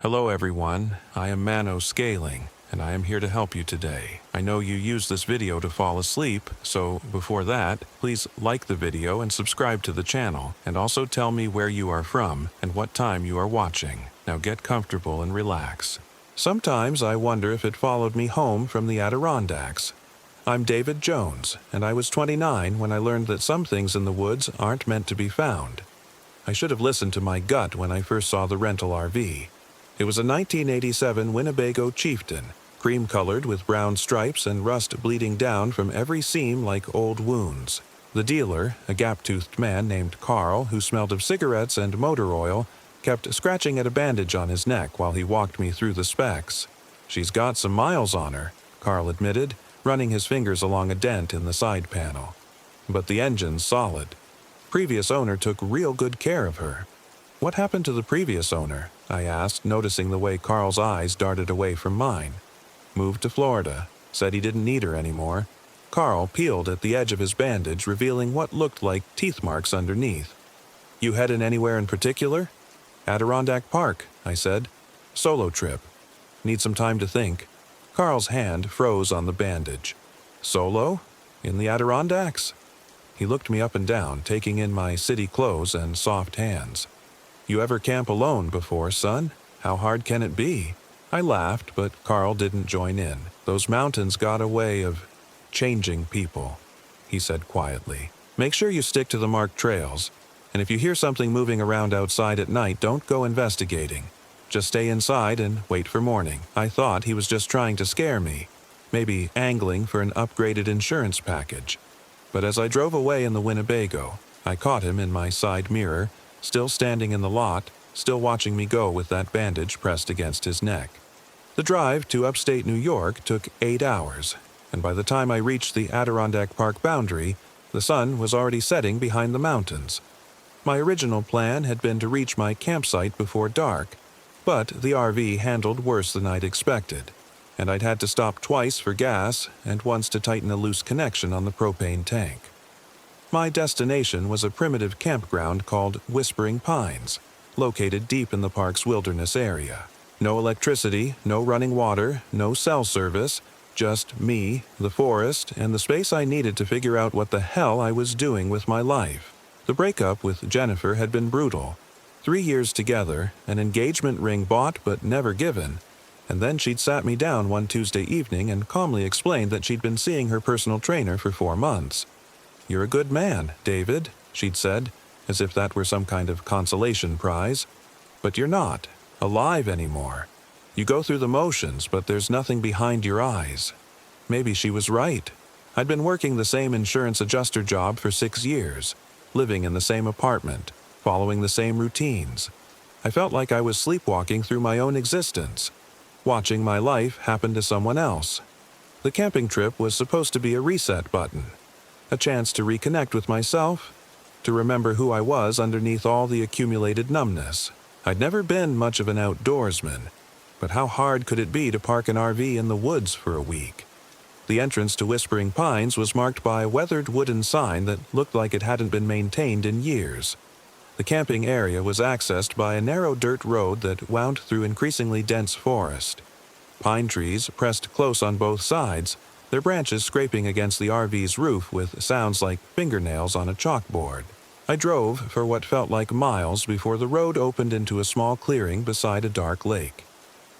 Hello everyone, I am Mano Scaling, and I am here to help you today. I know you use this video to fall asleep, so before that, please like the video and subscribe to the channel, and also tell me where you are from and what time you are watching. Now get comfortable and relax. Sometimes I wonder if it followed me home from the Adirondacks. I'm David Jones, and I was 29 when I learned that some things in the woods aren't meant to be found. I should have listened to my gut when I first saw the rental RV. It was a 1987 Winnebago Chieftain, cream-colored with brown stripes and rust bleeding down from every seam like old wounds. The dealer, a gap-toothed man named Carl who smelled of cigarettes and motor oil, kept scratching at a bandage on his neck while he walked me through the specs. "She's got some miles on her," Carl admitted, running his fingers along a dent in the side panel. "But the engine's solid. Previous owner took real good care of her." "What happened to the previous owner?" I asked, noticing the way Carl's eyes darted away from mine. "Moved to Florida. Said he didn't need her anymore." Carl peeled at the edge of his bandage, revealing what looked like teeth marks underneath. "You headin' anywhere in particular?" "Adirondack Park," I said. "Solo trip. Need some time to think." Carl's hand froze on the bandage. "Solo? In the Adirondacks?" He looked me up and down, taking in my city clothes and soft hands. "You ever camp alone before, son? How hard can it be?" I laughed, but Carl didn't join in. "Those mountains got a way of changing people," he said quietly. "Make sure you stick to the marked trails, and if you hear something moving around outside at night, don't go investigating. Just stay inside and wait for morning." I thought he was just trying to scare me, maybe angling for an upgraded insurance package. But as I drove away in the Winnebago, I caught him in my side mirror, still standing in the lot, still watching me go with that bandage pressed against his neck. The drive to upstate New York took 8 hours, and by the time I reached the Adirondack Park boundary, the sun was already setting behind the mountains. My original plan had been to reach my campsite before dark, but the RV handled worse than I'd expected, and I'd had to stop twice for gas and once to tighten a loose connection on the propane tank. My destination was a primitive campground called Whispering Pines, located deep in the park's wilderness area. No electricity, no running water, no cell service, just me, the forest, and the space I needed to figure out what the hell I was doing with my life. The breakup with Jennifer had been brutal. 3 years together, an engagement ring bought but never given, and then she'd sat me down one Tuesday evening and calmly explained that she'd been seeing her personal trainer for 4 months. "You're a good man, David," she'd said, as if that were some kind of consolation prize. "But you're not alive anymore. You go through the motions, but there's nothing behind your eyes." Maybe she was right. I'd been working the same insurance adjuster job for 6 years, living in the same apartment, following the same routines. I felt like I was sleepwalking through my own existence, watching my life happen to someone else. The camping trip was supposed to be a reset button, a chance to reconnect with myself, to remember who I was underneath all the accumulated numbness. I'd never been much of an outdoorsman, but how hard could it be to park an RV in the woods for a week? The entrance to Whispering Pines was marked by a weathered wooden sign that looked like it hadn't been maintained in years. The camping area was accessed by a narrow dirt road that wound through increasingly dense forest. Pine trees pressed close on both sides, their branches scraping against the RV's roof with sounds like fingernails on a chalkboard. I drove for what felt like miles before the road opened into a small clearing beside a dark lake.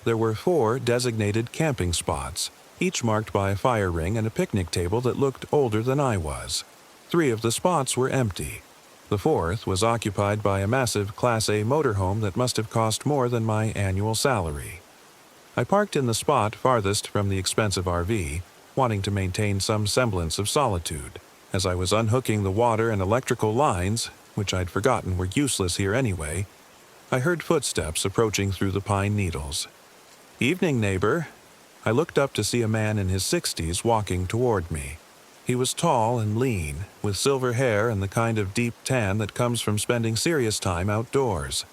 There were 4 designated camping spots, each marked by a fire ring and a picnic table that looked older than I was. 3 of the spots were empty. The 4th was occupied by a massive Class A motorhome that must have cost more than my annual salary. I parked in the spot farthest from the expensive RV, wanting to maintain some semblance of solitude. As I was unhooking the water and electrical lines, which I'd forgotten were useless here anyway, I heard footsteps approaching through the pine needles. "Evening, neighbor." I looked up to see a man in his 60s walking toward me. He was tall and lean, with silver hair and the kind of deep tan that comes from spending serious time outdoors.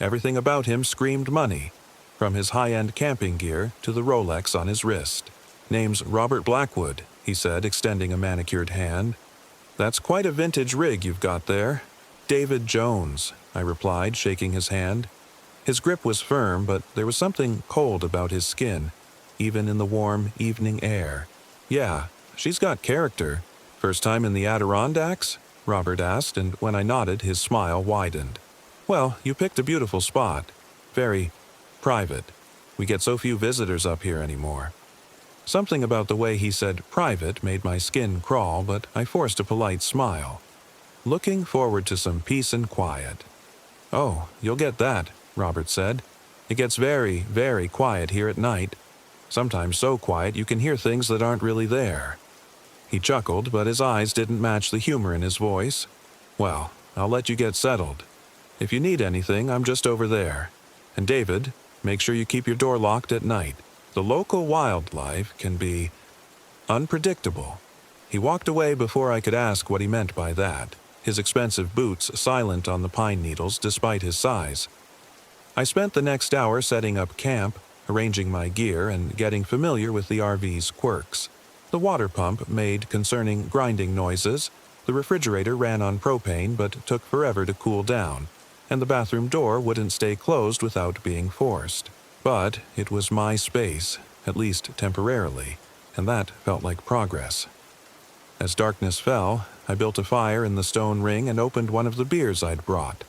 Everything about him screamed money, from his high-end camping gear to the Rolex on his wrist. "Name's Robert Blackwood," he said, extending a manicured hand. "That's quite a vintage rig you've got there." "David Jones," I replied, shaking his hand. His grip was firm, but there was something cold about his skin, even in the warm evening air. "Yeah, she's got character. First time in the Adirondacks?" Robert asked, and when I nodded, his smile widened. "Well, you picked a beautiful spot. Very private. We get so few visitors up here anymore." Something about the way he said private made my skin crawl, but I forced a polite smile. "Looking forward to some peace and quiet." "Oh, you'll get that," Robert said. "It gets very, very quiet here at night. Sometimes so quiet you can hear things that aren't really there." He chuckled, but his eyes didn't match the humor in his voice. "Well, I'll let you get settled. If you need anything, I'm just over there. And David, make sure you keep your door locked at night. The local wildlife can be unpredictable." He walked away before I could ask what he meant by that, his expensive boots silent on the pine needles despite his size. I spent the next hour setting up camp, arranging my gear, and getting familiar with the RV's quirks. The water pump made concerning grinding noises, the refrigerator ran on propane but took forever to cool down, and the bathroom door wouldn't stay closed without being forced. But it was my space, at least temporarily, and that felt like progress. As darkness fell, I built a fire in the stone ring and opened one of the beers I'd brought.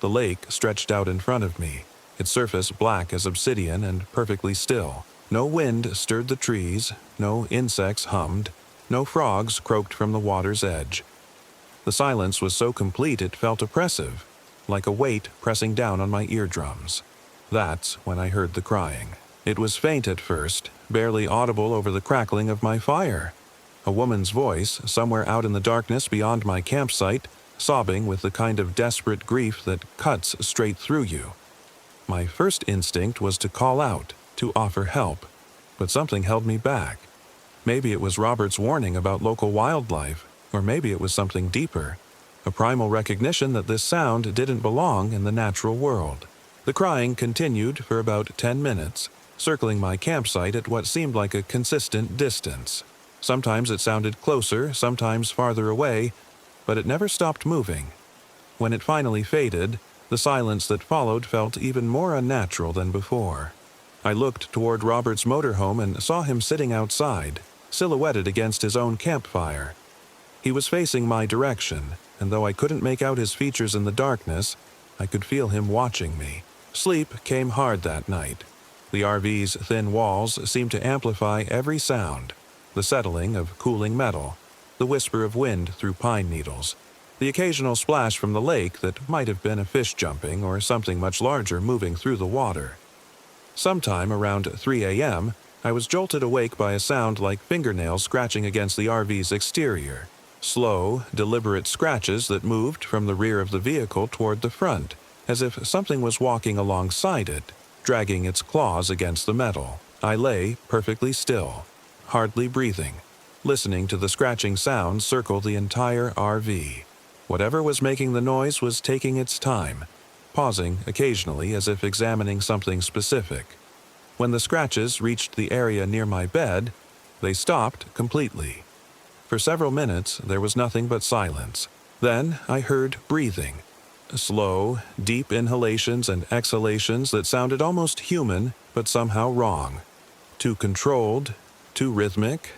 The lake stretched out in front of me, its surface black as obsidian and perfectly still. No wind stirred the trees, no insects hummed, no frogs croaked from the water's edge. The silence was so complete it felt oppressive, like a weight pressing down on my eardrums. That's when I heard the crying. It was faint at first, barely audible over the crackling of my fire. A woman's voice, somewhere out in the darkness beyond my campsite, sobbing with the kind of desperate grief that cuts straight through you. My first instinct was to call out, to offer help, but something held me back. Maybe it was Robert's warning about local wildlife, or maybe it was something deeper, a primal recognition that this sound didn't belong in the natural world. The crying continued for about 10 minutes, circling my campsite at what seemed like a consistent distance. Sometimes it sounded closer, sometimes farther away, but it never stopped moving. When it finally faded, the silence that followed felt even more unnatural than before. I looked toward Robert's motorhome and saw him sitting outside, silhouetted against his own campfire. He was facing my direction, and though I couldn't make out his features in the darkness, I could feel him watching me. Sleep came hard that night. The RV's thin walls seemed to amplify every sound, the settling of cooling metal, the whisper of wind through pine needles, the occasional splash from the lake that might have been a fish jumping or something much larger moving through the water. Sometime around 3 a.m., I was jolted awake by a sound like fingernails scratching against the RV's exterior. Slow, deliberate scratches that moved from the rear of the vehicle toward the front, as if something was walking alongside it, dragging its claws against the metal. I lay perfectly still, hardly breathing, listening to the scratching sound circle the entire RV. Whatever was making the noise was taking its time, pausing occasionally as if examining something specific. When the scratches reached the area near my bed, they stopped completely. For several minutes, there was nothing but silence. Then I heard breathing. Slow, deep inhalations and exhalations that sounded almost human, but somehow wrong. Too controlled, too rhythmic,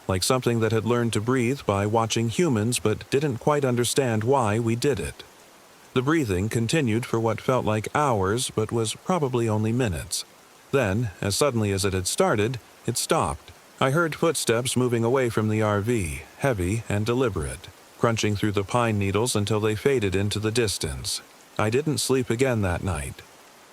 like something that had learned to breathe by watching humans but didn't quite understand why we did it. The breathing continued for what felt like hours but was probably only minutes. Then, as suddenly as it had started, it stopped. I heard footsteps moving away from the RV, heavy and deliberate, crunching through the pine needles until they faded into the distance. I didn't sleep again that night.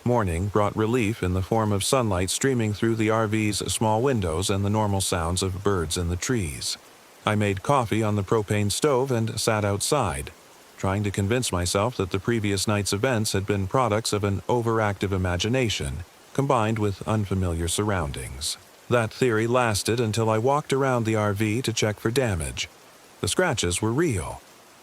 Morning brought relief in the form of sunlight streaming through the RV's small windows and the normal sounds of birds in the trees. I made coffee on the propane stove and sat outside, trying to convince myself that the previous night's events had been products of an overactive imagination, combined with unfamiliar surroundings. That theory lasted until I walked around the RV to check for damage. The scratches were real.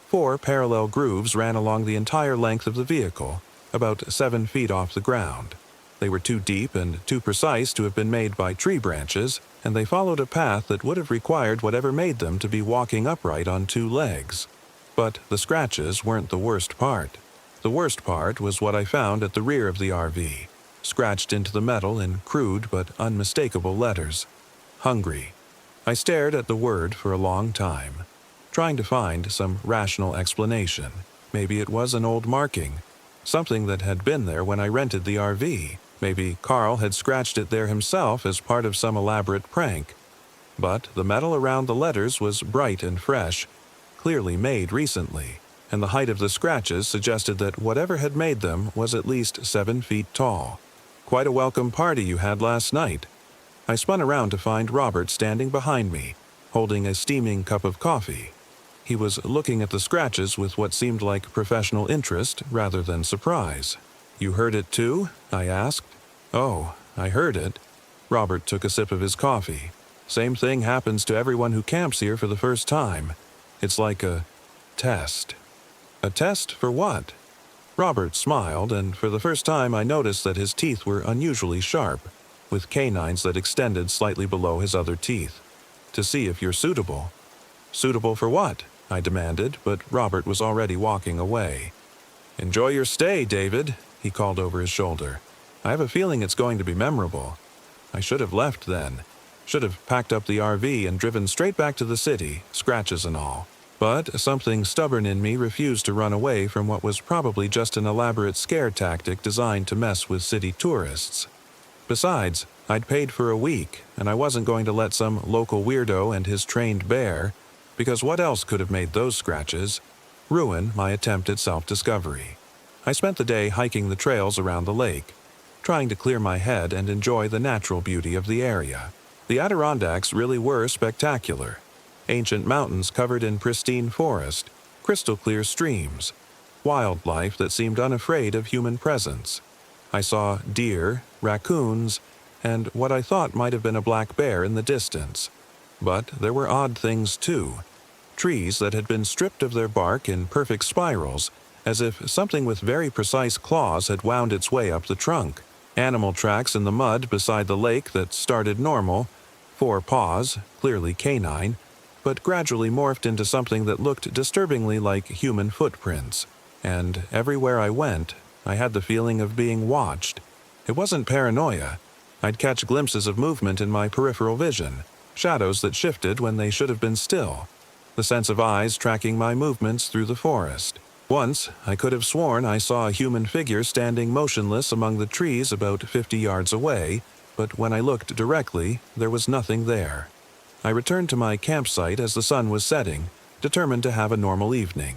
4 parallel grooves ran along the entire length of the vehicle, about 7 feet off the ground. They were too deep and too precise to have been made by tree branches, and they followed a path that would have required whatever made them to be walking upright on 2 legs. But the scratches weren't the worst part. The worst part was what I found at the rear of the RV, scratched into the metal in crude but unmistakable letters. Hungry. I stared at the word for a long time, trying to find some rational explanation. Maybe it was an old marking, something that had been there when I rented the RV. Maybe Carl had scratched it there himself as part of some elaborate prank. But the metal around the letters was bright and fresh, clearly made recently, and the height of the scratches suggested that whatever had made them was at least 7 feet tall. Quite a welcome party you had last night. I spun around to find Robert standing behind me, holding a steaming cup of coffee. He was looking at the scratches with what seemed like professional interest rather than surprise. "You heard it too?" I asked. "Oh, I heard it." Robert took a sip of his coffee. "Same thing happens to everyone who camps here for the first time. It's like a test." "A test for what?" Robert smiled, and for the first time I noticed that his teeth were unusually sharp, with canines that extended slightly below his other teeth. "To see if you're suitable." "Suitable for what?" I demanded, but Robert was already walking away. "Enjoy your stay, David," he called over his shoulder. "I have a feeling it's going to be memorable." I should have left then. Should have packed up the RV and driven straight back to the city, scratches and all. But something stubborn in me refused to run away from what was probably just an elaborate scare tactic designed to mess with city tourists. Besides, I'd paid for a week, and I wasn't going to let some local weirdo and his trained bear, because what else could have made those scratches, ruin my attempt at self-discovery. I spent the day hiking the trails around the lake, trying to clear my head and enjoy the natural beauty of the area. The Adirondacks really were spectacular. Ancient mountains covered in pristine forest, crystal-clear streams, wildlife that seemed unafraid of human presence. I saw deer, raccoons, and what I thought might have been a black bear in the distance. But there were odd things too. Trees that had been stripped of their bark in perfect spirals, as if something with very precise claws had wound its way up the trunk. Animal tracks in the mud beside the lake that started normal, 4 paws, clearly canine, but gradually morphed into something that looked disturbingly like human footprints. And everywhere I went, I had the feeling of being watched. It wasn't paranoia. I'd catch glimpses of movement in my peripheral vision, shadows that shifted when they should have been still, the sense of eyes tracking my movements through the forest. Once, I could have sworn I saw a human figure standing motionless among the trees about 50 yards away, but when I looked directly, there was nothing there. I returned to my campsite as the sun was setting, determined to have a normal evening.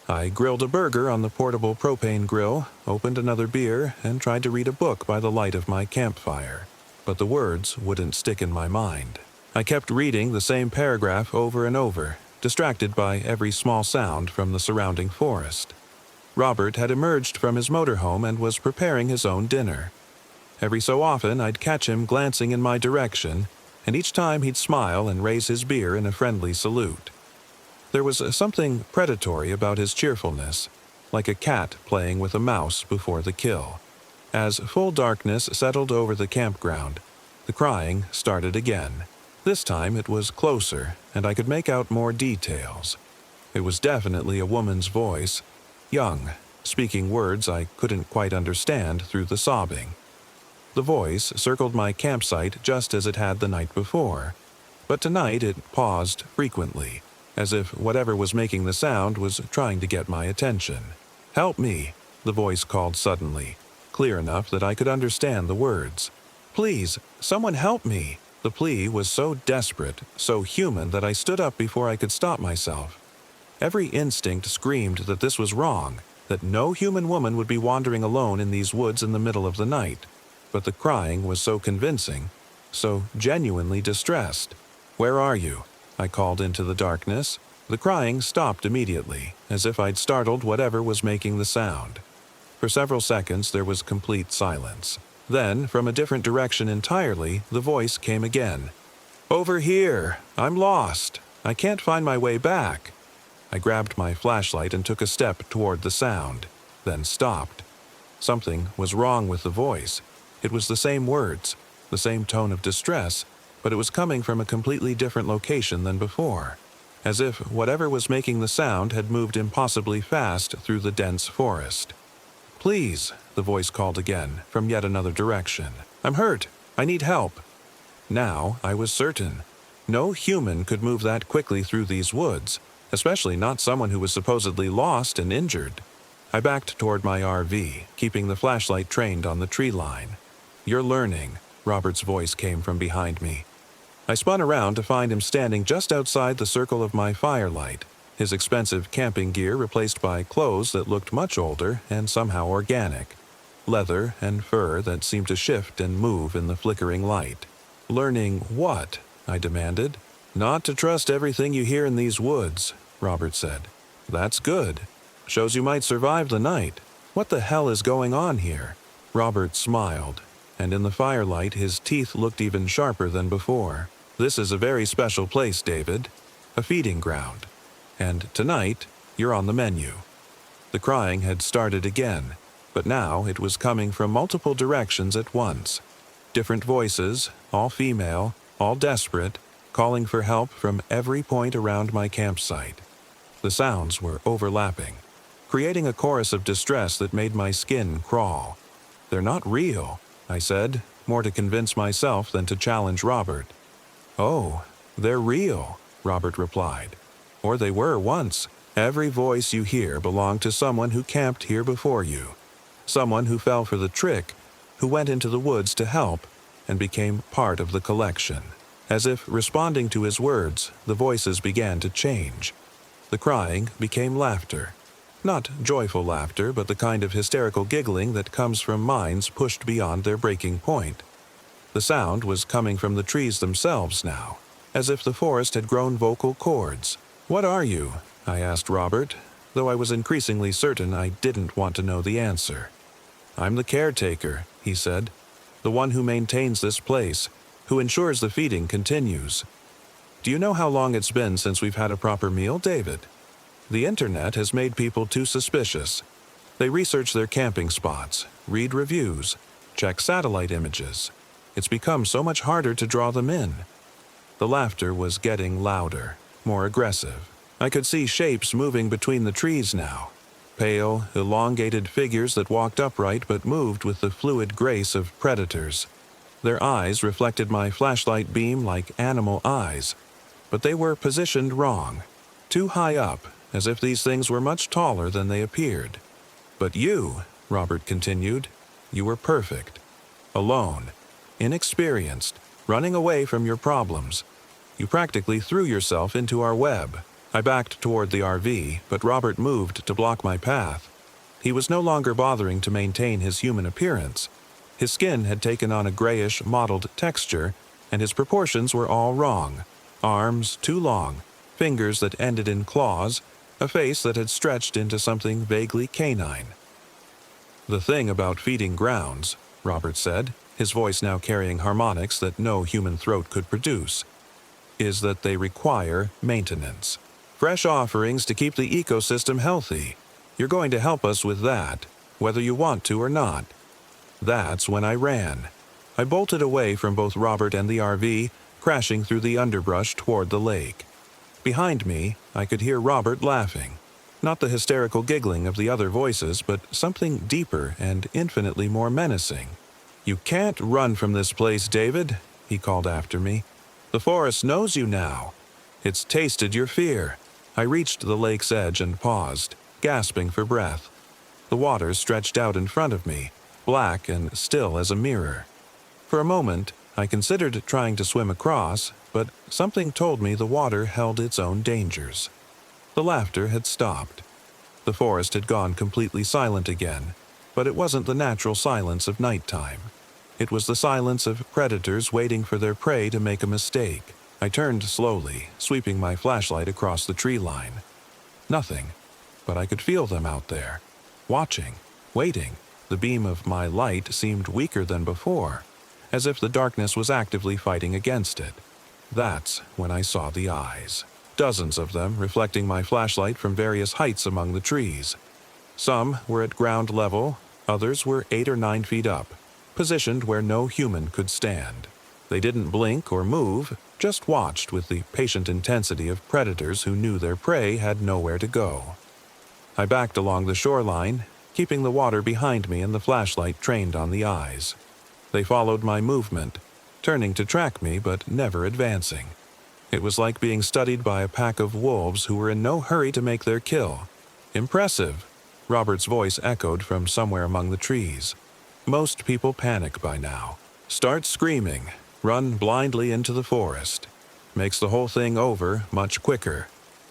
I grilled a burger on the portable propane grill, opened another beer, and tried to read a book by the light of my campfire. But the words wouldn't stick in my mind. I kept reading the same paragraph over and over, distracted by every small sound from the surrounding forest. Robert had emerged from his motorhome and was preparing his own dinner. Every so often I'd catch him glancing in my direction, and each time he'd smile and raise his beer in a friendly salute. There was something predatory about his cheerfulness, like a cat playing with a mouse before the kill. As full darkness settled over the campground, the crying started again. This time it was closer, and I could make out more details. It was definitely a woman's voice, young, speaking words I couldn't quite understand through the sobbing. The voice circled my campsite just as it had the night before, but tonight it paused frequently, as if whatever was making the sound was trying to get my attention. "Help me," the voice called suddenly, clear enough that I could understand the words. "Please, someone help me." The plea was so desperate, so human that I stood up before I could stop myself. Every instinct screamed that this was wrong, that no human woman would be wandering alone in these woods in the middle of the night. But the crying was so convincing, so genuinely distressed. "Where are you?" I called into the darkness. The crying stopped immediately, as if I'd startled whatever was making the sound. For several seconds there was complete silence. Then, from a different direction entirely, the voice came again. "Over here! I'm lost! I can't find my way back!" I grabbed my flashlight and took a step toward the sound, then stopped. Something was wrong with the voice. It was the same words, the same tone of distress, but it was coming from a completely different location than before. as if whatever was making the sound had moved impossibly fast through the dense forest. "Please," the voice called again, from yet another direction. "I'm hurt. I need help." Now I was certain. No human could move that quickly through these woods, especially not someone who was supposedly lost and injured. I backed toward my RV, keeping the flashlight trained on the tree line. "You're learning," Robert's voice came from behind me. I spun around to find him standing just outside the circle of my firelight, his expensive camping gear replaced by clothes that looked much older and somehow organic. Leather and fur that seemed to shift and move in the flickering light. "Learning what?" I demanded. "Not to trust everything you hear in these woods," Robert said. "That's good. Shows you might survive the night. What the hell is going on here?" Robert smiled, and in the firelight his teeth looked even sharper than before. "This is a very special place, David. A feeding ground. And tonight, you're on the menu." The crying had started again, but now it was coming from multiple directions at once. Different voices, all female, all desperate, calling for help from every point around my campsite. The sounds were overlapping, creating a chorus of distress that made my skin crawl. "They're not real," I said, more to convince myself than to challenge Robert. "Oh, they're real," Robert replied. "Or they were once. Every voice you hear belonged to someone who camped here before you. Someone who fell for the trick, who went into the woods to help, and became part of the collection." As if responding to his words, the voices began to change. The crying became laughter. Not joyful laughter, but the kind of hysterical giggling that comes from minds pushed beyond their breaking point. The sound was coming from the trees themselves now, as if the forest had grown vocal cords. "What are you?" I asked Robert, though I was increasingly certain I didn't want to know the answer. "I'm the caretaker," he said. "The one who maintains this place, who ensures the feeding continues. Do you know how long it's been since we've had a proper meal, David? The internet has made people too suspicious. They research their camping spots, read reviews, check satellite images. It's become so much harder to draw them in." The laughter was getting louder, more aggressive. I could see shapes moving between the trees now. Pale, elongated figures that walked upright but moved with the fluid grace of predators. Their eyes reflected my flashlight beam like animal eyes, but they were positioned wrong, too high up, as if these things were much taller than they appeared. "But you," Robert continued, "you were perfect. Alone, inexperienced, running away from your problems. You practically threw yourself into our web." I backed toward the RV, but Robert moved to block my path. He was no longer bothering to maintain his human appearance. His skin had taken on a grayish, mottled texture, and his proportions were all wrong. Arms too long, fingers that ended in claws, a face that had stretched into something vaguely canine. "The thing about feeding grounds," Robert said, his voice now carrying harmonics that no human throat could produce, "is that they require maintenance. Fresh offerings to keep the ecosystem healthy. You're going to help us with that, whether you want to or not." That's when I ran. I bolted away from both Robert and the RV, crashing through the underbrush toward the lake. Behind me, I could hear Robert laughing. Not the hysterical giggling of the other voices, but something deeper and infinitely more menacing. "You can't run from this place, David," he called after me. "The forest knows you now. It's tasted your fear." I reached the lake's edge and paused, gasping for breath. The water stretched out in front of me, black and still as a mirror. For a moment, I considered trying to swim across, but something told me the water held its own dangers. The laughter had stopped. The forest had gone completely silent again, but it wasn't the natural silence of nighttime. It was the silence of predators waiting for their prey to make a mistake. I turned slowly, sweeping my flashlight across the tree line. Nothing, but I could feel them out there, watching, waiting. The beam of my light seemed weaker than before, as if the darkness was actively fighting against it. That's when I saw the eyes. Dozens of them reflecting my flashlight from various heights among the trees. Some were at ground level, others were 8 or 9 feet up, positioned where no human could stand. They didn't blink or move, just watched with the patient intensity of predators who knew their prey had nowhere to go. I backed along the shoreline, keeping the water behind me and the flashlight trained on the eyes. They followed my movement, turning to track me but never advancing. It was like being studied by a pack of wolves who were in no hurry to make their kill. "Impressive," Robert's voice echoed from somewhere among the trees. "Most people panic by now. Start screaming, run blindly into the forest. Makes the whole thing over much quicker."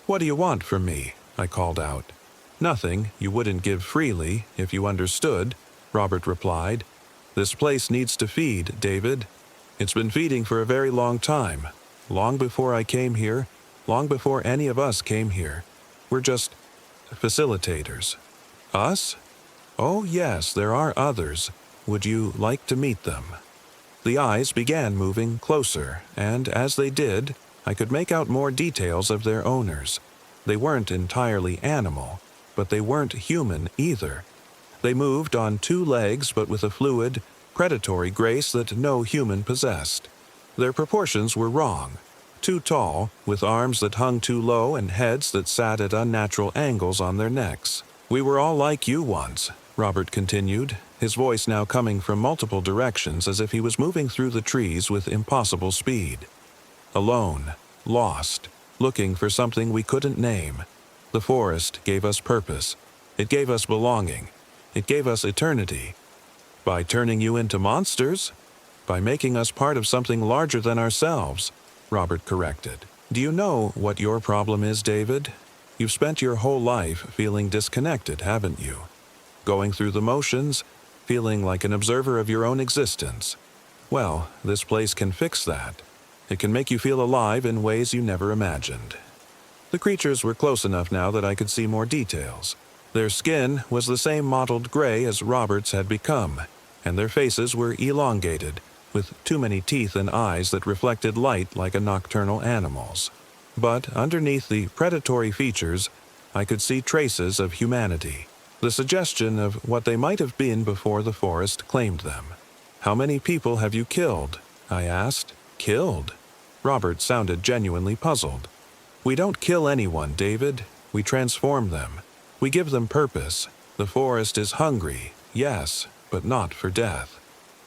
"What do you want from me?" I called out. "Nothing you wouldn't give freely if you understood," Robert replied. "This place needs to feed, David. It's been feeding for a very long time. Long before I came here, long before any of us came here. We're just facilitators." "Us?" "Oh yes, there are others. Would you like to meet them?" The eyes began moving closer, and as they did, I could make out more details of their owners. They weren't entirely animal, but they weren't human either. They moved on two legs but with a fluid, predatory grace that no human possessed. Their proportions were wrong. Too tall, with arms that hung too low and heads that sat at unnatural angles on their necks. "We were all like you once," Robert continued, his voice now coming from multiple directions as if he was moving through the trees with impossible speed. "Alone, lost, looking for something we couldn't name. The forest gave us purpose. It gave us belonging. It gave us eternity. By turning you into monsters? By making us part of something larger than ourselves," Robert corrected. "Do you know what your problem is, David? You've spent your whole life feeling disconnected, haven't you? Going through the motions, feeling like an observer of your own existence. Well, this place can fix that. It can make you feel alive in ways you never imagined." The creatures were close enough now that I could see more details. Their skin was the same mottled gray as Robert's had become, and their faces were elongated, with too many teeth and eyes that reflected light like a nocturnal animal's. But underneath the predatory features, I could see traces of humanity, the suggestion of what they might have been before the forest claimed them. "How many people have you killed?" I asked. "Killed?" Robert sounded genuinely puzzled. "We don't kill anyone, David. We transform them. We give them purpose. The forest is hungry, yes, but not for death.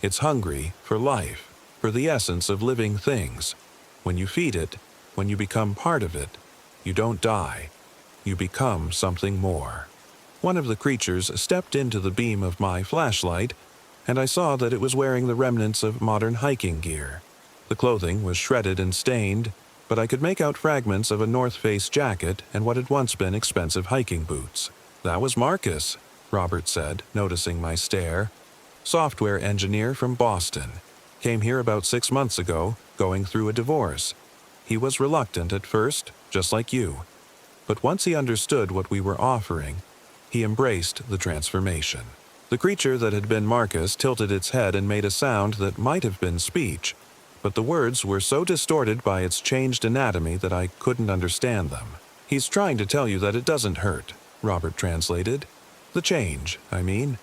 It's hungry for life, for the essence of living things. When you feed it, when you become part of it, you don't die. You become something more." One of the creatures stepped into the beam of my flashlight, and I saw that it was wearing the remnants of modern hiking gear. The clothing was shredded and stained, but I could make out fragments of a North Face jacket and what had once been expensive hiking boots. "That was Marcus," Robert said, noticing my stare. "Software engineer from Boston. Came here about 6 months ago, going through a divorce. He was reluctant at first, just like you. But once he understood what we were offering, he embraced the transformation." The creature that had been Marcus tilted its head and made a sound that might have been speech, but the words were so distorted by its changed anatomy that I couldn't understand them. "He's trying to tell you that it doesn't hurt," Robert translated. "The change, I mean.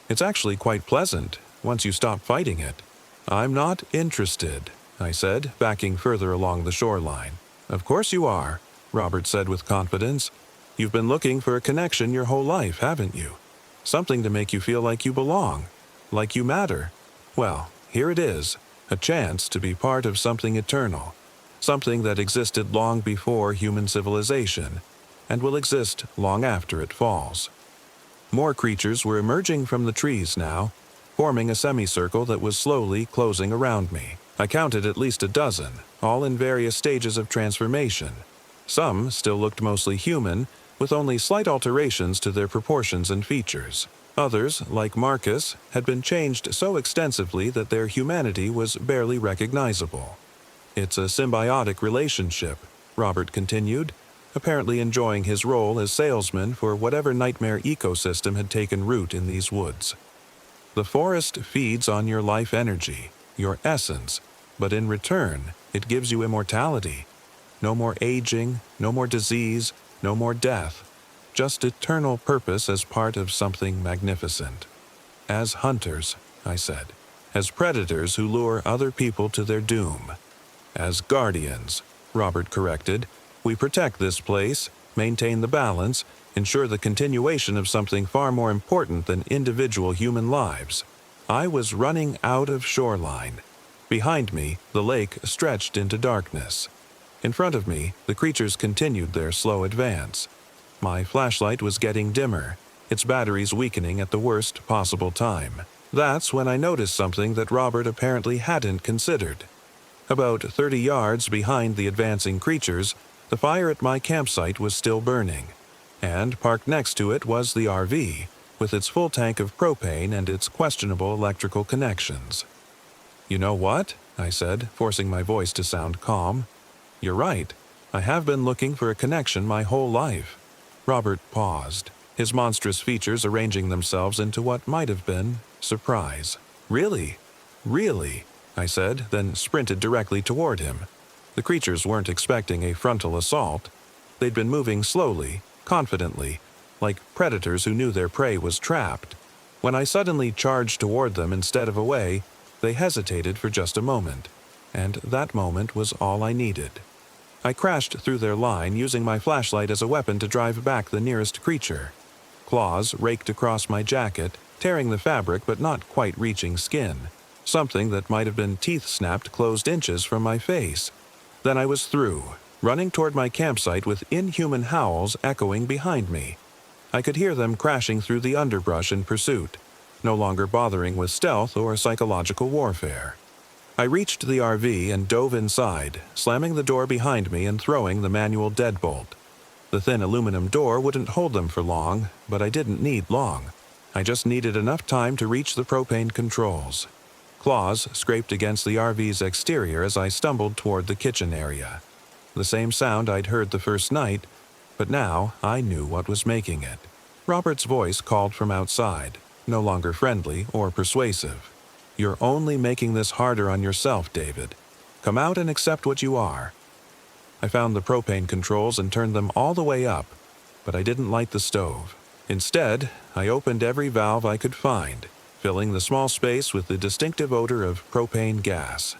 It's actually quite pleasant, once you stop fighting it." "I'm not interested," I said, backing further along the shoreline. "Of course you are," Robert said with confidence. "You've been looking for a connection your whole life, haven't you? Something to make you feel like you belong, like you matter. Well, here it is, a chance to be part of something eternal, something that existed long before human civilization, and will exist long after it falls." More creatures were emerging from the trees now, forming a semicircle that was slowly closing around me. I counted at least a dozen, all in various stages of transformation. Some still looked mostly human, with only slight alterations to their proportions and features. Others, like Marcus, had been changed so extensively that their humanity was barely recognizable. "It's a symbiotic relationship," Robert continued, apparently enjoying his role as salesman for whatever nightmare ecosystem had taken root in these woods. "The forest feeds on your life energy, your essence, but in return, it gives you immortality. No more aging, no more disease, no more death. Just eternal purpose as part of something magnificent." "As hunters," I said. as predators who lure other people to their doom. As guardians, Robert corrected, we protect this place, maintain the balance, ensure the continuation of something far more important than individual human lives. I was running out of shoreline. Behind me, the lake stretched into darkness. In front of me, the creatures continued their slow advance. My flashlight was getting dimmer, its batteries weakening at the worst possible time. That's when I noticed something that Robert apparently hadn't considered. About 30 yards behind the advancing creatures, the fire at my campsite was still burning, and parked next to it was the RV, with its full tank of propane and its questionable electrical connections. "You know what?" I said, forcing my voice to sound calm. "You're right. I have been looking for a connection my whole life." Robert paused, his monstrous features arranging themselves into what might have been surprise. "Really? Really?" I said, then sprinted directly toward him. The creatures weren't expecting a frontal assault. They'd been moving slowly, confidently, like predators who knew their prey was trapped. When I suddenly charged toward them instead of away, they hesitated for just a moment, and that moment was all I needed. I crashed through their line, using my flashlight as a weapon to drive back the nearest creature. Claws raked across my jacket, tearing the fabric but not quite reaching skin. Something that might have been teeth snapped closed inches from my face. Then I was through, running toward my campsite with inhuman howls echoing behind me. I could hear them crashing through the underbrush in pursuit, no longer bothering with stealth or psychological warfare. I reached the RV and dove inside, slamming the door behind me and throwing the manual deadbolt. The thin aluminum door wouldn't hold them for long, but I didn't need long. I just needed enough time to reach the propane controls. Claws scraped against the RV's exterior as I stumbled toward the kitchen area. The same sound I'd heard the first night, but now I knew what was making it. Robert's voice called from outside, no longer friendly or persuasive. "You're only making this harder on yourself, David. Come out and accept what you are." I found the propane controls and turned them all the way up, but I didn't light the stove. Instead, I opened every valve I could find, filling the small space with the distinctive odor of propane gas.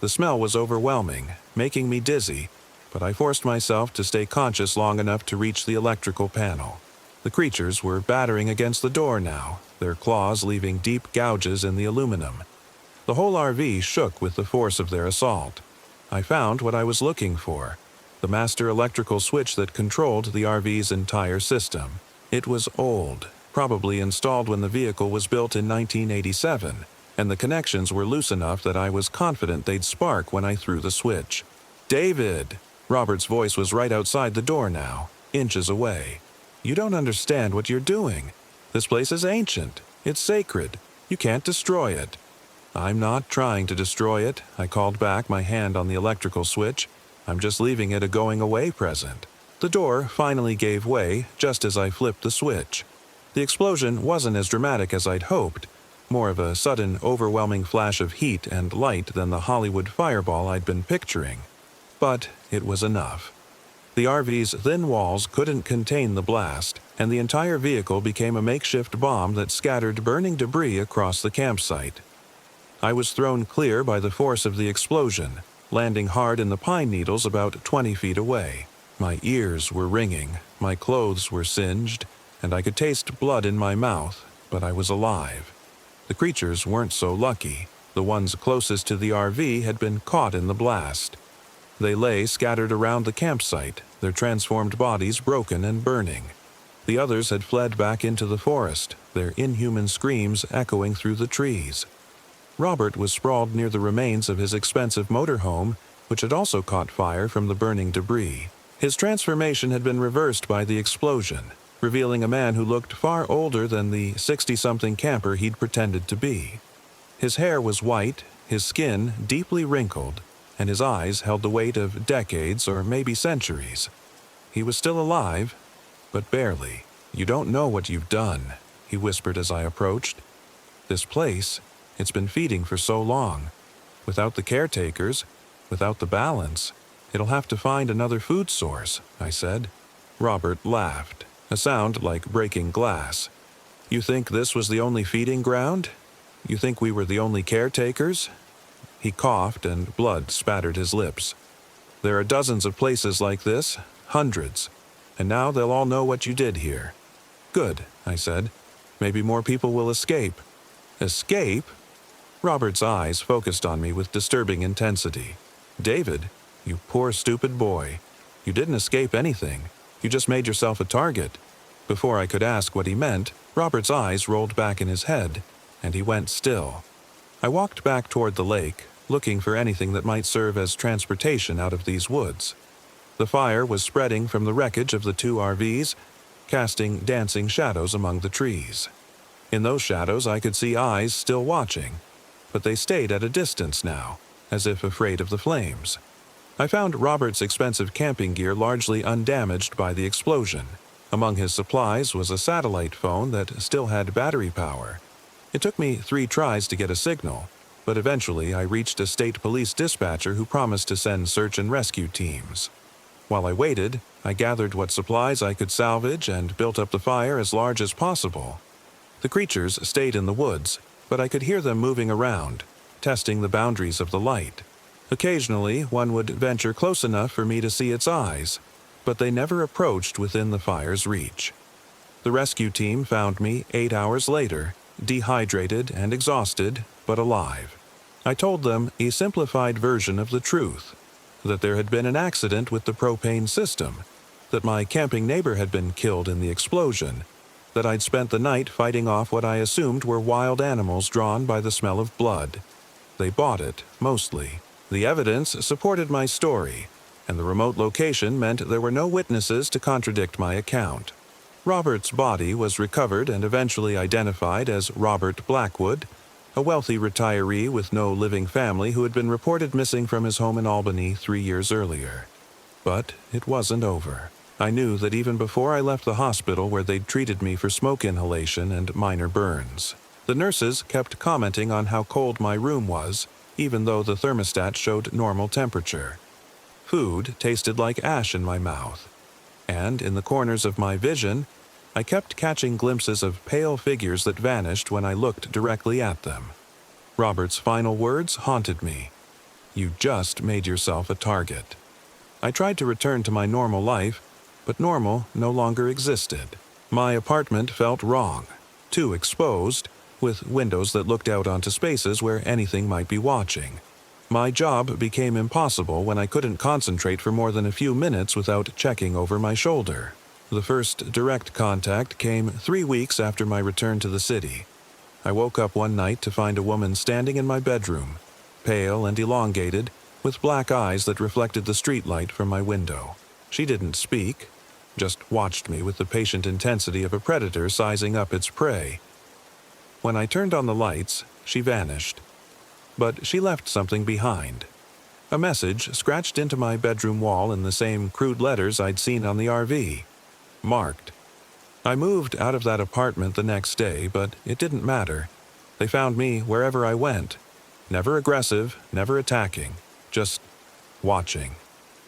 The smell was overwhelming, making me dizzy, but I forced myself to stay conscious long enough to reach the electrical panel. The creatures were battering against the door now, their claws leaving deep gouges in the aluminum. The whole RV shook with the force of their assault. I found what I was looking for, the master electrical switch that controlled the RV's entire system. It was old, probably installed when the vehicle was built in 1987, and the connections were loose enough that I was confident they'd spark when I threw the switch. "David!" Robert's voice was right outside the door now, inches away. "You don't understand what you're doing. This place is ancient. It's sacred. You can't destroy it." "I'm not trying to destroy it," I called back, my hand on the electrical switch. "I'm just leaving it a going-away present." The door finally gave way just as I flipped the switch. The explosion wasn't as dramatic as I'd hoped, more of a sudden, overwhelming flash of heat and light than the Hollywood fireball I'd been picturing. But it was enough. The RV's thin walls couldn't contain the blast, and the entire vehicle became a makeshift bomb that scattered burning debris across the campsite. I was thrown clear by the force of the explosion, landing hard in the pine needles about 20 feet away. My ears were ringing, my clothes were singed, and I could taste blood in my mouth, but I was alive. The creatures weren't so lucky. The ones closest to the RV had been caught in the blast. They lay scattered around the campsite, their transformed bodies broken and burning. The others had fled back into the forest, their inhuman screams echoing through the trees. Robert was sprawled near the remains of his expensive motorhome, which had also caught fire from the burning debris. His transformation had been reversed by the explosion, revealing a man who looked far older than the 60-something camper he'd pretended to be. His hair was white, his skin deeply wrinkled, and his eyes held the weight of decades or maybe centuries. He was still alive, but barely. "You don't know what you've done," he whispered as I approached. "This place, it's been feeding for so long. Without the caretakers, without the balance, it'll have to find another food source," I said. Robert laughed, a sound like breaking glass. "You think this was the only feeding ground? You think we were the only caretakers?" He coughed and blood spattered his lips. "There are dozens of places like this, hundreds, and now they'll all know what you did here." "Good," I said. "Maybe more people will escape." "Escape?" Robert's eyes focused on me with disturbing intensity. "David, you poor stupid boy. You didn't escape anything. You just made yourself a target." Before I could ask what he meant, Robert's eyes rolled back in his head, and he went still. I walked back toward the lake, looking for anything that might serve as transportation out of these woods. The fire was spreading from the wreckage of the 2 RVs, casting dancing shadows among the trees. In those shadows I could see eyes still watching, but they stayed at a distance now, as if afraid of the flames. I found Robert's expensive camping gear largely undamaged by the explosion. Among his supplies was a satellite phone that still had battery power. It took me 3 tries to get a signal, but eventually I reached a state police dispatcher who promised to send search and rescue teams. While I waited, I gathered what supplies I could salvage and built up the fire as large as possible. The creatures stayed in the woods, but I could hear them moving around, testing the boundaries of the light. Occasionally, one would venture close enough for me to see its eyes, but they never approached within the fire's reach. The rescue team found me 8 hours later, dehydrated and exhausted, but alive. I told them a simplified version of the truth, that there had been an accident with the propane system, that my camping neighbor had been killed in the explosion, that I'd spent the night fighting off what I assumed were wild animals drawn by the smell of blood. They bought it, mostly. The evidence supported my story, and the remote location meant there were no witnesses to contradict my account. Robert's body was recovered and eventually identified as Robert Blackwood, a wealthy retiree with no living family who had been reported missing from his home in Albany 3 years earlier. But it wasn't over. I knew that even before I left the hospital where they'd treated me for smoke inhalation and minor burns. The nurses kept commenting on how cold my room was, even though the thermostat showed normal temperature. Food tasted like ash in my mouth, and in the corners of my vision, I kept catching glimpses of pale figures that vanished when I looked directly at them. Robert's final words haunted me. "You just made yourself a target." I tried to return to my normal life, but normal no longer existed. My apartment felt wrong, too exposed, with windows that looked out onto spaces where anything might be watching. My job became impossible when I couldn't concentrate for more than a few minutes without checking over my shoulder. The first direct contact came 3 weeks after my return to the city. I woke up one night to find a woman standing in my bedroom, pale and elongated, with black eyes that reflected the streetlight from my window. She didn't speak, just watched me with the patient intensity of a predator sizing up its prey. When I turned on the lights, she vanished. But she left something behind. A message scratched into my bedroom wall in the same crude letters I'd seen on the RV. Marked. I moved out of that apartment the next day, but it didn't matter. They found me wherever I went. Never aggressive, never attacking, just watching,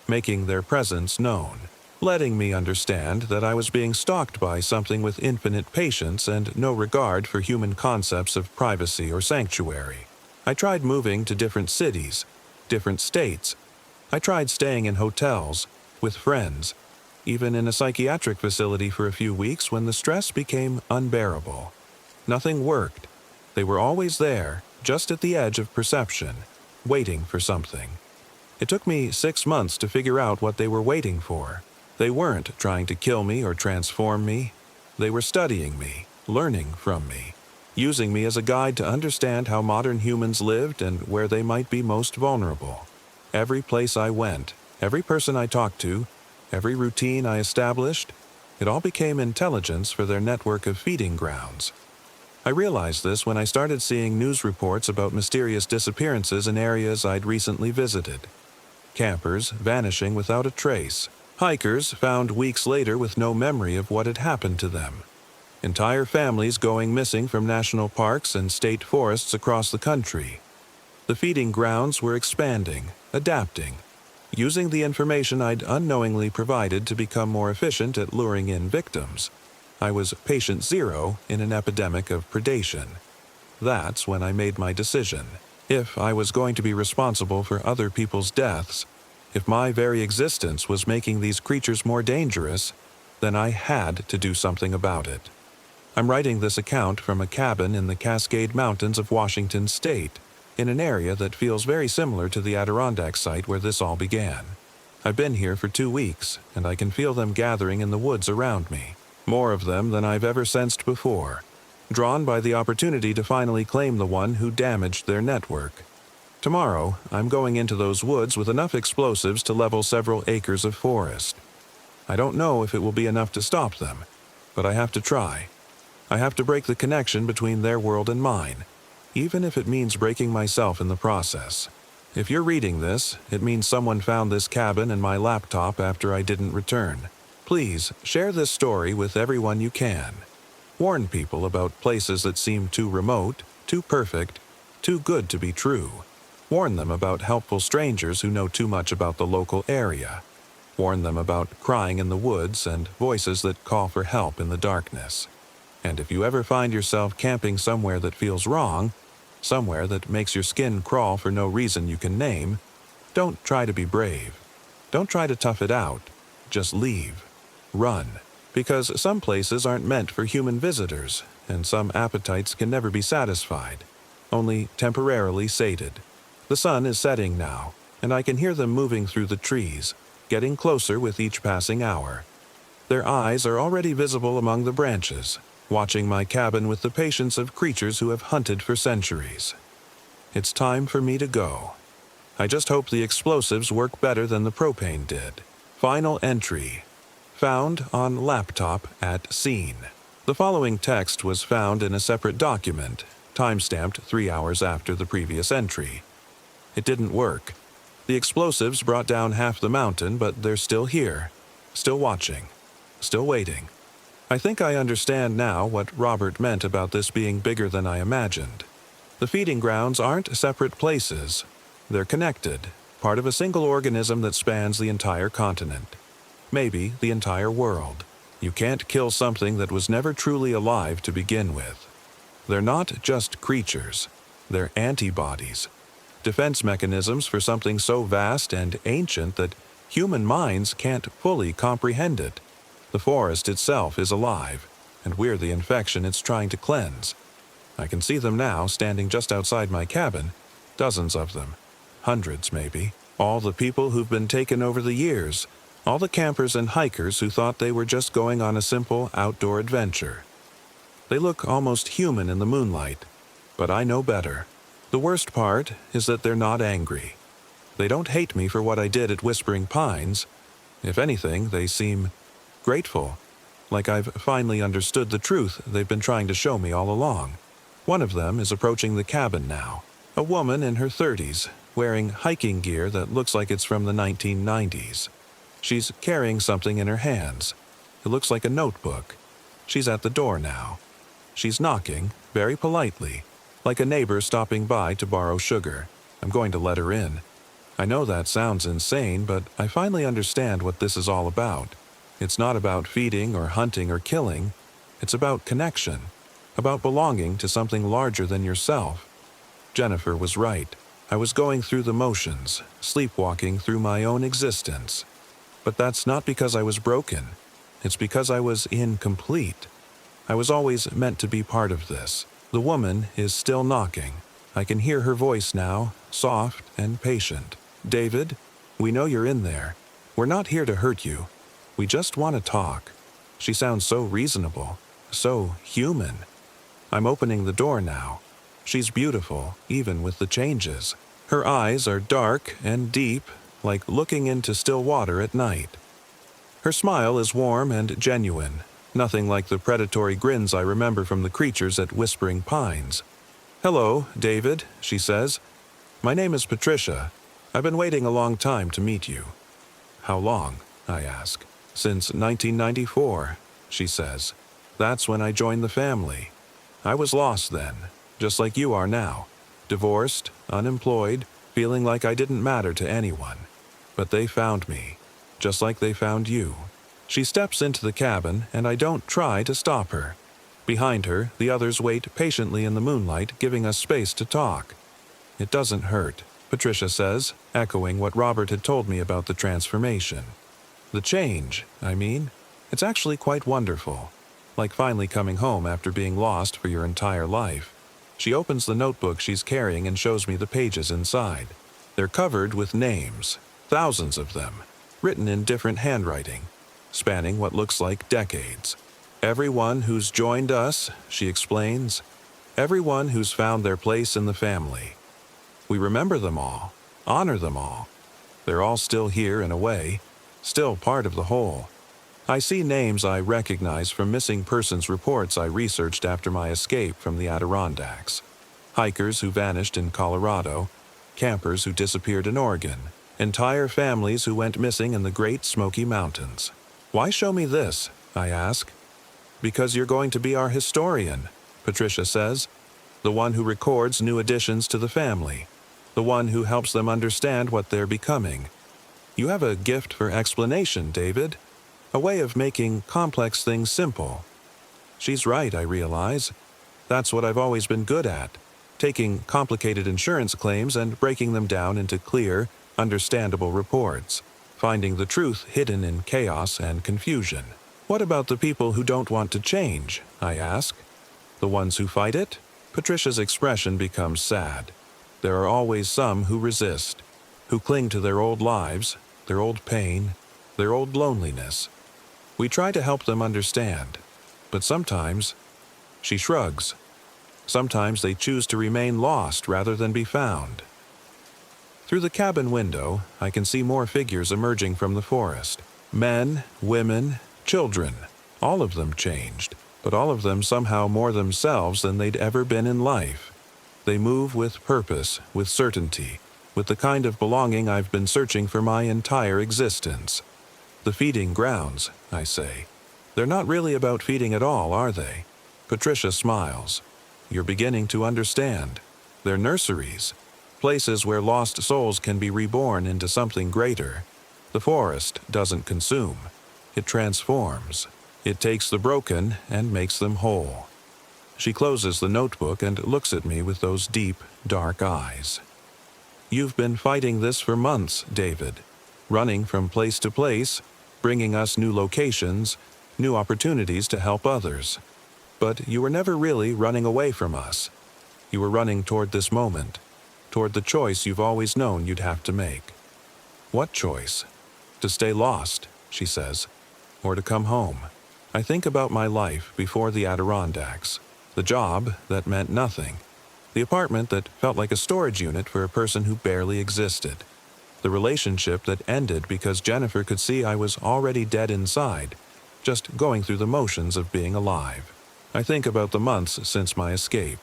making their presence known, letting me understand that I was being stalked by something with infinite patience and no regard for human concepts of privacy or sanctuary. I tried moving to different cities, different states. I tried staying in hotels, with friends, even in a psychiatric facility for a few weeks when the stress became unbearable. Nothing worked. They were always there, just at the edge of perception, waiting for something. It took me 6 months to figure out what they were waiting for. They weren't trying to kill me or transform me. They were studying me, learning from me, using me as a guide to understand how modern humans lived and where they might be most vulnerable. Every place I went, every person I talked to, every routine I established, it all became intelligence for their network of feeding grounds. I realized this when I started seeing news reports about mysterious disappearances in areas I'd recently visited. Campers vanishing without a trace. Hikers found weeks later with no memory of what had happened to them. Entire families going missing from national parks and state forests across the country. The feeding grounds were expanding, adapting, using the information I'd unknowingly provided to become more efficient at luring in victims. I was patient zero in an epidemic of predation. That's when I made my decision. If I was going to be responsible for other people's deaths, if my very existence was making these creatures more dangerous, then I had to do something about it. I'm writing this account from a cabin in the Cascade Mountains of Washington State, in an area that feels very similar to the Adirondack site where this all began. I've been here for 2 weeks, and I can feel them gathering in the woods around me, more of them than I've ever sensed before, drawn by the opportunity to finally claim the one who damaged their network. Tomorrow, I'm going into those woods with enough explosives to level several acres of forest. I don't know if it will be enough to stop them, but I have to try. I have to break the connection between their world and mine, even if it means breaking myself in the process. If you're reading this, it means someone found this cabin and my laptop after I didn't return. Please share this story with everyone you can. Warn people about places that seem too remote, too perfect, too good to be true. Warn them about helpful strangers who know too much about the local area. Warn them about crying in the woods and voices that call for help in the darkness. And if you ever find yourself camping somewhere that feels wrong, somewhere that makes your skin crawl for no reason you can name, don't try to be brave. Don't try to tough it out. Just leave. Run. Because some places aren't meant for human visitors, and some appetites can never be satisfied, only temporarily sated. The sun is setting now, and I can hear them moving through the trees, getting closer with each passing hour. Their eyes are already visible among the branches, watching my cabin with the patience of creatures who have hunted for centuries. It's time for me to go. I just hope the explosives work better than the propane did. Final entry. Found on laptop at scene. The following text was found in a separate document, timestamped 3 hours after the previous entry. It didn't work. The explosives brought down half the mountain, but they're still here, still watching, still waiting. I think I understand now what Robert meant about this being bigger than I imagined. The feeding grounds aren't separate places. They're connected, part of a single organism that spans the entire continent. Maybe the entire world. You can't kill something that was never truly alive to begin with. They're not just creatures. They're antibodies. Defense mechanisms for something so vast and ancient that human minds can't fully comprehend it. The forest itself is alive, and we're the infection it's trying to cleanse. I can see them now, standing just outside my cabin, dozens of them, hundreds maybe, all the people who've been taken over the years, all the campers and hikers who thought they were just going on a simple outdoor adventure. They look almost human in the moonlight, but I know better. The worst part is that they're not angry. They don't hate me for what I did at Whispering Pines. If anything, they seem grateful, like I've finally understood the truth they've been trying to show me all along. One of them is approaching the cabin now, a woman in her 30s, wearing hiking gear that looks like it's from the 1990s. She's carrying something in her hands. It looks like a notebook. She's at the door now. She's knocking, very politely, like a neighbor stopping by to borrow sugar. I'm going to let her in. I know that sounds insane, but I finally understand what this is all about. It's not about feeding or hunting or killing. It's about connection, about belonging to something larger than yourself. Jennifer was right. I was going through the motions, sleepwalking through my own existence. But that's not because I was broken. It's because I was incomplete. I was always meant to be part of this. The woman is still knocking. I can hear her voice now, soft and patient. David, we know you're in there. We're not here to hurt you. We just want to talk. She sounds so reasonable, so human. I'm opening the door now. She's beautiful, even with the changes. Her eyes are dark and deep, like looking into still water at night. Her smile is warm and genuine, nothing like the predatory grins I remember from the creatures at Whispering Pines. "Hello, David," she says. "My name is Patricia. I've been waiting a long time to meet you." "How long?" I ask. "Since 1994, she says. "That's when I joined the family. I was lost then, just like you are now. Divorced, unemployed, feeling like I didn't matter to anyone. But they found me, just like they found you." She steps into the cabin, and I don't try to stop her. Behind her, the others wait patiently in the moonlight, giving us space to talk. It doesn't hurt, Patricia says, echoing what Robert had told me about the transformation. The change, I mean. It's actually quite wonderful. Like finally coming home after being lost for your entire life. She opens the notebook she's carrying and shows me the pages inside. They're covered with names, thousands of them, written in different handwriting, spanning what looks like decades. Everyone who's joined us, she explains. Everyone who's found their place in the family. We remember them all, honor them all. They're all still here in a way, still part of the whole. I see names I recognize from missing persons reports I researched after my escape from the Adirondacks. Hikers who vanished in Colorado, campers who disappeared in Oregon, entire families who went missing in the Great Smoky Mountains. Why show me this? I ask. Because you're going to be our historian, Patricia says. The one who records new additions to the family. The one who helps them understand what they're becoming. You have a gift for explanation, David. A way of making complex things simple. She's right, I realize. That's what I've always been good at. Taking complicated insurance claims and breaking them down into clear, understandable reports. Finding the truth hidden in chaos and confusion. What about the people who don't want to change? I ask. The ones who fight it? Patricia's expression becomes sad. There are always some who resist, who cling to their old lives, their old pain, their old loneliness. We try to help them understand, but sometimes, she shrugs. Sometimes they choose to remain lost rather than be found. Through the cabin window, I can see more figures emerging from the forest. Men, women, children, all of them changed, but all of them somehow more themselves than they'd ever been in life. They move with purpose, with certainty, with the kind of belonging I've been searching for my entire existence. The feeding grounds, I say. They're not really about feeding at all, are they? Patricia smiles. You're beginning to understand. They're nurseries, places where lost souls can be reborn into something greater. The forest doesn't consume. It transforms. It takes the broken and makes them whole. She closes the notebook and looks at me with those deep, dark eyes. You've been fighting this for months, David. Running from place to place, bringing us new locations, new opportunities to help others. But you were never really running away from us. You were running toward this moment, toward the choice you've always known you'd have to make. What choice? To stay lost, she says, or to come home. I think about my life before the Adirondacks, the job that meant nothing, the apartment that felt like a storage unit for a person who barely existed. The relationship that ended because Jennifer could see I was already dead inside, just going through the motions of being alive. I think about the months since my escape.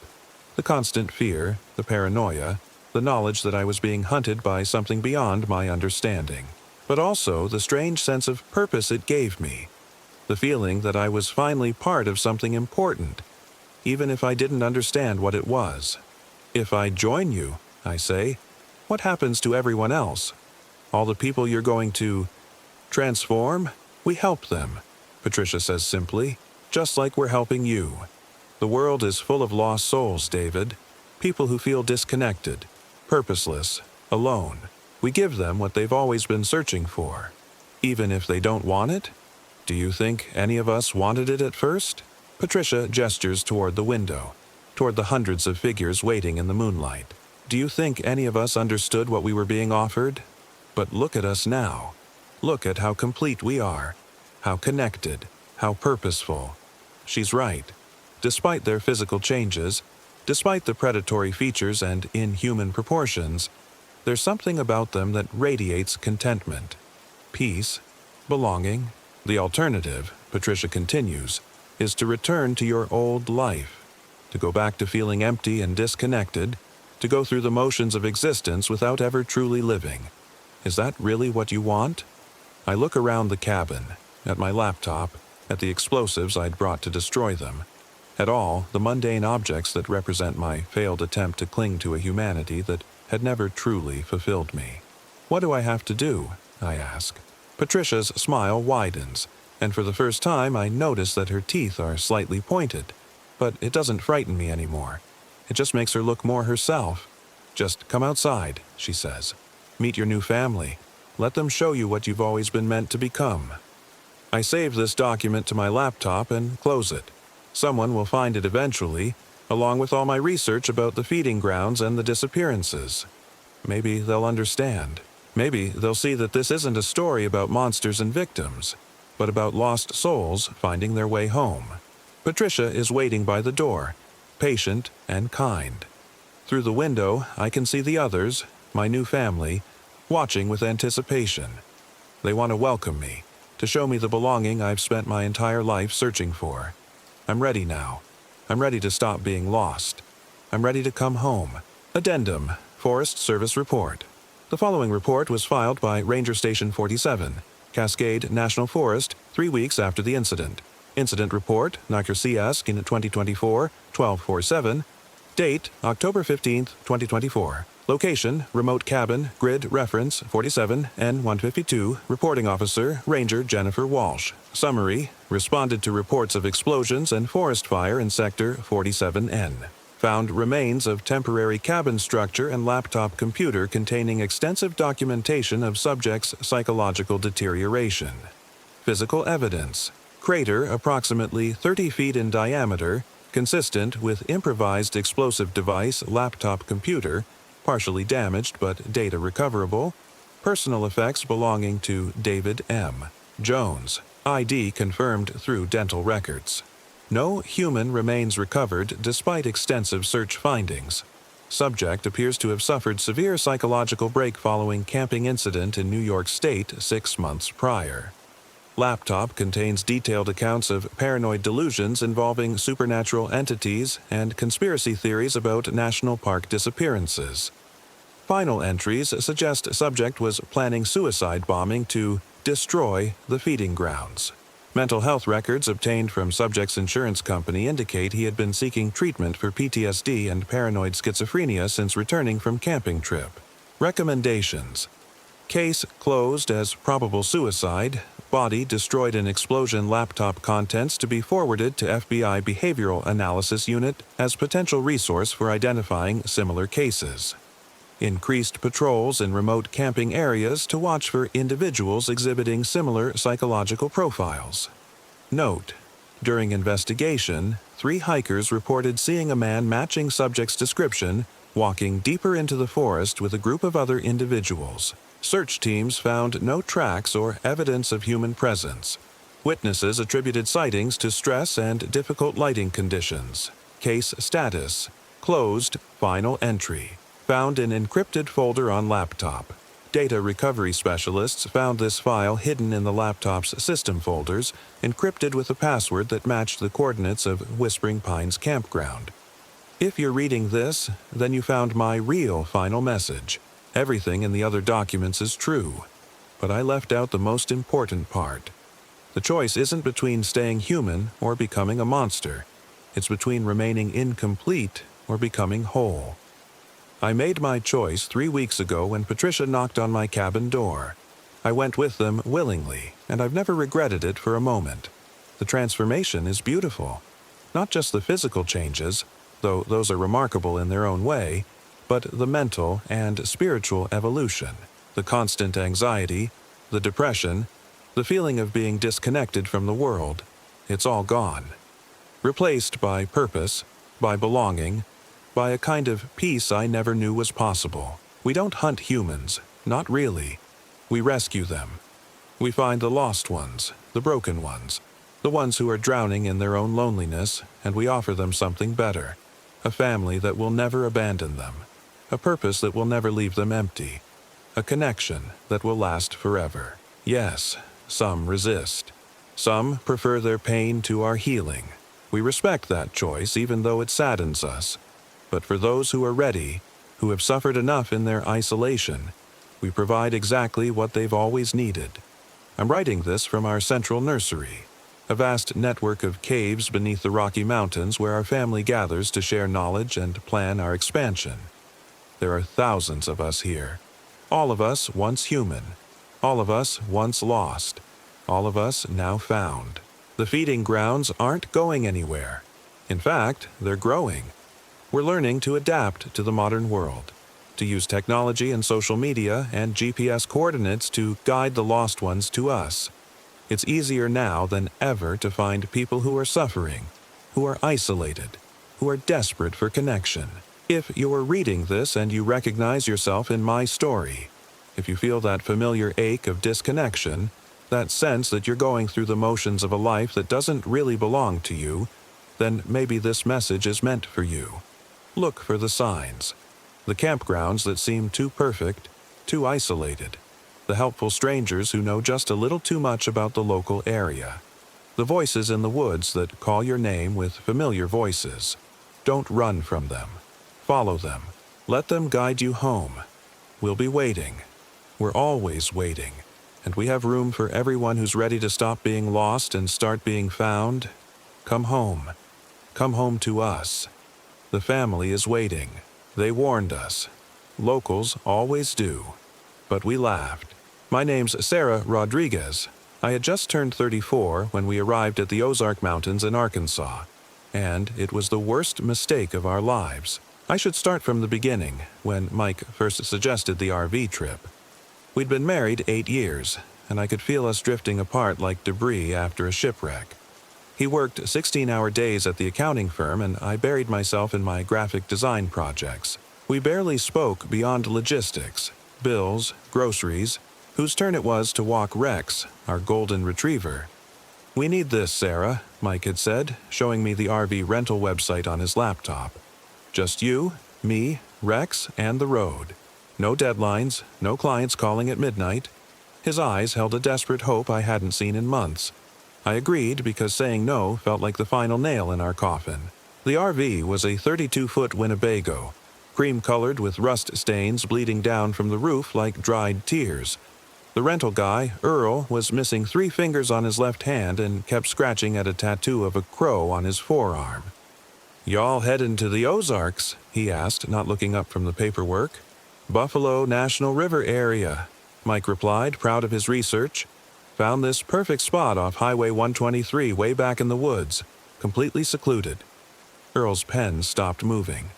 The constant fear, the paranoia, the knowledge that I was being hunted by something beyond my understanding. But also the strange sense of purpose it gave me. The feeling that I was finally part of something important, even if I didn't understand what it was. If I join you, I say, what happens to everyone else? All the people you're going to transform? We help them, Patricia says simply, just like we're helping you. The world is full of lost souls, David. People who feel disconnected, purposeless, alone. We give them what they've always been searching for, even if they don't want it. Do you think any of us wanted it at first? Patricia gestures toward the window, toward the hundreds of figures waiting in the moonlight. Do you think any of us understood what we were being offered? But look at us now. Look at how complete we are, how connected, how purposeful. She's right. Despite their physical changes, despite the predatory features and inhuman proportions, there's something about them that radiates contentment, peace, belonging. The alternative, Patricia continues, is to return to your old life, to go back to feeling empty and disconnected, to go through the motions of existence without ever truly living. Is that really what you want? I look around the cabin, at my laptop, at the explosives I'd brought to destroy them, at all the mundane objects that represent my failed attempt to cling to a humanity that had never truly fulfilled me. What do I have to do? I ask. Patricia's smile widens, and for the first time I notice that her teeth are slightly pointed. But it doesn't frighten me anymore. It just makes her look more herself. Just come outside, she says. Meet your new family. Let them show you what you've always been meant to become. I save this document to my laptop and close it. Someone will find it eventually, along with all my research about the feeding grounds and the disappearances. Maybe they'll understand. Maybe they'll see that this isn't a story about monsters and victims, but about lost souls finding their way home. Patricia is waiting by the door, patient and kind. Through the window, I can see the others, my new family, watching with anticipation. They want to welcome me, to show me the belonging I've spent my entire life searching for. I'm ready now. I'm ready to stop being lost. I'm ready to come home. Addendum, Forest Service Report. The following report was filed by Ranger Station 47, Cascade National Forest, 3 weeks after the incident. Incident Report, NICRCS in 2024-1247. Date, October 15, 2024. Location, Remote Cabin, Grid Reference 47 N152. Reporting Officer, Ranger Jennifer Walsh. Summary, responded to reports of explosions and forest fire in Sector 47N. Found remains of temporary cabin structure and laptop computer containing extensive documentation of subject's psychological deterioration. Physical evidence. Crater approximately 30 feet in diameter, consistent with improvised explosive device laptop computer, partially damaged but data recoverable. Personal effects belonging to David M. Jones. ID confirmed through dental records. No human remains recovered despite extensive search findings. Subject appears to have suffered severe psychological break following camping incident in New York State 6 months prior. Laptop contains detailed accounts of paranoid delusions involving supernatural entities and conspiracy theories about national park disappearances. Final entries suggest subject was planning suicide bombing to destroy the feeding grounds. Mental health records obtained from subject's insurance company indicate he had been seeking treatment for PTSD and paranoid schizophrenia since returning from camping trip. Recommendations. Case closed as probable suicide. Body destroyed in explosion. Laptop contents to be forwarded to FBI Behavioral Analysis Unit as potential resource for identifying similar cases. Increased patrols in remote camping areas to watch for individuals exhibiting similar psychological profiles. Note: during investigation, 3 hikers reported seeing a man matching subject's description walking deeper into the forest with a group of other individuals. Search teams found no tracks or evidence of human presence. Witnesses attributed sightings to stress and difficult lighting conditions. Case status: closed. Final entry. Found in encrypted folder on laptop. Data recovery specialists found this file hidden in the laptop's system folders, encrypted with a password that matched the coordinates of Whispering Pines Campground. If you're reading this, then you found my real final message. Everything in the other documents is true, but I left out the most important part. The choice isn't between staying human or becoming a monster. It's between remaining incomplete or becoming whole. I made my choice 3 weeks ago when Patricia knocked on my cabin door. I went with them willingly, and I've never regretted it for a moment. The transformation is beautiful. Not just the physical changes, though those are remarkable in their own way, but the mental and spiritual evolution, the constant anxiety, the depression, the feeling of being disconnected from the world. It's all gone. Replaced by purpose, by belonging, by a kind of peace I never knew was possible. We don't hunt humans, not really. We rescue them. We find the lost ones, the broken ones, the ones who are drowning in their own loneliness, and we offer them something better. A family that will never abandon them. A purpose that will never leave them empty. A connection that will last forever. Yes, some resist. Some prefer their pain to our healing. We respect that choice even though it saddens us. But for those who are ready, who have suffered enough in their isolation, we provide exactly what they've always needed. I'm writing this from our central nursery, a vast network of caves beneath the Rocky Mountains where our family gathers to share knowledge and plan our expansion. There are thousands of us here, all of us once human, all of us once lost, all of us now found. The feeding grounds aren't going anywhere. In fact, they're growing. We're learning to adapt to the modern world, to use technology and social media and GPS coordinates to guide the lost ones to us. It's easier now than ever to find people who are suffering, who are isolated, who are desperate for connection. If you're reading this and you recognize yourself in my story, if you feel that familiar ache of disconnection, that sense that you're going through the motions of a life that doesn't really belong to you, then maybe this message is meant for you. Look for the signs. The campgrounds that seem too perfect, too isolated. The helpful strangers who know just a little too much about the local area. The voices in the woods that call your name with familiar voices. Don't run from them. Follow them. Let them guide you home. We'll be waiting. We're always waiting. And we have room for everyone who's ready to stop being lost and start being found. Come home. Come home to us. The family is waiting. They warned us. Locals always do. But we laughed. My name's Sarah Rodriguez. I had just turned 34 when we arrived at the Ozark Mountains in Arkansas. And it was the worst mistake of our lives. I should start from the beginning, when Mike first suggested the RV trip. We'd been married 8 years, and I could feel us drifting apart like debris after a shipwreck. He worked 16-hour days at the accounting firm, and I buried myself in my graphic design projects. We barely spoke beyond logistics, bills, groceries, whose turn it was to walk Rex, our golden retriever. "We need this, Sarah," Mike had said, showing me the RV rental website on his laptop. "Just you, me, Rex, and the road. No deadlines, no clients calling at midnight." His eyes held a desperate hope I hadn't seen in months. I agreed because saying no felt like the final nail in our coffin. The RV was a 32-foot Winnebago, cream-colored with rust stains bleeding down from the roof like dried tears. The rental guy, Earl, was missing 3 fingers on his left hand and kept scratching at a tattoo of a crow on his forearm. "Y'all headin' to the Ozarks?" he asked, not looking up from the paperwork. "Buffalo National River area," Mike replied, proud of his research. "Found this perfect spot off Highway 123 way back in the woods, completely secluded." Earl's pen stopped moving.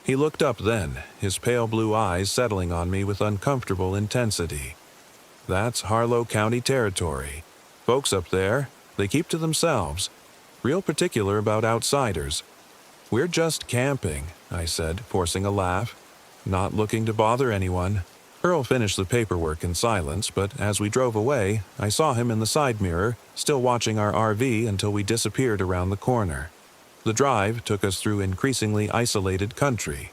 He looked up then, his pale blue eyes settling on me with uncomfortable intensity. "That's Harlow County territory. Folks up there, they keep to themselves. Real particular about outsiders." "We're just camping," I said, forcing a laugh. "Not looking to bother anyone." Earl finished the paperwork in silence, but as we drove away, I saw him in the side mirror, still watching our RV until we disappeared around the corner. The drive took us through increasingly isolated country.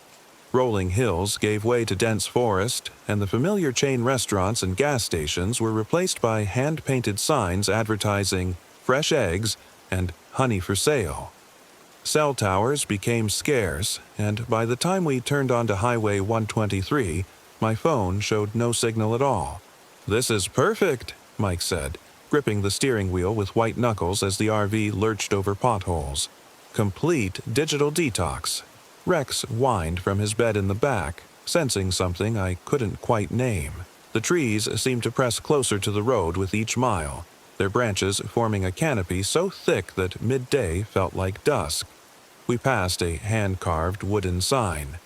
Rolling hills gave way to dense forest, and the familiar chain restaurants and gas stations were replaced by hand-painted signs advertising fresh eggs and honey for sale. Cell towers became scarce, and by the time we turned onto Highway 123, my phone showed no signal at all. "This is perfect," Mike said, gripping the steering wheel with white knuckles as the RV lurched over potholes. "Complete digital detox." Rex whined from his bed in the back, sensing something I couldn't quite name. The trees seemed to press closer to the road with each mile, their branches forming a canopy so thick that midday felt like dusk. We passed a hand-carved wooden sign.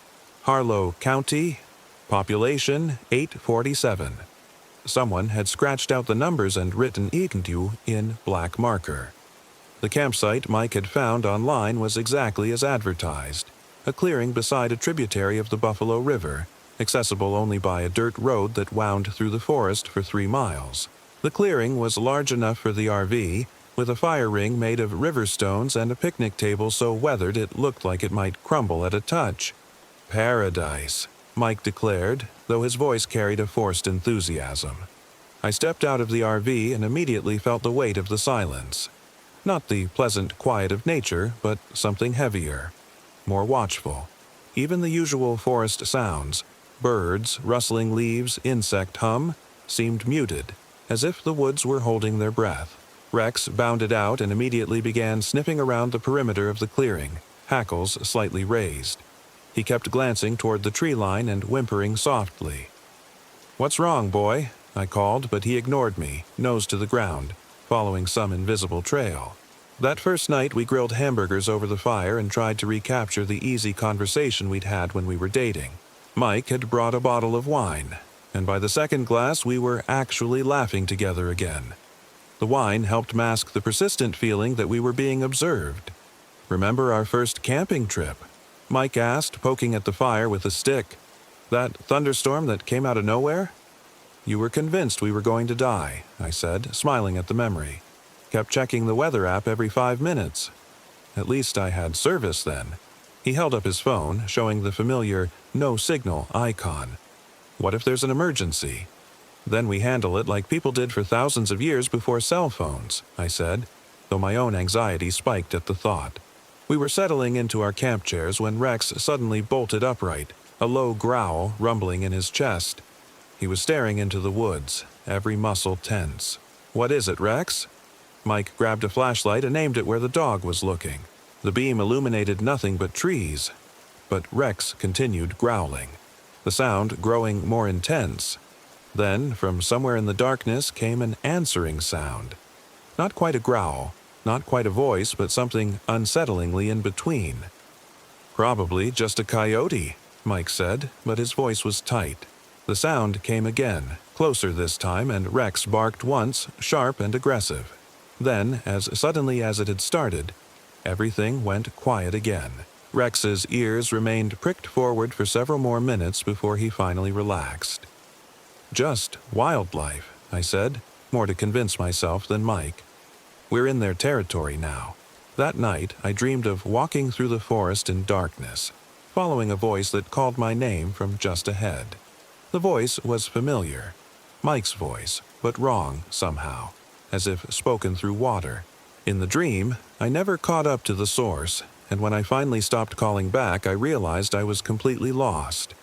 "Harlow County, population 847. Someone had scratched out the numbers and written "INTU" in black marker. The campsite Mike had found online was exactly as advertised, a clearing beside a tributary of the Buffalo River, accessible only by a dirt road that wound through the forest for 3 miles. The clearing was large enough for the RV, with a fire ring made of river stones and a picnic table so weathered it looked like it might crumble at a touch. "Paradise," Mike declared, though his voice carried a forced enthusiasm. I stepped out of the RV and immediately felt the weight of the silence. Not the pleasant quiet of nature, but something heavier, more watchful. Even the usual forest sounds, birds, rustling leaves, insect hum, seemed muted, as if the woods were holding their breath. Rex bounded out and immediately began sniffing around the perimeter of the clearing, hackles slightly raised. He kept glancing toward the tree line and whimpering softly. "What's wrong, boy?" I called, but he ignored me, nose to the ground, following some invisible trail. That first night, we grilled hamburgers over the fire and tried to recapture the easy conversation we'd had when we were dating. Mike had brought a bottle of wine, and by the second glass, we were actually laughing together again. The wine helped mask the persistent feeling that we were being observed. "Remember our first camping trip?" Mike asked, poking at the fire with a stick. "That thunderstorm that came out of nowhere?" "You were convinced we were going to die," I said, smiling at the memory. "Kept checking the weather app every 5 minutes. At least I had service then." He held up his phone, showing the familiar no signal icon. "What if there's an emergency?" "Then we handle it like people did for thousands of years before cell phones," I said, though my own anxiety spiked at the thought. We were settling into our camp chairs when Rex suddenly bolted upright, a low growl rumbling in his chest. He was staring into the woods, every muscle tense. "What is it, Rex?" Mike grabbed a flashlight and aimed it where the dog was looking. The beam illuminated nothing but trees, but Rex continued growling, the sound growing more intense. Then, from somewhere in the darkness, came an answering sound. Not quite a growl, not quite a voice, but something unsettlingly in between. "Probably just a coyote," Mike said, but his voice was tight. The sound came again, closer this time, and Rex barked once, sharp and aggressive. Then, as suddenly as it had started, everything went quiet again. Rex's ears remained pricked forward for several more minutes before he finally relaxed. "Just wildlife," I said, more to convince myself than Mike. "We're in their territory now." That night, I dreamed of walking through the forest in darkness, following a voice that called my name from just ahead. The voice was familiar, Mike's voice, but wrong somehow, as if spoken through water. In the dream, I never caught up to the source, and when I finally stopped calling back, I realized I was completely lost.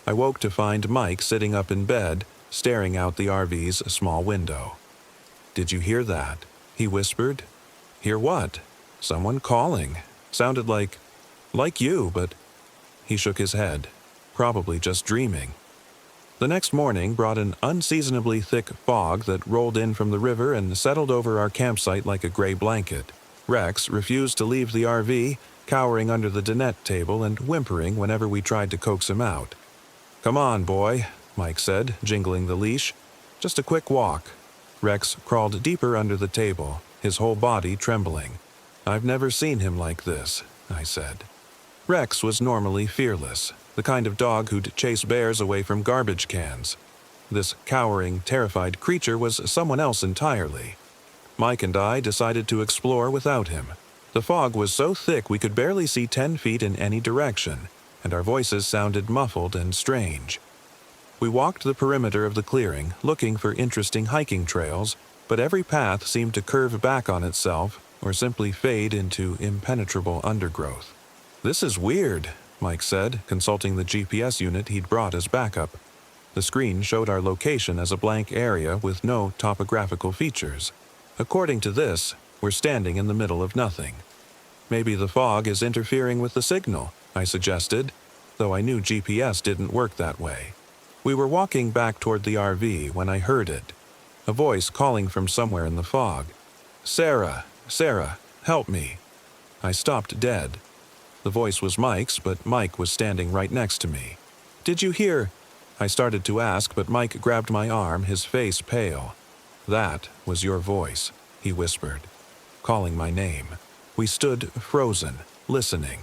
I woke to find Mike sitting up in bed, staring out the RV's small window. "Did you hear that?" he whispered. "Hear what?" "Someone calling. Sounded like you, but..." He shook his head. "Probably just dreaming." The next morning brought an unseasonably thick fog that rolled in from the river and settled over our campsite like a gray blanket. Rex refused to leave the RV, cowering under the dinette table and whimpering whenever we tried to coax him out. "Come on, boy," Mike said, jingling the leash. "Just a quick walk." Rex crawled deeper under the table, his whole body trembling. "I've never seen him like this," I said. Rex was normally fearless, the kind of dog who'd chase bears away from garbage cans. This cowering, terrified creature was someone else entirely. Mike and I decided to explore without him. The fog was so thick we could barely see 10 feet in any direction, and our voices sounded muffled and strange. We walked the perimeter of the clearing, looking for interesting hiking trails, but every path seemed to curve back on itself or simply fade into impenetrable undergrowth. "This is weird," Mike said, consulting the GPS unit he'd brought as backup. The screen showed our location as a blank area with no topographical features. According to this, we're standing in the middle of nothing. "Maybe the fog is interfering with the signal," I suggested, though I knew GPS didn't work that way. We were walking back toward the RV when I heard it. A voice calling from somewhere in the fog. "Sarah, Sarah, help me." I stopped dead. The voice was Mike's, but Mike was standing right next to me. "Did you hear?" I started to ask, but Mike grabbed my arm, his face pale. "That was your voice," he whispered, calling my name. We stood frozen, listening.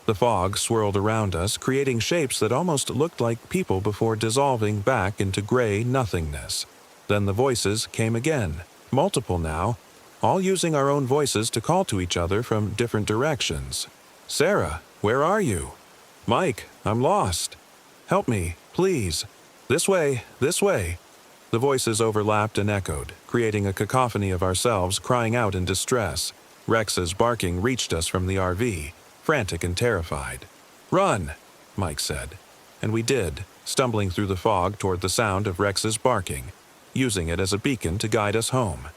The fog swirled around us, creating shapes that almost looked like people before dissolving back into gray nothingness. Then the voices came again, multiple now, all using our own voices to call to each other from different directions. "Sarah, where are you?" "Mike, I'm lost. Help me, please. This way, this way." The voices overlapped and echoed, creating a cacophony of ourselves crying out in distress. Rex's barking reached us from the RV, frantic and terrified. "Run," Mike said. And we did, stumbling through the fog toward the sound of Rex's barking, using it as a beacon to guide us home.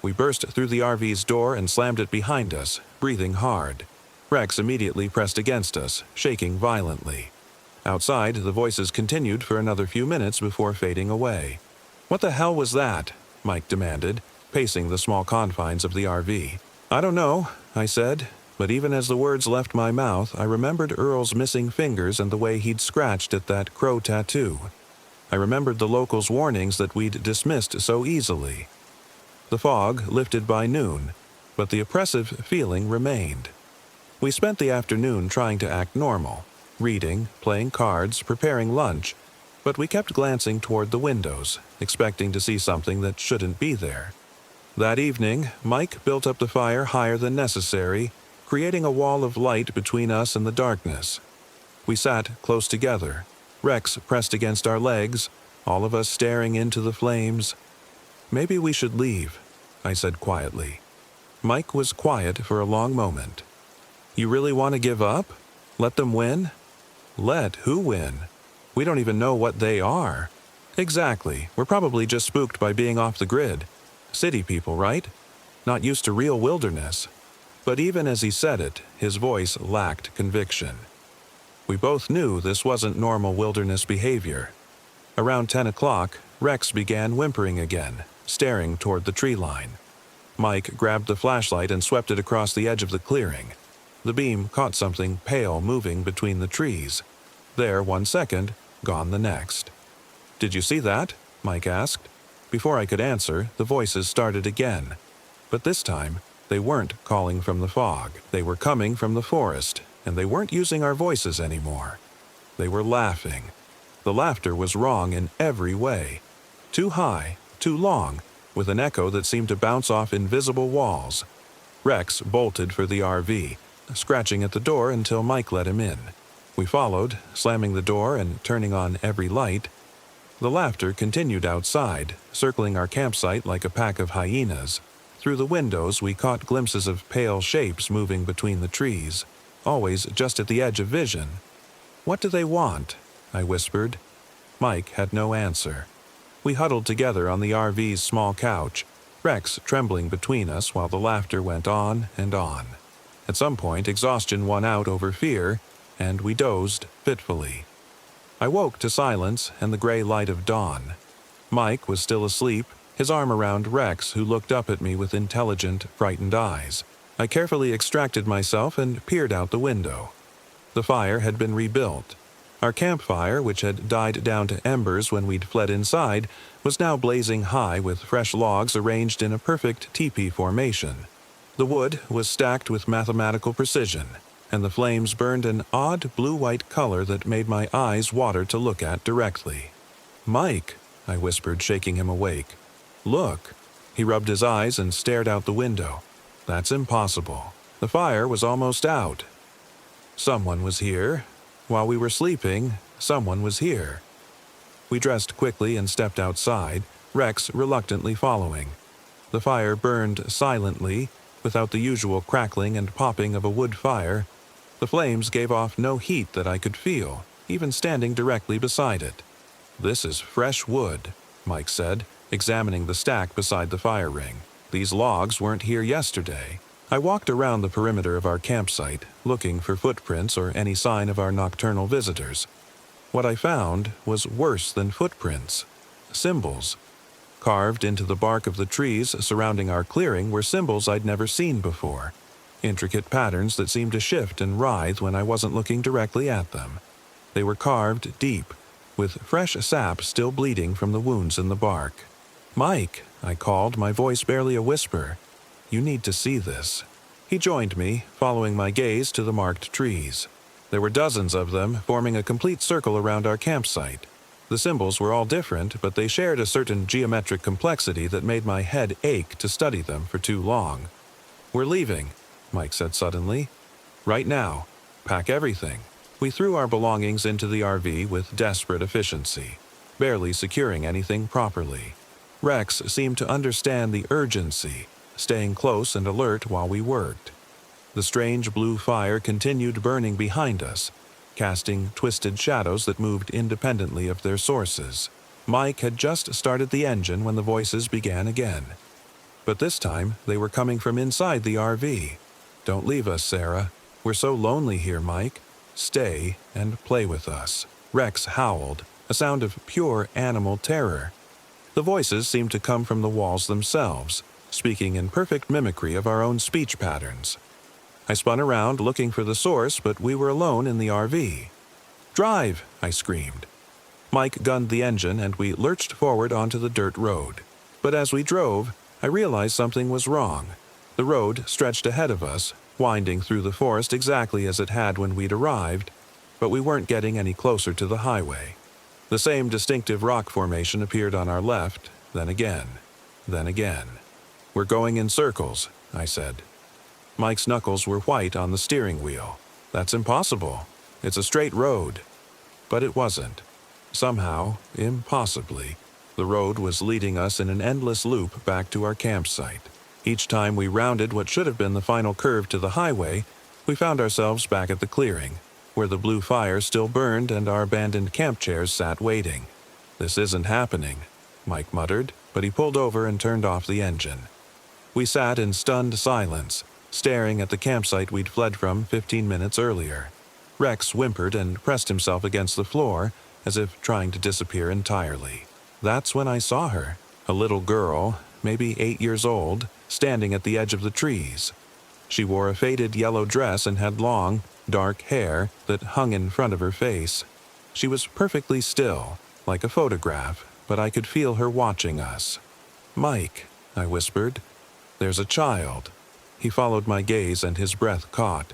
We burst through the RV's door and slammed it behind us, breathing hard. Rex immediately pressed against us, shaking violently. Outside, the voices continued for another few minutes before fading away. "What the hell was that?" Mike demanded, pacing the small confines of the RV. I don't know, I said, but even as the words left my mouth, I remembered Earl's missing fingers and the way he'd scratched at that crow tattoo. I remembered the locals' warnings that we'd dismissed so easily. The fog lifted by noon, but the oppressive feeling remained. We spent the afternoon trying to act normal, reading, playing cards, preparing lunch, but we kept glancing toward the windows, expecting to see something that shouldn't be there. That evening, Mike built up the fire higher than necessary, creating a wall of light between us and the darkness. We sat close together, Rex pressed against our legs, all of us staring into the flames. "Maybe we should leave," I said quietly. Mike was quiet for a long moment. "You really want to give up? Let them win?" "Let who win? We don't even know what they are." "Exactly. We're probably just spooked by being off the grid. City people, right? Not used to real wilderness." But even as he said it, his voice lacked conviction. We both knew this wasn't normal wilderness behavior. Around 10 o'clock, Rex began whimpering again, staring toward the tree line. Mike grabbed the flashlight and swept it across the edge of the clearing. The beam caught something pale moving between the trees. There 1 second, gone the next. "Did you see that?" Mike asked. Before I could answer, the voices started again. But this time, they weren't calling from the fog. They were coming from the forest, and they weren't using our voices anymore. They were laughing. The laughter was wrong in every way. Too high, too long, with an echo that seemed to bounce off invisible walls. Rex bolted for the RV, scratching at the door until Mike let him in. We followed, slamming the door and turning on every light. The laughter continued outside, circling our campsite like a pack of hyenas. Through the windows, we caught glimpses of pale shapes moving between the trees, always just at the edge of vision. "What do they want?" I whispered. Mike had no answer. We huddled together on the RV's small couch, Rex trembling between us while the laughter went on and on. At some point, exhaustion won out over fear, and we dozed fitfully. I woke to silence and the gray light of dawn. Mike was still asleep, his arm around Rex, who looked up at me with intelligent, frightened eyes. I carefully extracted myself and peered out the window. The fire had been rebuilt. Our campfire, which had died down to embers when we'd fled inside, was now blazing high with fresh logs arranged in a perfect teepee formation. The wood was stacked with mathematical precision, and the flames burned an odd blue-white color that made my eyes water to look at directly. "Mike," I whispered, shaking him awake. "Look." He rubbed his eyes and stared out the window. "That's impossible. The fire was almost out." Someone was here. While we were sleeping, someone was here. We dressed quickly and stepped outside, Rex reluctantly following. The fire burned silently, without the usual crackling and popping of a wood fire. The flames gave off no heat that I could feel, even standing directly beside it. "This is fresh wood," Mike said, examining the stack beside the fire ring. "These logs weren't here yesterday." I walked around the perimeter of our campsite, looking for footprints or any sign of our nocturnal visitors. What I found was worse than footprints. Symbols. Carved into the bark of the trees surrounding our clearing were symbols I'd never seen before. Intricate patterns that seemed to shift and writhe when I wasn't looking directly at them. They were carved deep, with fresh sap still bleeding from the wounds in the bark. "Mike," I called, my voice barely a whisper. "You need to see this." He joined me, following my gaze to the marked trees. There were dozens of them, forming a complete circle around our campsite. The symbols were all different, but they shared a certain geometric complexity that made my head ache to study them for too long. "We're leaving," Mike said suddenly. "Right now. Pack everything." We threw our belongings into the RV with desperate efficiency, barely securing anything properly. Rex seemed to understand the urgency, staying close and alert while we worked. The strange blue fire continued burning behind us, casting twisted shadows that moved independently of their sources. Mike had just started the engine when the voices began again. But this time, they were coming from inside the RV. "Don't leave us, Sarah. We're so lonely here, Mike. Stay and play with us." Rex howled, a sound of pure animal terror. The voices seemed to come from the walls themselves, speaking in perfect mimicry of our own speech patterns. I spun around looking for the source, but we were alone in the RV. "Drive!" I screamed. Mike gunned the engine and we lurched forward onto the dirt road. But as we drove, I realized something was wrong. The road stretched ahead of us, winding through the forest exactly as it had when we'd arrived, but we weren't getting any closer to the highway. The same distinctive rock formation appeared on our left, then again, then again. "We're going in circles," I said. Mike's knuckles were white on the steering wheel. "That's impossible. It's a straight road." But it wasn't. Somehow, impossibly, the road was leading us in an endless loop back to our campsite. Each time we rounded what should have been the final curve to the highway, we found ourselves back at the clearing, where the blue fire still burned and our abandoned camp chairs sat waiting. "This isn't happening," Mike muttered, but he pulled over and turned off the engine. We sat in stunned silence, staring at the campsite we'd fled from 15 minutes earlier. Rex whimpered and pressed himself against the floor, as if trying to disappear entirely. That's when I saw her, a little girl, maybe 8 years old, standing at the edge of the trees. She wore a faded yellow dress and had long, dark hair that hung in front of her face. She was perfectly still, like a photograph, but I could feel her watching us. "Mike," I whispered, "there's a child." He followed my gaze and his breath caught.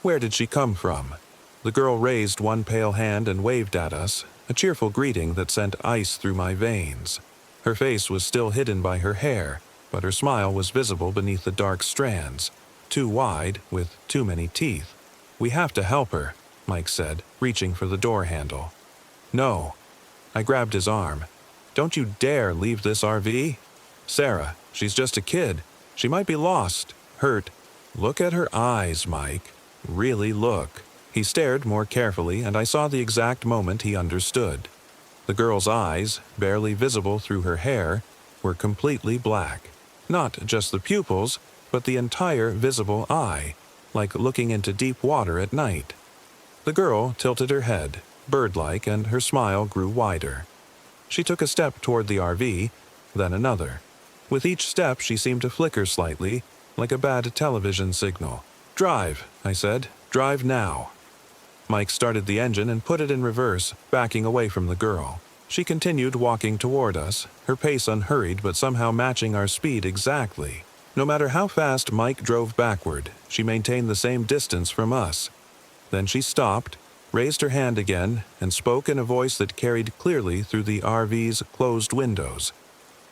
"Where did she come from?" The girl raised one pale hand and waved at us, a cheerful greeting that sent ice through my veins. Her face was still hidden by her hair, but her smile was visible beneath the dark strands, too wide, with too many teeth. "We have to help her," Mike said, reaching for the door handle. "No." I grabbed his arm. "Don't you dare leave this RV. Sarah, she's just a kid. She might be lost, hurt. Look at her eyes, Mike. Really look." He stared more carefully, and I saw the exact moment he understood. The girl's eyes, barely visible through her hair, were completely black. Not just the pupils, but the entire visible eye, like looking into deep water at night. The girl tilted her head, bird-like, and her smile grew wider. She took a step toward the RV, then another. With each step she seemed to flicker slightly, like a bad television signal. "Drive," I said. "Drive now." Mike started the engine and put it in reverse, backing away from the girl. She continued walking toward us, her pace unhurried but somehow matching our speed exactly. No matter how fast Mike drove backward, she maintained the same distance from us. Then she stopped, raised her hand again, and spoke in a voice that carried clearly through the RV's closed windows.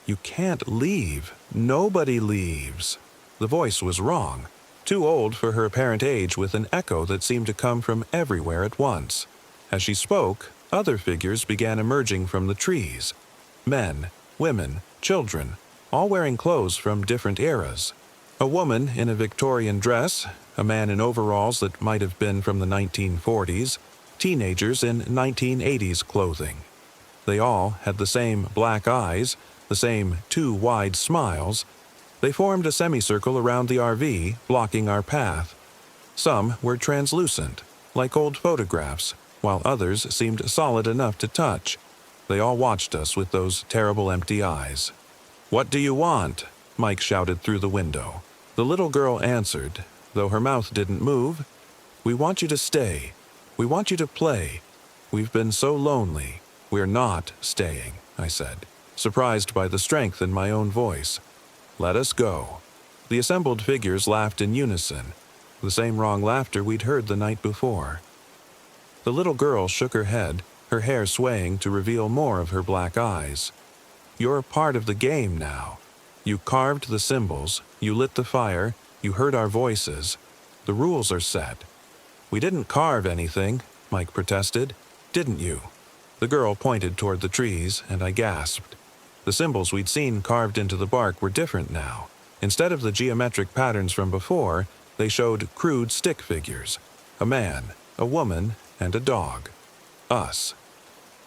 "You can't leave. Nobody leaves." The voice was wrong. Too old for her apparent age, with an echo that seemed to come from everywhere at once. As she spoke, other figures began emerging from the trees. Men, women, children, all wearing clothes from different eras. A woman in a Victorian dress, a man in overalls that might have been from the 1940s, teenagers in 1980s clothing. They all had the same black eyes, the same two wide smiles. They formed a semicircle around the RV, blocking our path. Some were translucent, like old photographs, while others seemed solid enough to touch. They all watched us with those terrible empty eyes. "What do you want?" Mike shouted through the window. The little girl answered, though her mouth didn't move. "We want you to stay. We want you to play. We've been so lonely." "We're not staying," I said, surprised by the strength in my own voice. "Let us go." The assembled figures laughed in unison, the same wrong laughter we'd heard the night before. The little girl shook her head, her hair swaying to reveal more of her black eyes. "You're part of the game now. You carved the symbols, you lit the fire, you heard our voices. The rules are set." "We didn't carve anything," Mike protested. "Didn't you?" The girl pointed toward the trees, and I gasped. The symbols we'd seen carved into the bark were different now. Instead of the geometric patterns from before, they showed crude stick figures. A man, a woman, and a dog. Us.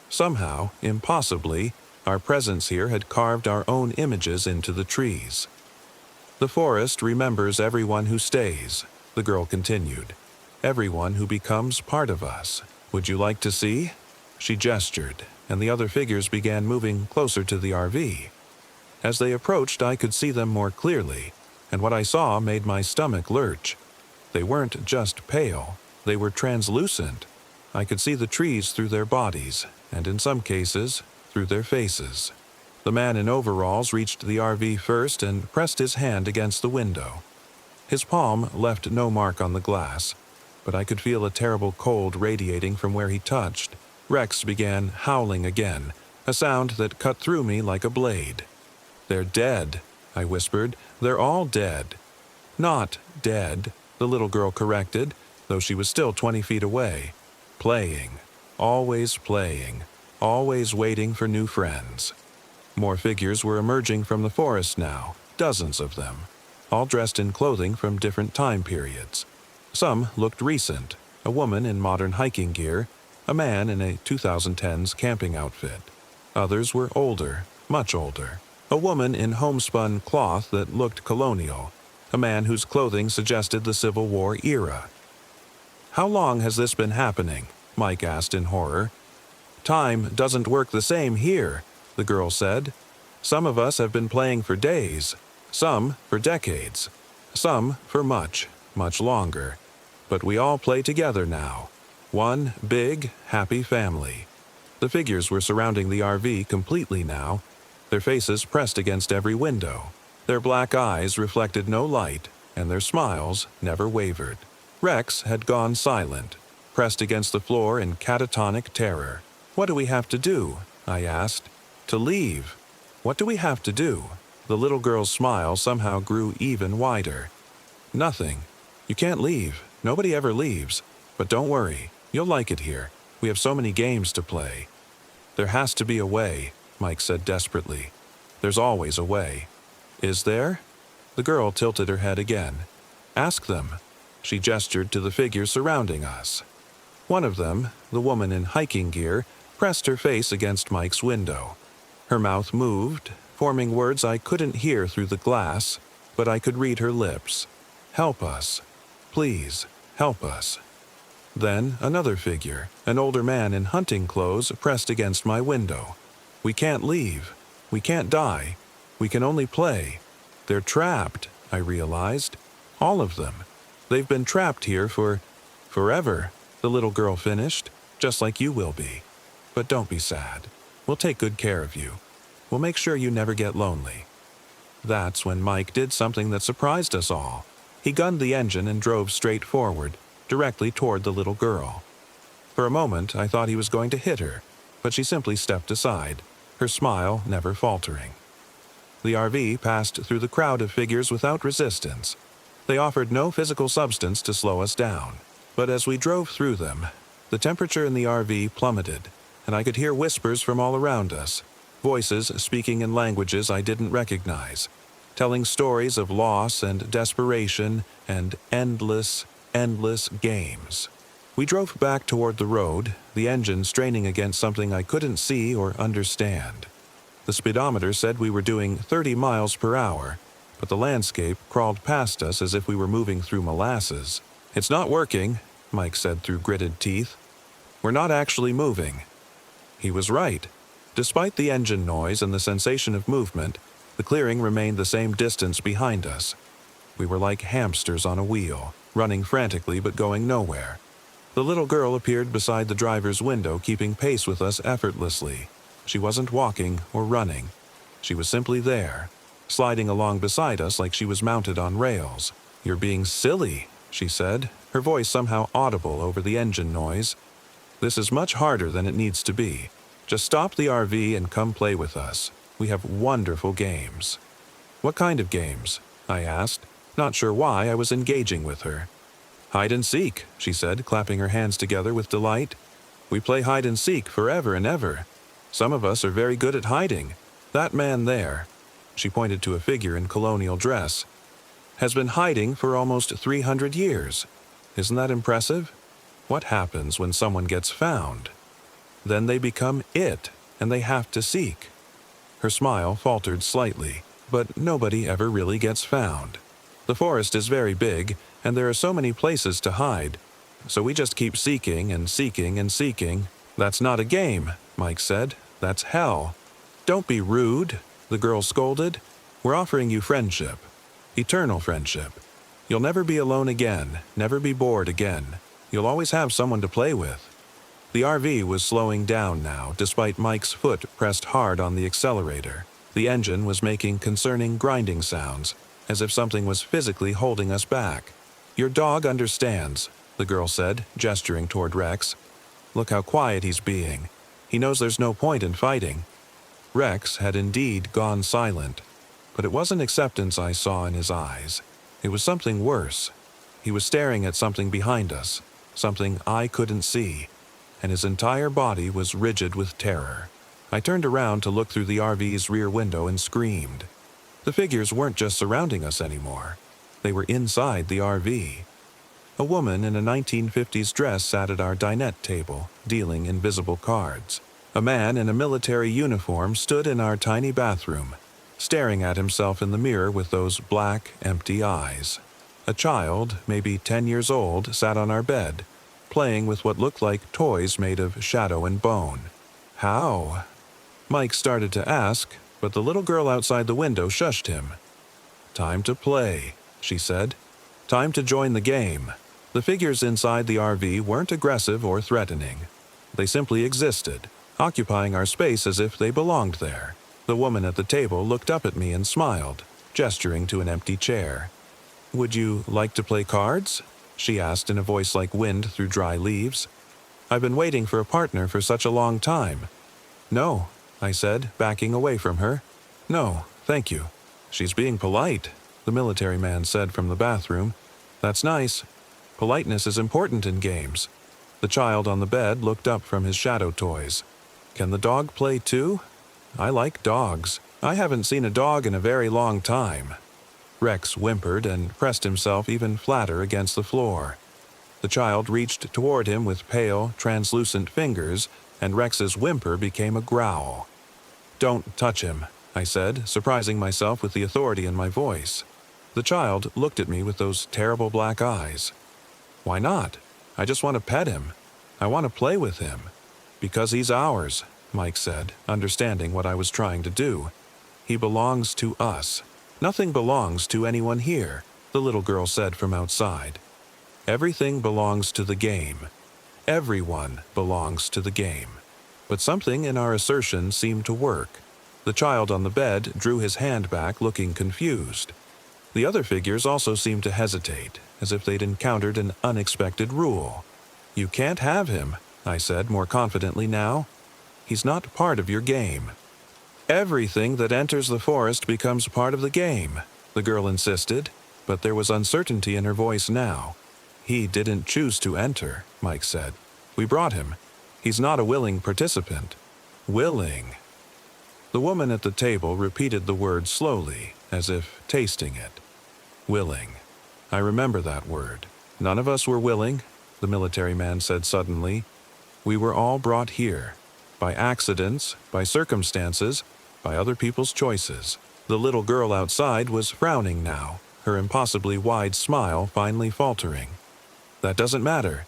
Somehow, impossibly, our presence here had carved our own images into the trees. "The forest remembers everyone who stays," the girl continued. "Everyone who becomes part of us. Would you like to see?" She gestured, and the other figures began moving closer to the RV. As they approached, I could see them more clearly, and what I saw made my stomach lurch. They weren't just pale, they were translucent. I could see the trees through their bodies, and in some cases, through their faces. The man in overalls reached the RV first and pressed his hand against the window. His palm left no mark on the glass, but I could feel a terrible cold radiating from where he touched. Rex began howling again, a sound that cut through me like a blade. "They're dead," I whispered. "They're all dead." "Not dead," the little girl corrected, though she was still 20 feet away. "Playing. Always playing. Always waiting for new friends." More figures were emerging from the forest now, dozens of them, all dressed in clothing from different time periods. Some looked recent, a woman in modern hiking gear, a man in a 2010s camping outfit. Others were older, much older, a woman in homespun cloth that looked colonial, a man whose clothing suggested the Civil War era. "How long has this been happening?" Mike asked in horror. "Time doesn't work the same here," the girl said. "Some of us have been playing for days, some for decades, some for much, much longer. But we all play together now. One big, happy family." The figures were surrounding the RV completely now, their faces pressed against every window. Their black eyes reflected no light, and their smiles never wavered. Rex had gone silent, pressed against the floor in catatonic terror. "What do we have to do?" I asked. "To leave. What do we have to do?" The little girl's smile somehow grew even wider. "Nothing. You can't leave. Nobody ever leaves. But don't worry. You'll like it here. We have so many games to play." "There has to be a way," Mike said desperately. "There's always a way." "Is there?" The girl tilted her head again. "Ask them." She gestured to the figures surrounding us. One of them, the woman in hiking gear, pressed her face against Mike's window. Her mouth moved, forming words I couldn't hear through the glass, but I could read her lips. "Help us. Please, help us." Then another figure, an older man in hunting clothes, pressed against my window. "We can't leave. We can't die. We can only play." "They're trapped," I realized. "All of them. They've been trapped here for forever," the little girl finished, "just like you will be. But don't be sad. We'll take good care of you. We'll make sure you never get lonely." That's when Mike did something that surprised us all. He gunned the engine and drove straight forward, directly toward the little girl. For a moment, I thought he was going to hit her, but she simply stepped aside, her smile never faltering. The RV passed through the crowd of figures without resistance. They offered no physical substance to slow us down. But as we drove through them, the temperature in the RV plummeted, and I could hear whispers from all around us, voices speaking in languages I didn't recognize, telling stories of loss and desperation and endless games. We drove back toward the road, the engine straining against something I couldn't see or understand. The speedometer said we were doing 30 miles per hour, but the landscape crawled past us as if we were moving through molasses. "It's not working," Mike said through gritted teeth. "We're not actually moving." He was right. Despite the engine noise and the sensation of movement, the clearing remained the same distance behind us. We were like hamsters on a wheel, running frantically but going nowhere. The little girl appeared beside the driver's window, keeping pace with us effortlessly. She wasn't walking or running. She was simply there, sliding along beside us like she was mounted on rails. "You're being silly," she said, her voice somehow audible over the engine noise. "This is much harder than it needs to be. Just stop the RV and come play with us. We have wonderful games." "What kind of games?" I asked, not sure why I was engaging with her. "Hide and seek," she said, clapping her hands together with delight. "We play hide and seek forever and ever. Some of us are very good at hiding. That man there," she pointed to a figure in colonial dress, "has been hiding for almost 300 years. Isn't that impressive? What happens when someone gets found? Then they become it, and they have to seek." Her smile faltered slightly, but nobody ever really gets found. The forest is very big, and there are so many places to hide. So we just keep seeking and seeking and seeking. "That's not a game," Mike said. "That's hell." "Don't be rude," the girl scolded. "We're offering you friendship. Eternal friendship. You'll never be alone again, never be bored again. You'll always have someone to play with." The RV was slowing down now, despite Mike's foot pressed hard on the accelerator. The engine was making concerning grinding sounds, as if something was physically holding us back. "Your dog understands," the girl said, gesturing toward Rex. "Look how quiet he's being. He knows there's no point in fighting." Rex had indeed gone silent, but it wasn't acceptance I saw in his eyes. It was something worse. He was staring at something behind us, something I couldn't see, and his entire body was rigid with terror. I turned around to look through the RV's rear window and screamed. The figures weren't just surrounding us anymore. They were inside the RV. A woman in a 1950s dress sat at our dinette table, dealing invisible cards. A man in a military uniform stood in our tiny bathroom, staring at himself in the mirror with those black, empty eyes. A child, maybe 10 years old, sat on our bed, playing with what looked like toys made of shadow and bone. "How?" Mike started to ask, but the little girl outside the window shushed him. "Time to play," she said. "Time to join the game." The figures inside the RV weren't aggressive or threatening. They simply existed, occupying our space as if they belonged there. The woman at the table looked up at me and smiled, gesturing to an empty chair. "Would you like to play cards?" she asked in a voice like wind through dry leaves. "I've been waiting for a partner for such a long time." "No," I said, backing away from her. "No, thank you." "She's being polite," the military man said from the bathroom. "That's nice. Politeness is important in games." The child on the bed looked up from his shadow toys. "Can the dog play too? I like dogs. I haven't seen a dog in a very long time." Rex whimpered and pressed himself even flatter against the floor. The child reached toward him with pale, translucent fingers, and Rex's whimper became a growl. "Don't touch him," I said, surprising myself with the authority in my voice. The child looked at me with those terrible black eyes. "Why not? I just want to pet him. I want to play with him." "Because he's ours," Mike said, understanding what I was trying to do. "He belongs to us. Nothing belongs to anyone here," the little girl said from outside. "Everything belongs to the game. Everyone belongs to the game." But something in our assertion seemed to work. The child on the bed drew his hand back, looking confused. The other figures also seemed to hesitate, as if they'd encountered an unexpected rule. "You can't have him," I said more confidently now. "He's not part of your game." "Everything that enters the forest becomes part of the game," the girl insisted, but there was uncertainty in her voice now. "He didn't choose to enter," Mike said. "We brought him. He's not a willing participant." "Willing." The woman at the table repeated the word slowly, as if tasting it. "Willing. I remember that word. None of us were willing," the military man said suddenly. "We were all brought here. By accidents, by circumstances, by other people's choices." The little girl outside was frowning now, her impossibly wide smile finally faltering. "That doesn't matter.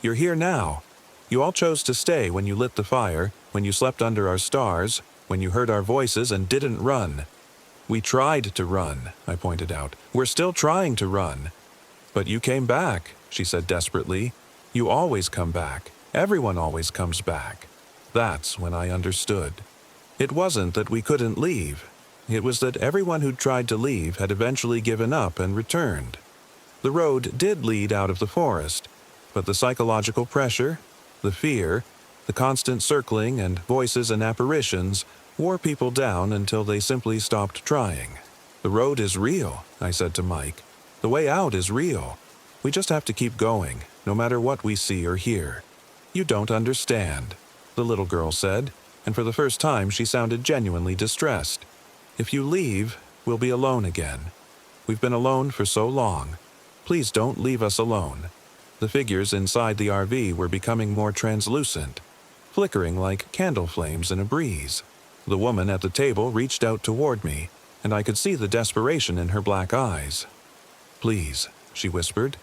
You're here now. You all chose to stay when you lit the fire, when you slept under our stars, when you heard our voices and didn't run." "We tried to run," I pointed out. "We're still trying to run." "But you came back," she said desperately. "You always come back. Everyone always comes back." That's when I understood. It wasn't that we couldn't leave. It was that everyone who'd tried to leave had eventually given up and returned. The road did lead out of the forest, but the psychological pressure, the fear, the constant circling and voices and apparitions wore people down until they simply stopped trying. "The road is real," I said to Mike. "The way out is real. We just have to keep going, no matter what we see or hear." "You don't understand," the little girl said, and for the first time she sounded genuinely distressed. "If you leave, we'll be alone again. We've been alone for so long. Please don't leave us alone." The figures inside the RV were becoming more translucent, flickering like candle flames in a breeze. The woman at the table reached out toward me, and I could see the desperation in her black eyes. "Please," she whispered.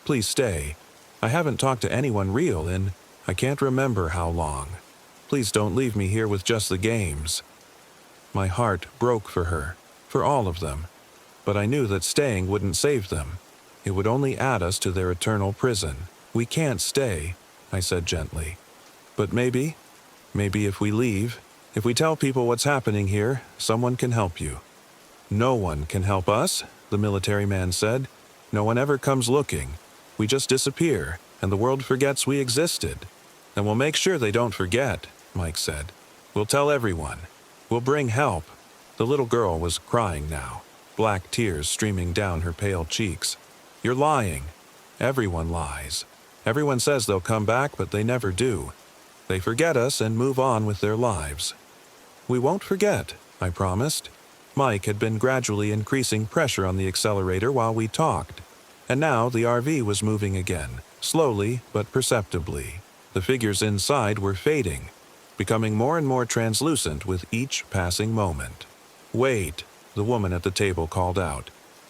"Please stay. I haven't talked to anyone real in, I can't remember how long. Please don't leave me here with just the games." My heart broke for her, for all of them. But I knew that staying wouldn't save them. It would only add us to their eternal prison. We can't stay, I said gently. But maybe if we leave, if we tell people what's happening here, someone can help you. No one can help us, the military man said. No one ever comes looking. We just disappear, and the world forgets we existed. And we'll make sure they don't forget, Mike said. We'll tell everyone. We'll bring help. The little girl was crying now, black tears streaming down her pale cheeks. You're lying. Everyone lies. Everyone says they'll come back, but they never do. They forget us and move on with their lives. We won't forget, I promised. Mike had been gradually increasing pressure on the accelerator while we talked, and now the RV was moving again, slowly but perceptibly. The figures inside were fading, becoming more and more translucent with each passing moment. Wait, the woman at the table called out.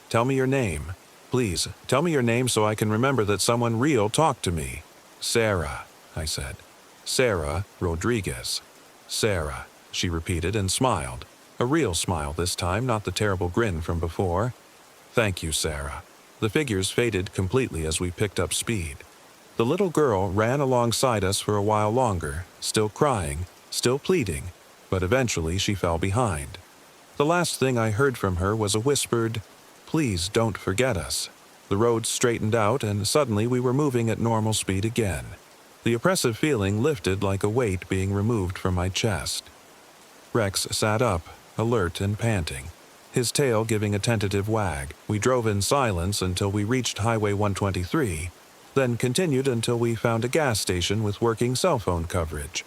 Tell me your name. Please, tell me your name so I can remember that someone real talked to me. Sarah, I said. Sarah Rodriguez. Sarah, she repeated and smiled. A real smile this time, not the terrible grin from before. Thank you, Sarah. The figures faded completely as we picked up speed. The little girl ran alongside us for a while longer, still crying, still pleading, but eventually she fell behind. The last thing I heard from her was a whispered, "Please don't forget us." The road straightened out and suddenly we were moving at normal speed again. The oppressive feeling lifted like a weight being removed from my chest. Rex sat up, alert and panting, his tail giving a tentative wag. We drove in silence until we reached Highway 123, then continued until we found a gas station with working cell phone coverage.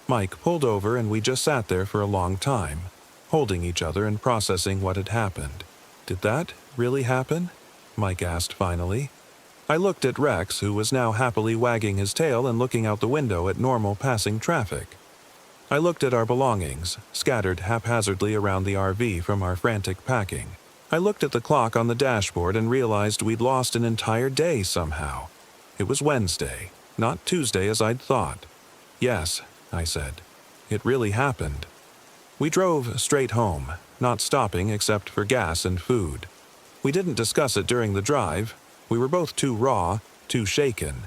Mike pulled over and we just sat there for a long time, holding each other and processing what had happened. Did that really happen? Mike asked finally. I looked at Rex, who was now happily wagging his tail and looking out the window at normal passing traffic. I looked at our belongings, scattered haphazardly around the RV from our frantic packing. I looked at the clock on the dashboard and realized we'd lost an entire day somehow. It was Wednesday, not Tuesday as I'd thought. Yes, I said. It really happened. We drove straight home, not stopping except for gas and food. We didn't discuss it during the drive. We were both too raw, too shaken.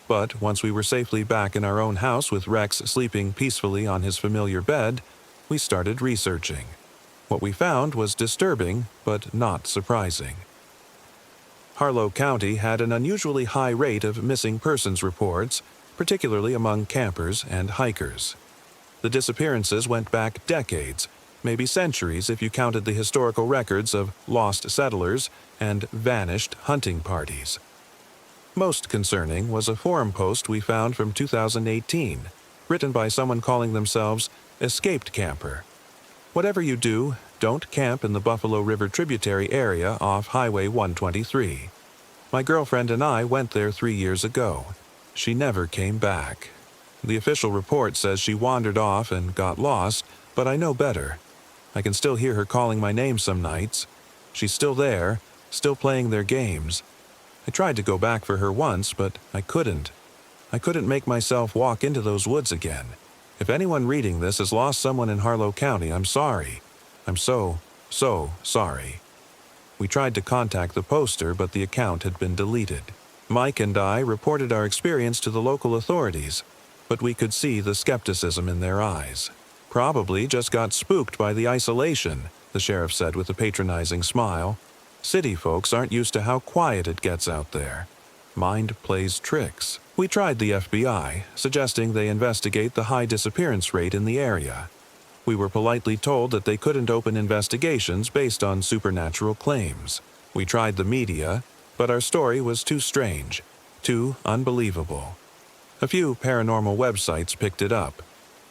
But once we were safely back in our own house with Rex sleeping peacefully on his familiar bed, we started researching. What we found was disturbing, but not surprising. Harlow County had an unusually high rate of missing persons reports, particularly among campers and hikers. The disappearances went back decades, maybe centuries if you counted the historical records of lost settlers and vanished hunting parties. Most concerning was a forum post we found from 2018, written by someone calling themselves Escaped Camper. Whatever you do, don't camp in the Buffalo River tributary area off Highway 123. My girlfriend and I went there 3 years ago. She never came back. The official report says she wandered off and got lost, but I know better. I can still hear her calling my name some nights. She's still there, still playing their games. I tried to go back for her once, but I couldn't. I couldn't make myself walk into those woods again. If anyone reading this has lost someone in Harlow County, I'm sorry. I'm so sorry. We tried to contact the poster, but the account had been deleted. Mike and I reported our experience to the local authorities, but we could see the skepticism in their eyes. Probably just got spooked by the isolation, the sheriff said with a patronizing smile. City folks aren't used to how quiet it gets out there. Mind plays tricks. We tried the FBI, suggesting they investigate the high disappearance rate in the area. We were politely told that they couldn't open investigations based on supernatural claims. We tried the media, but our story was too strange, too unbelievable. A few paranormal websites picked it up,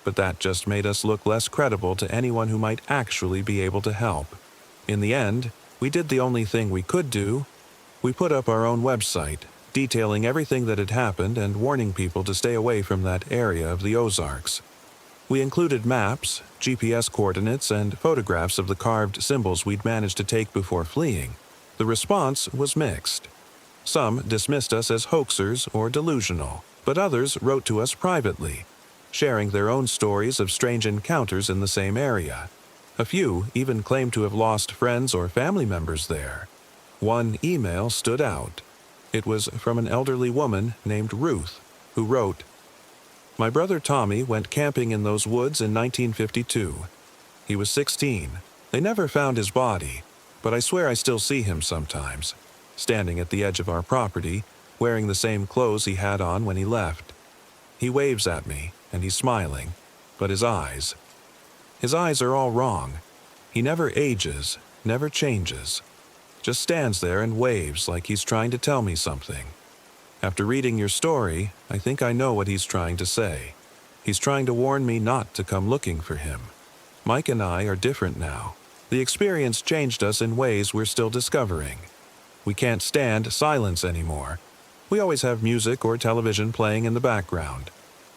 but that just made us look less credible to anyone who might actually be able to help. In the end, we did the only thing we could do. We put up our own website, detailing everything that had happened and warning people to stay away from that area of the Ozarks. We included maps, GPS coordinates, and photographs of the carved symbols we'd managed to take before fleeing. The response was mixed. Some dismissed us as hoaxers or delusional, but others wrote to us privately, sharing their own stories of strange encounters in the same area. A few even claim to have lost friends or family members there. One email stood out. It was from an elderly woman named Ruth, who wrote, "My brother Tommy went camping in those woods in 1952. He was 16. They never found his body, but I swear I still see him sometimes, standing at the edge of our property, wearing the same clothes he had on when he left. He waves at me, and he's smiling, but his eyes are all wrong. He never ages, never changes. Just stands there and waves like he's trying to tell me something. After reading your story, I think I know what he's trying to say. He's trying to warn me not to come looking for him. Mike and I are different now. The experience changed us in ways we're still discovering. We can't stand silence anymore. We always have music or television playing in the background.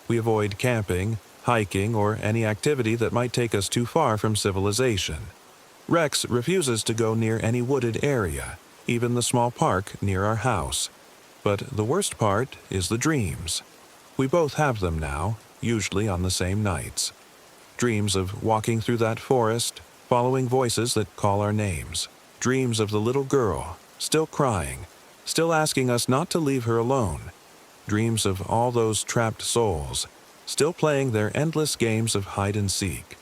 We avoid camping, hiking, or any activity that might take us too far from civilization. Rex refuses to go near any wooded area, even the small park near our house. But the worst part is the dreams. We both have them now, usually on the same nights. Dreams of walking through that forest, following voices that call our names. Dreams of the little girl, still crying, still asking us not to leave her alone. Dreams of all those trapped souls, still playing their endless games of hide and seek.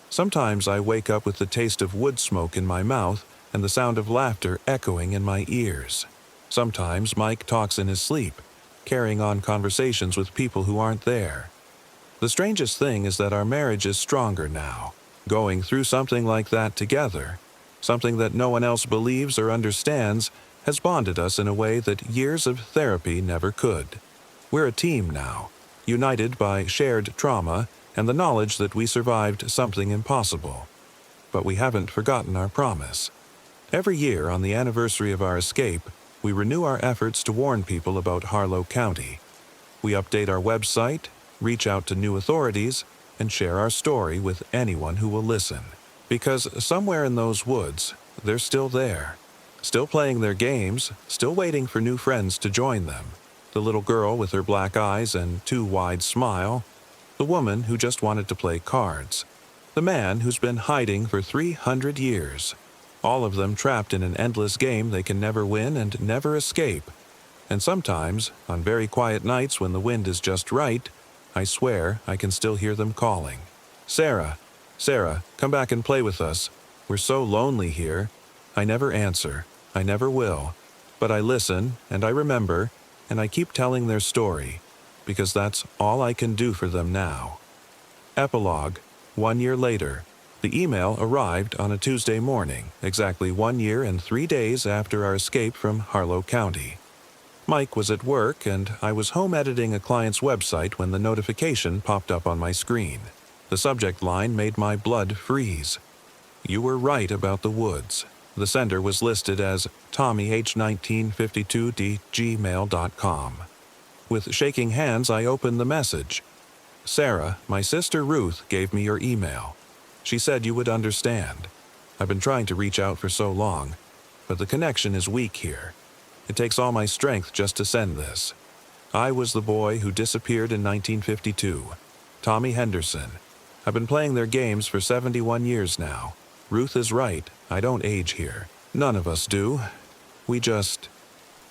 Sometimes I wake up with the taste of wood smoke in my mouth and the sound of laughter echoing in my ears. Sometimes Mike talks in his sleep, carrying on conversations with people who aren't there. The strangest thing is that our marriage is stronger now. Going through something like that together, something that no one else believes or understands, has bonded us in a way that years of therapy never could. We're a team now, united by shared trauma and the knowledge that we survived something impossible. But we haven't forgotten our promise. Every year on the anniversary of our escape, we renew our efforts to warn people about Harlow County. We update our website, reach out to new authorities, and share our story with anyone who will listen. Because somewhere in those woods, they're still there. Still playing their games, still waiting for new friends to join them. The little girl with her black eyes and too wide smile. The woman who just wanted to play cards. The man who's been hiding for 300 years. All of them trapped in an endless game they can never win and never escape. And sometimes, on very quiet nights when the wind is just right, I swear I can still hear them calling. "Sarah, Sarah, come back and play with us. We're so lonely here." I never answer. I never will. But I listen, and I remember, and I keep telling their story, because that's all I can do for them now. Epilogue, 1 year later. The email arrived on a Tuesday morning, exactly 1 year and 3 days after our escape from Harlow County. Mike was at work, and I was home editing a client's website when the notification popped up on my screen. The subject line made my blood freeze. "You were right about the woods." The sender was listed as tommyh1952@gmail.com. With shaking hands, I opened the message. "Sarah, my sister Ruth gave me your email. She said you would understand. I've been trying to reach out for so long, but the connection is weak here. It takes all my strength just to send this. I was the boy who disappeared in 1952. Tommy Henderson. I've been playing their games for 71 years now. Ruth is right, I don't age here. None of us do. We just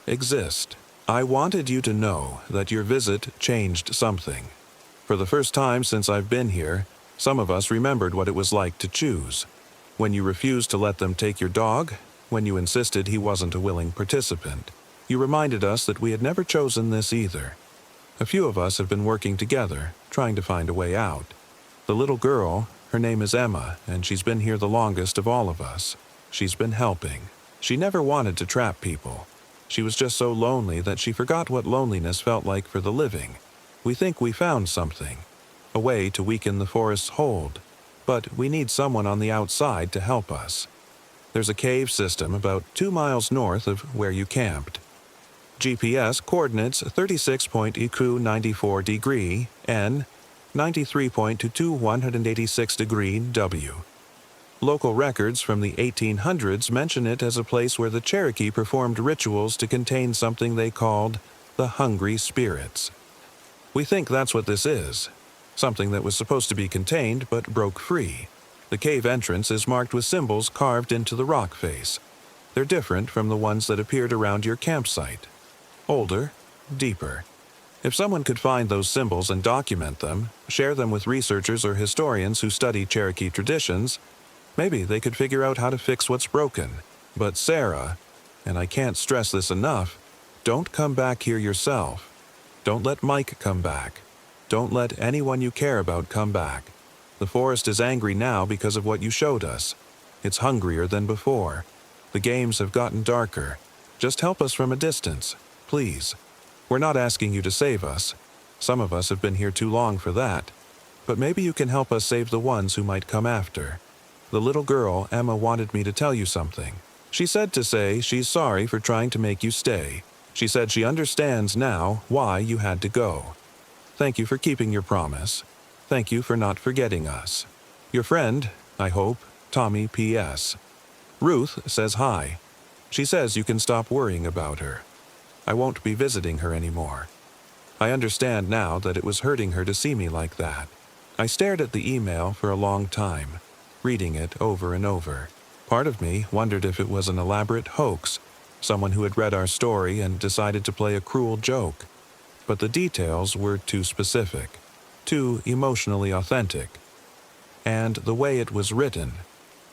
exist. I wanted you to know that your visit changed something. For the first time since I've been here, some of us remembered what it was like to choose. When you refused to let them take your dog, when you insisted he wasn't a willing participant, you reminded us that we had never chosen this either. A few of us have been working together, trying to find a way out. The little girl, her name is Emma, and she's been here the longest of all of us. She's been helping. She never wanted to trap people. She was just so lonely that she forgot what loneliness felt like for the living. We think we found something, a way to weaken the forest's hold, but we need someone on the outside to help us. There's a cave system about 2 miles north of where you camped. GPS coordinates 36.EQ94 degree N, 93.22 degree W. Local records from the 1800s mention it as a place where the Cherokee performed rituals to contain something they called the hungry spirits. We think that's what this is, something that was supposed to be contained but broke free. The cave entrance is marked with symbols carved into the rock face. They're different from the ones that appeared around your campsite. Older, deeper. If someone could find those symbols and document them, share them with researchers or historians who study Cherokee traditions, maybe they could figure out how to fix what's broken. But Sarah, and I can't stress this enough, don't come back here yourself. Don't let Mike come back. Don't let anyone you care about come back. The forest is angry now because of what you showed us. It's hungrier than before. The games have gotten darker. Just help us from a distance, please. We're not asking you to save us. Some of us have been here too long for that. But maybe you can help us save the ones who might come after. The little girl, Emma, wanted me to tell you something. She said to say she's sorry for trying to make you stay. She said she understands now why you had to go. Thank you for keeping your promise. Thank you for not forgetting us. Your friend, I hope, Tommy P.S. Ruth says hi. She says you can stop worrying about her. I won't be visiting her anymore. I understand now that it was hurting her to see me like that. I stared at the email for a long time, reading it over and over. Part of me wondered if it was an elaborate hoax, someone who had read our story and decided to play a cruel joke. But the details were too specific, too emotionally authentic. And the way it was written,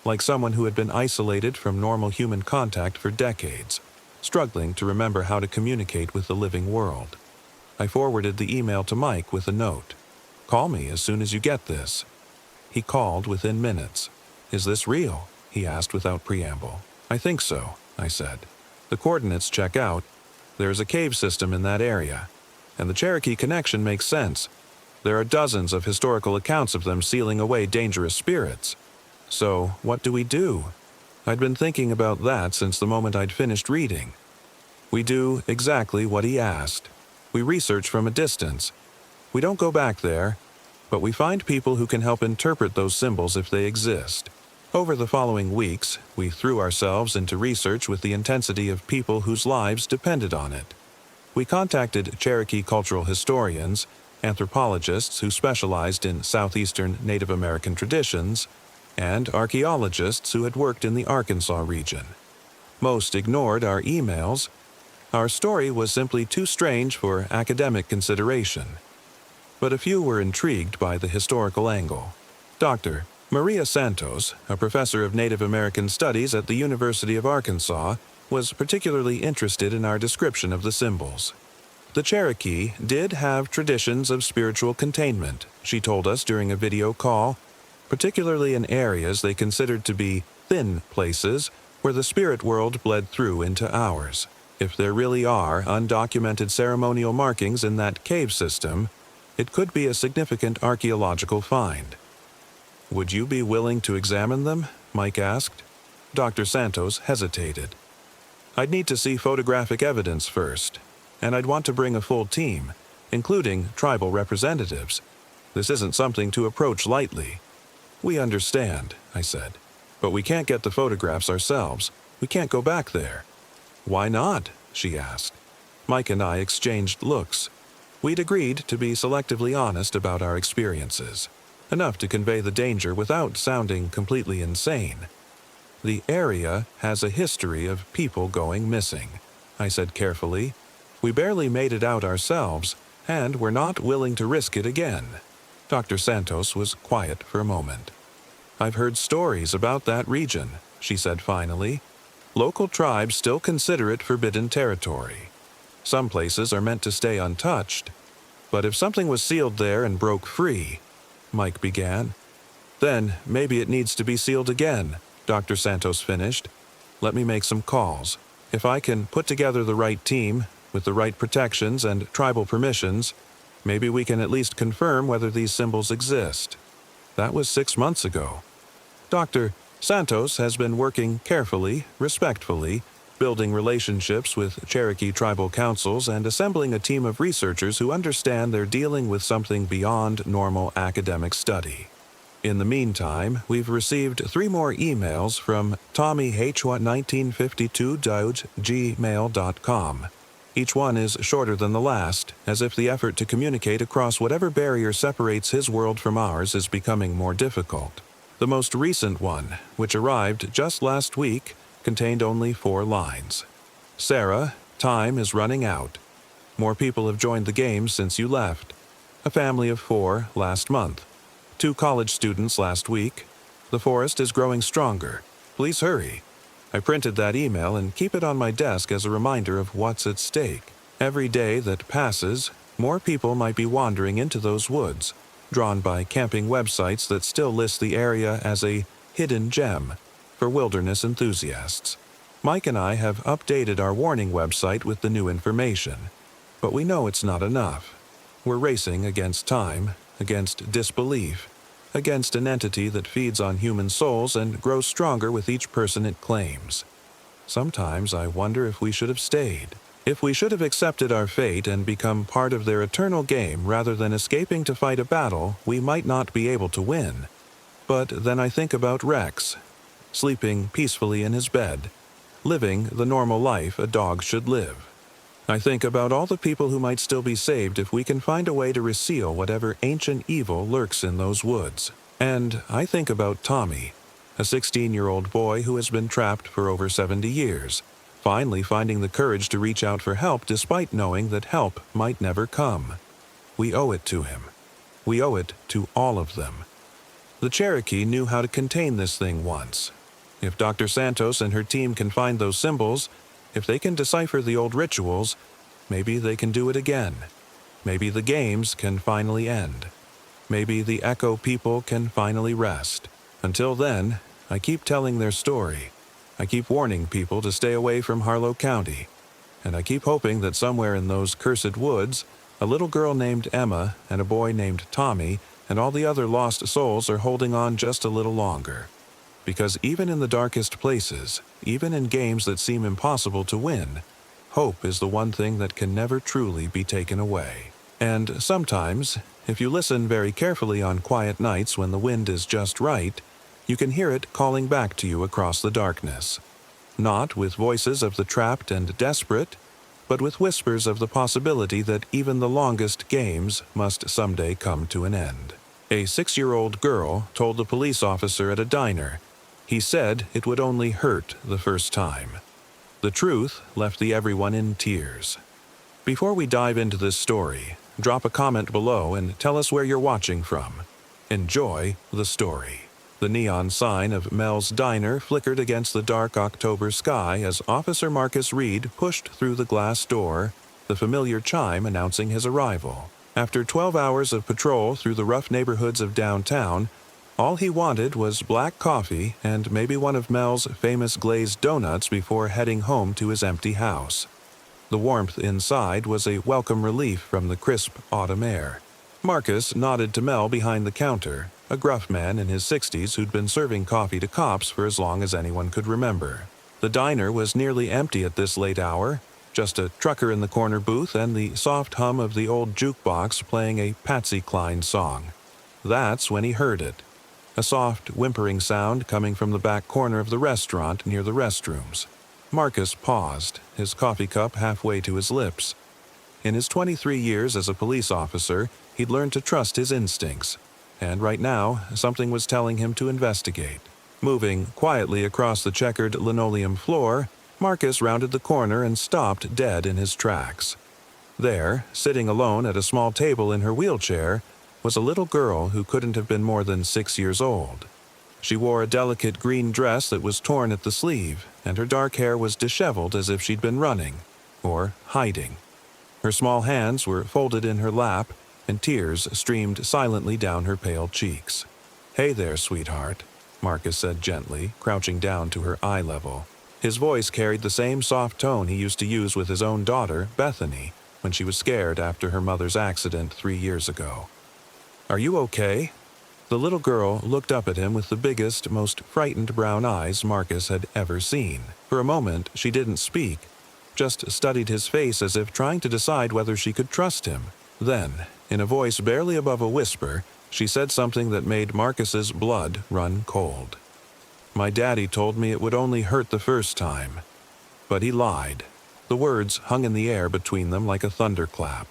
like someone who had been isolated from normal human contact for decades, struggling to remember how to communicate with the living world. I forwarded the email to Mike with a note. Call me as soon as you get this. He called within minutes. Is this real? He asked without preamble. I think so, I said. The coordinates check out. There is a cave system in that area, and the Cherokee connection makes sense. There are dozens of historical accounts of them sealing away dangerous spirits. So, what do we do? I'd been thinking about that since the moment I'd finished reading. We do exactly what he asked. We research from a distance. We don't go back there, but we find people who can help interpret those symbols if they exist. Over the following weeks, we threw ourselves into research with the intensity of people whose lives depended on it. We contacted Cherokee cultural historians, anthropologists who specialized in southeastern Native American traditions, and archaeologists who had worked in the Arkansas region. Most ignored our emails. Our story was simply too strange for academic consideration. But a few were intrigued by the historical angle. Dr. Maria Santos, a professor of Native American Studies at the University of Arkansas, was particularly interested in our description of the symbols. The Cherokee did have traditions of spiritual containment, she told us during a video call, particularly in areas they considered to be thin places where the spirit world bled through into ours. If there really are undocumented ceremonial markings in that cave system, it could be a significant archaeological find. Would you be willing to examine them? Mike asked. Dr. Santos hesitated. I'd need to see photographic evidence first, and I'd want to bring a full team, including tribal representatives. This isn't something to approach lightly. We understand, I said, but we can't get the photographs ourselves. We can't go back there. Why not? She asked. Mike and I exchanged looks. We'd agreed to be selectively honest about our experiences, enough to convey the danger without sounding completely insane. The area has a history of people going missing, I said carefully. We barely made it out ourselves, and we're not willing to risk it again. Dr. Santos was quiet for a moment. I've heard stories about that region, she said finally. Local tribes still consider it forbidden territory. Some places are meant to stay untouched. But if something was sealed there and broke free, Mike began. Then maybe it needs to be sealed again, Dr. Santos finished. Let me make some calls. If I can put together the right team, with the right protections and tribal permissions, maybe we can at least confirm whether these symbols exist. That was 6 months ago. Dr. Santos has been working carefully, respectfully, building relationships with Cherokee tribal councils and assembling a team of researchers who understand they're dealing with something beyond normal academic study. In the meantime, we've received 3 more emails from tommyh1952@gmail.com. Each one is shorter than the last, as if the effort to communicate across whatever barrier separates his world from ours is becoming more difficult. The most recent one, which arrived just last week, contained only 4 lines. Sarah, time is running out. More people have joined the game since you left. A family of 4 last month. 2 college students last week. The forest is growing stronger. Please hurry. I printed that email and keep it on my desk as a reminder of what's at stake. Every day that passes, more people might be wandering into those woods, drawn by camping websites that still list the area as a hidden gem for wilderness enthusiasts. Mike and I have updated our warning website with the new information, but we know it's not enough. We're racing against time, against disbelief, against an entity that feeds on human souls and grows stronger with each person it claims. Sometimes I wonder if we should have stayed. If we should have accepted our fate and become part of their eternal game rather than escaping to fight a battle we might not be able to win. But then I think about Rex, sleeping peacefully in his bed, living the normal life a dog should live. I think about all the people who might still be saved if we can find a way to reseal whatever ancient evil lurks in those woods. And I think about Tommy, a 16-year-old boy who has been trapped for over 70 years. Finally finding the courage to reach out for help despite knowing that help might never come. We owe it to him. We owe it to all of them. The Cherokee knew how to contain this thing once. If Dr. Santos and her team can find those symbols, if they can decipher the old rituals, maybe they can do it again. Maybe the games can finally end. Maybe the Echo people can finally rest. Until then, I keep telling their story. I keep warning people to stay away from Harlow County, and I keep hoping that somewhere in those cursed woods, a little girl named Emma and a boy named Tommy and all the other lost souls are holding on just a little longer. Because even in the darkest places, even in games that seem impossible to win, hope is the one thing that can never truly be taken away. And sometimes, if you listen very carefully on quiet nights when the wind is just right, you can hear it calling back to you across the darkness. Not with voices of the trapped and desperate, but with whispers of the possibility that even the longest games must someday come to an end. A 6-year-old girl told the police officer at a diner. He said it would only hurt the first time. The truth left everyone in tears. Before we dive into this story, drop a comment below and tell us where you're watching from. Enjoy the story. The neon sign of Mel's Diner flickered against the dark October sky as Officer Marcus Reed pushed through the glass door, the familiar chime announcing his arrival. After 12 hours of patrol through the rough neighborhoods of downtown, all he wanted was black coffee and maybe one of Mel's famous glazed donuts before heading home to his empty house. The warmth inside was a welcome relief from the crisp autumn air. Marcus nodded to Mel behind the counter, a gruff man in his 60s who'd been serving coffee to cops for as long as anyone could remember. The diner was nearly empty at this late hour, just a trucker in the corner booth and the soft hum of the old jukebox playing a Patsy Cline song. That's when he heard it. A soft, whimpering sound coming from the back corner of the restaurant near the restrooms. Marcus paused, his coffee cup halfway to his lips. In his 23 years as a police officer, he'd learned to trust his instincts. And right now, something was telling him to investigate. Moving quietly across the checkered linoleum floor, Marcus rounded the corner and stopped dead in his tracks. There, sitting alone at a small table in her wheelchair, was a little girl who couldn't have been more than 6 years old. She wore a delicate green dress that was torn at the sleeve, and her dark hair was disheveled as if she'd been running, or hiding. Her small hands were folded in her lap, and tears streamed silently down her pale cheeks. "Hey there, sweetheart," Marcus said gently, crouching down to her eye level. His voice carried the same soft tone he used to use with his own daughter, Bethany, when she was scared after her mother's accident 3 years ago. "Are you okay?" The little girl looked up at him with the biggest, most frightened brown eyes Marcus had ever seen. For a moment, she didn't speak, just studied his face as if trying to decide whether she could trust him. Then, in a voice barely above a whisper, she said something that made Marcus's blood run cold. "My daddy told me it would only hurt the first time." But he lied. The words hung in the air between them like a thunderclap.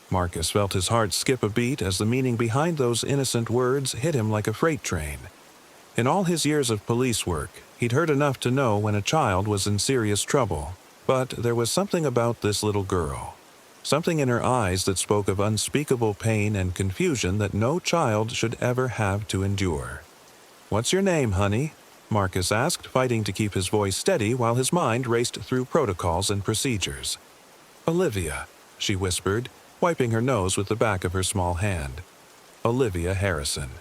Marcus felt his heart skip a beat as the meaning behind those innocent words hit him like a freight train. In all his years of police work, he'd heard enough to know when a child was in serious trouble. But there was something about this little girl. Something in her eyes that spoke of unspeakable pain and confusion that no child should ever have to endure. "What's your name, honey?" Marcus asked, fighting to keep his voice steady while his mind raced through protocols and procedures. "Olivia," she whispered, wiping her nose with the back of her small hand. Olivia Harrison.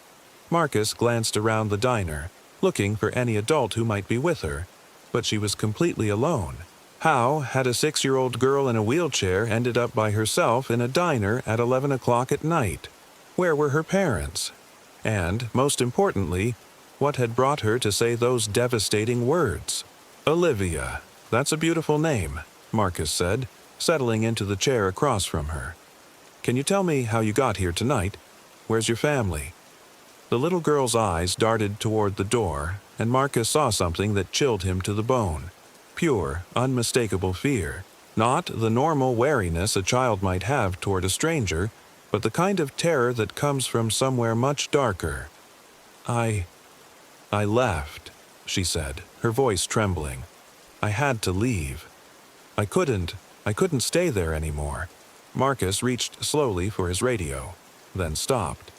Marcus glanced around the diner, looking for any adult who might be with her, but she was completely alone. How had a 6-year-old girl in a wheelchair ended up by herself in a diner at 11 o'clock at night? Where were her parents? And, most importantly, what had brought her to say those devastating words? "Olivia, that's a beautiful name," Marcus said, settling into the chair across from her. "Can you tell me how you got here tonight? Where's your family?" The little girl's eyes darted toward the door, and Marcus saw something that chilled him to the bone. Pure, unmistakable fear. Not the normal wariness a child might have toward a stranger, but the kind of terror that comes from somewhere much darker. I left," she said, her voice trembling. "I had to leave. I couldn't stay there anymore." Marcus reached slowly for his radio, then stopped.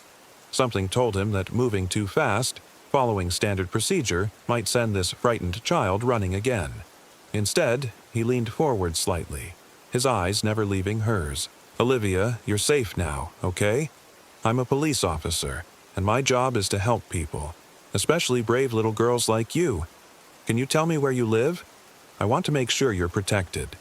Something told him that moving too fast, following standard procedure, might send this frightened child running again. Instead, he leaned forward slightly, his eyes never leaving hers. "Olivia, you're safe now, okay? I'm a police officer, and my job is to help people, especially brave little girls like you. Can you tell me where you live? I want to make sure you're protected."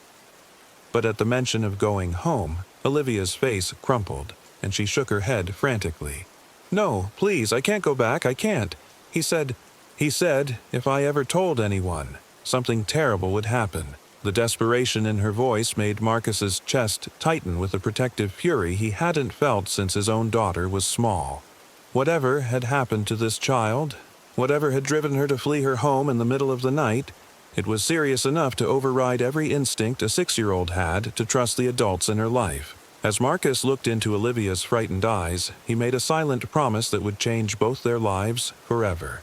But at the mention of going home, Olivia's face crumpled, and she shook her head frantically. "No, please, I can't go back, I can't. He said if I ever told anyone, something terrible would happen." The desperation in her voice made Marcus's chest tighten with a protective fury he hadn't felt since his own daughter was small. Whatever had happened to this child, whatever had driven her to flee her home in the middle of the night, it was serious enough to override every instinct a 6-year-old had to trust the adults in her life. As Marcus looked into Olivia's frightened eyes, he made a silent promise that would change both their lives forever.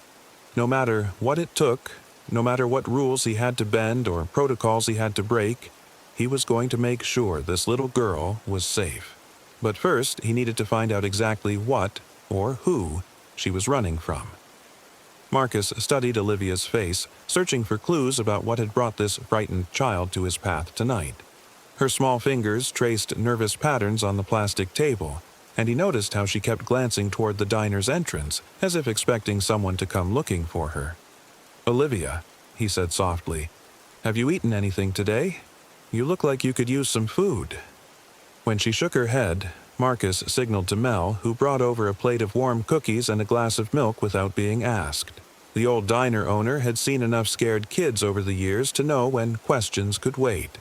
No matter what it took, no matter what rules he had to bend or protocols he had to break, he was going to make sure this little girl was safe. But first, he needed to find out exactly what, or who, she was running from. Marcus studied Olivia's face, searching for clues about what had brought this frightened child to his path tonight. Her small fingers traced nervous patterns on the plastic table, and he noticed how she kept glancing toward the diner's entrance, as if expecting someone to come looking for her. "Olivia," he said softly, "have you eaten anything today? You look like you could use some food." When she shook her head, Marcus signaled to Mel, who brought over a plate of warm cookies and a glass of milk without being asked. The old diner owner had seen enough scared kids over the years to know when questions could wait.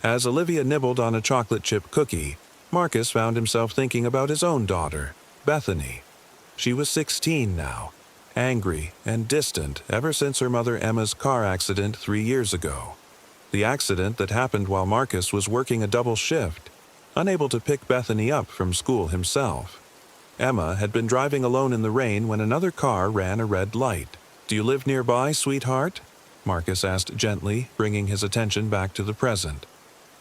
As Olivia nibbled on a chocolate chip cookie, Marcus found himself thinking about his own daughter, Bethany. She was 16 now, angry and distant ever since her mother Emma's car accident 3 years ago. The accident that happened while Marcus was working a double shift, unable to pick Bethany up from school himself. Emma had been driving alone in the rain when another car ran a red light. "Do you live nearby, sweetheart?" Marcus asked gently, bringing his attention back to the present.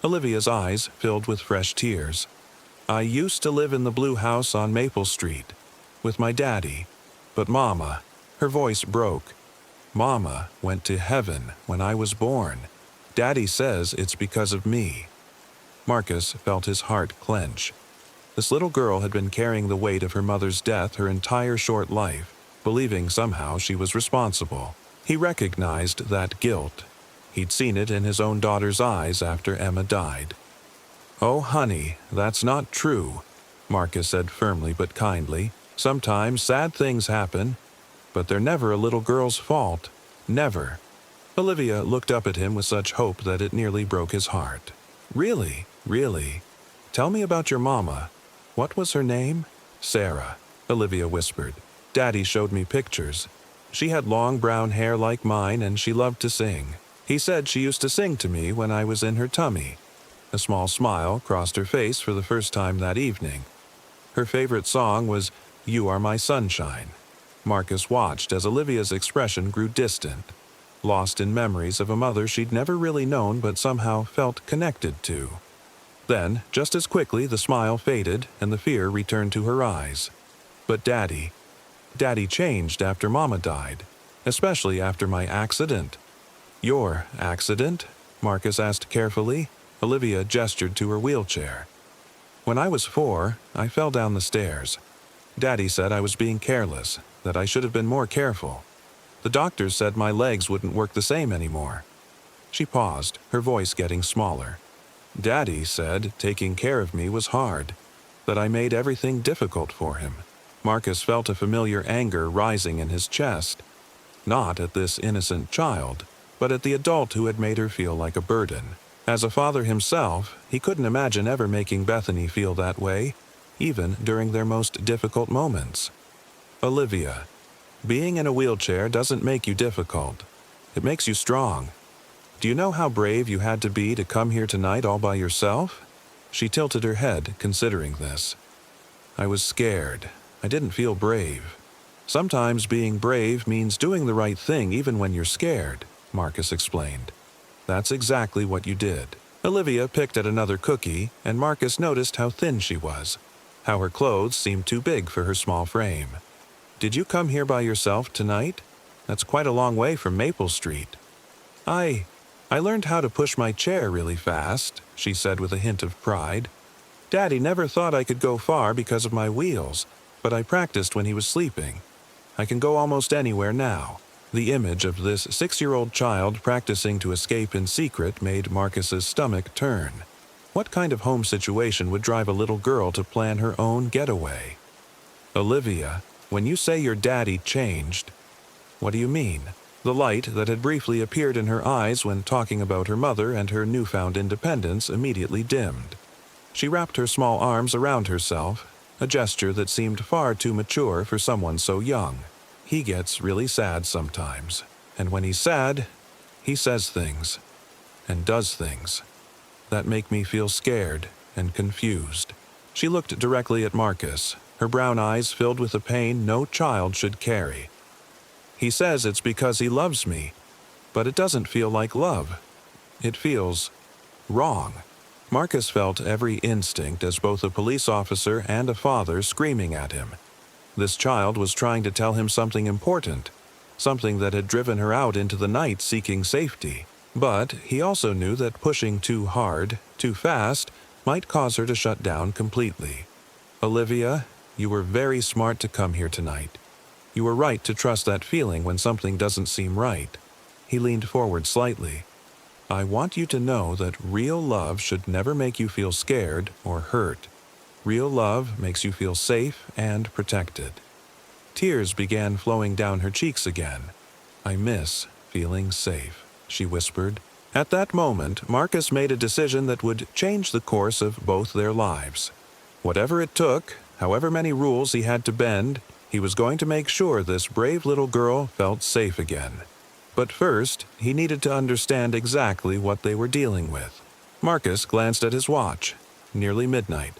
Olivia's eyes filled with fresh tears. "I used to live in the blue house on Maple Street, with my daddy, but Mama," her voice broke, "Mama went to heaven when I was born. Daddy says it's because of me." Marcus felt his heart clench. This little girl had been carrying the weight of her mother's death her entire short life, believing somehow she was responsible. He recognized that guilt. He'd seen it in his own daughter's eyes after Emma died. "Oh, honey, that's not true," Marcus said firmly but kindly. "Sometimes sad things happen, but they're never a little girl's fault. Never." Olivia looked up at him with such hope that it nearly broke his heart. "Really? Really? Tell me about your mama. What was her name?" "Sarah," Olivia whispered. "Daddy showed me pictures. She had long brown hair like mine and she loved to sing. He said she used to sing to me when I was in her tummy." A small smile crossed her face for the first time that evening. Her favorite song was "You Are My Sunshine." Marcus watched as Olivia's expression grew distant, lost in memories of a mother she'd never really known but somehow felt connected to. Then, just as quickly, the smile faded and the fear returned to her eyes. But Daddy changed after Mama died, especially after my accident. Your accident? Marcus asked carefully. Olivia gestured to her wheelchair. When I was 4, I fell down the stairs. Daddy said I was being careless, that I should have been more careful. The doctors said my legs wouldn't work the same anymore. She paused, her voice getting smaller. Daddy said taking care of me was hard, that I made everything difficult for him. Marcus felt a familiar anger rising in his chest, not at this innocent child, but at the adult who had made her feel like a burden. As a father himself, he couldn't imagine ever making Bethany feel that way, even during their most difficult moments. Olivia, being in a wheelchair doesn't make you difficult. It makes you strong. Do you know how brave you had to be to come here tonight all by yourself? She tilted her head, considering this. I was scared. I didn't feel brave. Sometimes being brave means doing the right thing even when you're scared, Marcus explained. That's exactly what you did. Olivia picked at another cookie, and Marcus noticed how thin she was, how her clothes seemed too big for her small frame. Did you come here by yourself tonight? That's quite a long way from Maple Street. I learned how to push my chair really fast, she said with a hint of pride. Daddy never thought I could go far because of my wheels, but I practiced when he was sleeping. I can go almost anywhere now. The image of this 6-year-old child practicing to escape in secret made Marcus's stomach turn. What kind of home situation would drive a little girl to plan her own getaway? Olivia, when you say your daddy changed, what do you mean? The light that had briefly appeared in her eyes when talking about her mother and her newfound independence immediately dimmed. She wrapped her small arms around herself, a gesture that seemed far too mature for someone so young. He gets really sad sometimes, and when he's sad, he says things, and does things, that make me feel scared and confused. She looked directly at Marcus, her brown eyes filled with a pain no child should carry. He says it's because he loves me, but it doesn't feel like love. It feels wrong. Marcus felt every instinct as both a police officer and a father screaming at him. This child was trying to tell him something important, something that had driven her out into the night seeking safety. But he also knew that pushing too hard, too fast, might cause her to shut down completely. Olivia, you were very smart to come here tonight. You were right to trust that feeling when something doesn't seem right. He leaned forward slightly. I want you to know that real love should never make you feel scared or hurt. Real love makes you feel safe and protected. Tears began flowing down her cheeks again. I miss feeling safe, she whispered. At that moment, Marcus made a decision that would change the course of both their lives. Whatever it took, however many rules he had to bend, he was going to make sure this brave little girl felt safe again. But first, he needed to understand exactly what they were dealing with. Marcus glanced at his watch. Nearly midnight.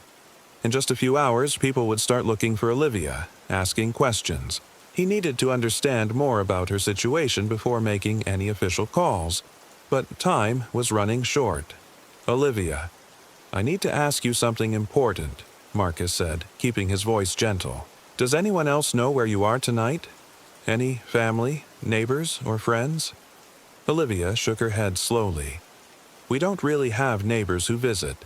In just a few hours, people would start looking for Olivia, asking questions. He needed to understand more about her situation before making any official calls. But time was running short. Olivia, I need to ask you something important, Marcus said, keeping his voice gentle. Does anyone else know where you are tonight? Any family, neighbors, or friends? Olivia shook her head slowly. We don't really have neighbors who visit.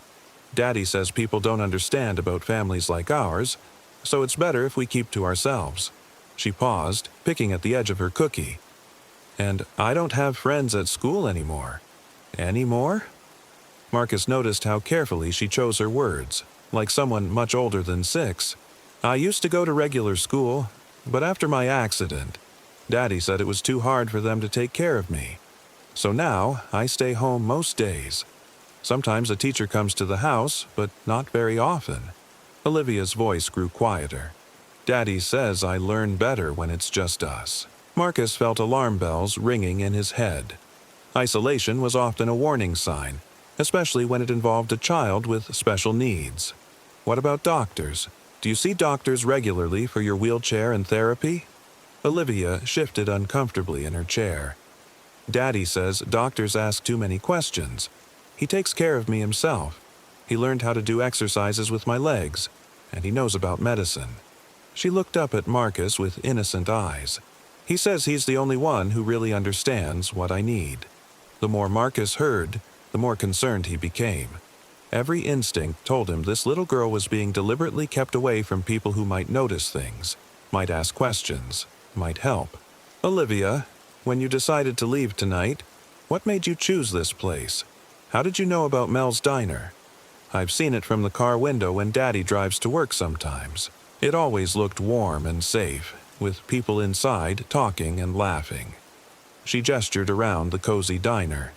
Daddy says people don't understand about families like ours, so it's better if we keep to ourselves. She paused, picking at the edge of her cookie. And I don't have friends at school anymore. Anymore? Marcus noticed how carefully she chose her words, like someone much older than 6. I used to go to regular school, but after my accident, Daddy said it was too hard for them to take care of me. So now I stay home most days. Sometimes a teacher comes to the house, but not very often. Olivia's voice grew quieter. Daddy says I learn better when it's just us. Marcus felt alarm bells ringing in his head. Isolation was often a warning sign, especially when it involved a child with special needs. What about doctors? Do you see doctors regularly for your wheelchair and therapy? Olivia shifted uncomfortably in her chair. Daddy says doctors ask too many questions. He takes care of me himself. He learned how to do exercises with my legs, and he knows about medicine. She looked up at Marcus with innocent eyes. He says he's the only one who really understands what I need. The more Marcus heard, the more concerned he became. Every instinct told him this little girl was being deliberately kept away from people who might notice things, might ask questions, might help. Olivia, when you decided to leave tonight, what made you choose this place? How did you know about Mel's Diner? I've seen it from the car window when Daddy drives to work sometimes. It always looked warm and safe, with people inside talking and laughing. She gestured around the cozy diner.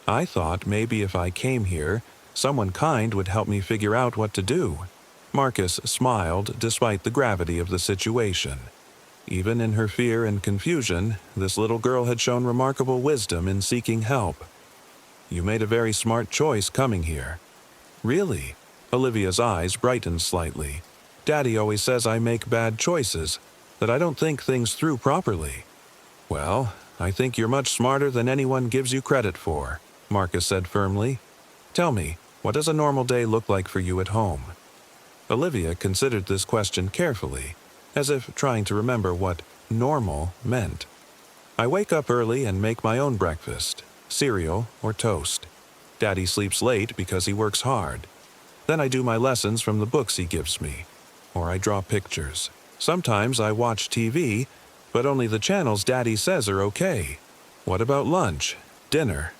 I thought maybe if I came here, someone kind would help me figure out what to do. Marcus smiled despite the gravity of the situation. Even in her fear and confusion, this little girl had shown remarkable wisdom in seeking help. You made a very smart choice coming here. Really? Olivia's eyes brightened slightly. Daddy always says I make bad choices, that I don't think things through properly. Well, I think you're much smarter than anyone gives you credit for, Marcus said firmly. Tell me, what does a normal day look like for you at home? Olivia considered this question carefully, as if trying to remember what normal meant. I wake up early and make my own breakfast, cereal or toast. Daddy sleeps late because he works hard. Then I do my lessons from the books he gives me, or I draw pictures. Sometimes I watch TV, but only the channels Daddy says are okay. What about lunch, dinner?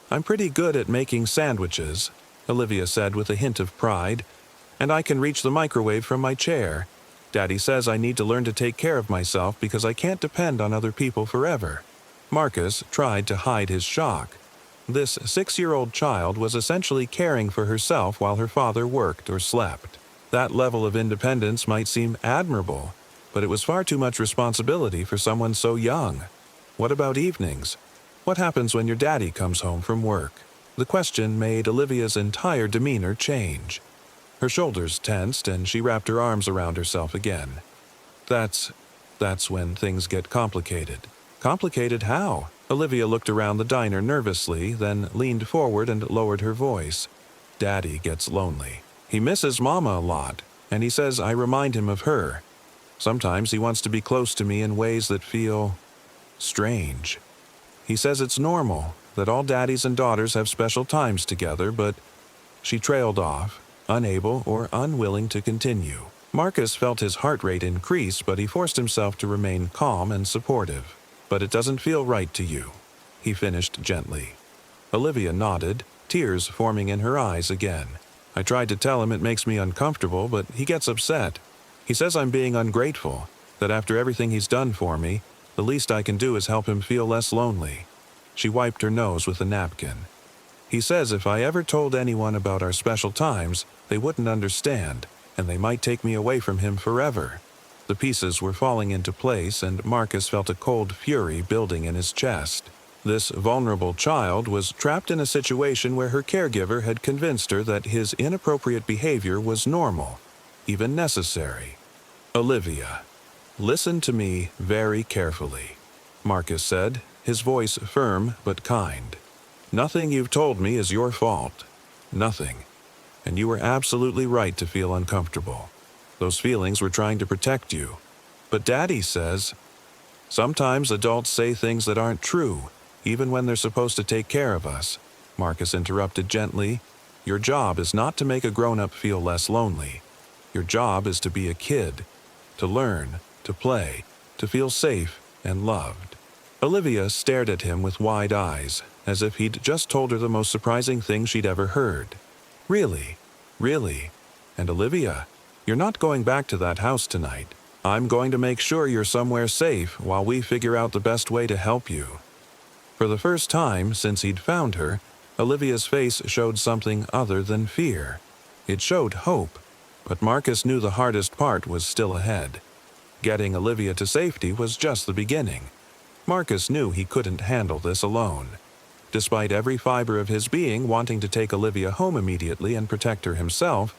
I'm pretty good at making sandwiches, Olivia said with a hint of pride, and I can reach the microwave from my chair. Daddy says I need to learn to take care of myself because I can't depend on other people forever. Marcus tried to hide his shock. This 6-year-old child was essentially caring for herself while her father worked or slept. That level of independence might seem admirable, but it was far too much responsibility for someone so young. What about evenings? What happens when your daddy comes home from work? The question made Olivia's entire demeanor change. Her shoulders tensed and she wrapped her arms around herself again. That's when things get complicated. Complicated how? Olivia looked around the diner nervously, then leaned forward and lowered her voice. Daddy gets lonely. He misses Mama a lot, and he says I remind him of her. Sometimes he wants to be close to me in ways that feel strange. He says it's normal, that all daddies and daughters have special times together, but she trailed off, unable or unwilling to continue. Marcus felt his heart rate increase, but he forced himself to remain calm and supportive. But it doesn't feel right to you, he finished gently. Olivia nodded, tears forming in her eyes again. I tried to tell him it makes me uncomfortable, but he gets upset. He says I'm being ungrateful, that after everything he's done for me, the least I can do is help him feel less lonely. She wiped her nose with a napkin. He says if I ever told anyone about our special times, they wouldn't understand, and they might take me away from him forever. The pieces were falling into place, and Marcus felt a cold fury building in his chest. This vulnerable child was trapped in a situation where her caregiver had convinced her that his inappropriate behavior was normal, even necessary. Olivia, listen to me very carefully, Marcus said, his voice firm but kind. Nothing you've told me is your fault. Nothing. And you were absolutely right to feel uncomfortable. Those feelings were trying to protect you. But Daddy says, sometimes adults say things that aren't true, even when they're supposed to take care of us. Marcus interrupted gently. Your job is not to make a grown-up feel less lonely. Your job is to be a kid, to learn, to play, to feel safe and loved. Olivia stared at him with wide eyes, as if he'd just told her the most surprising thing she'd ever heard. Really? Really? And Olivia, you're not going back to that house tonight. I'm going to make sure you're somewhere safe while we figure out the best way to help you. For the first time since he'd found her, Olivia's face showed something other than fear. It showed hope, but Marcus knew the hardest part was still ahead. Getting Olivia to safety was just the beginning. Marcus knew he couldn't handle this alone. Despite every fiber of his being wanting to take Olivia home immediately and protect her himself,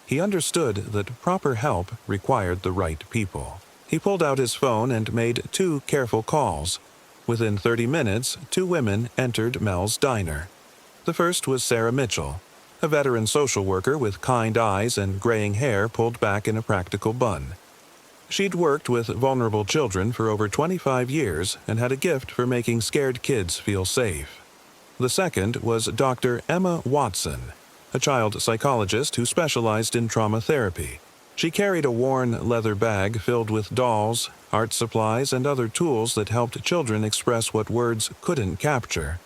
he understood that proper help required the right people. He pulled out his phone and made 2 careful calls. Within 30 minutes, 2 women entered Mel's diner. The first was Sarah Mitchell, a veteran social worker with kind eyes and graying hair pulled back in a practical bun. She'd worked with vulnerable children for over 25 years and had a gift for making scared kids feel safe. The second was Dr. Emma Watson, a child psychologist who specialized in trauma therapy. She carried a worn leather bag filled with dolls, art supplies, and other tools that helped children express what words couldn't capture.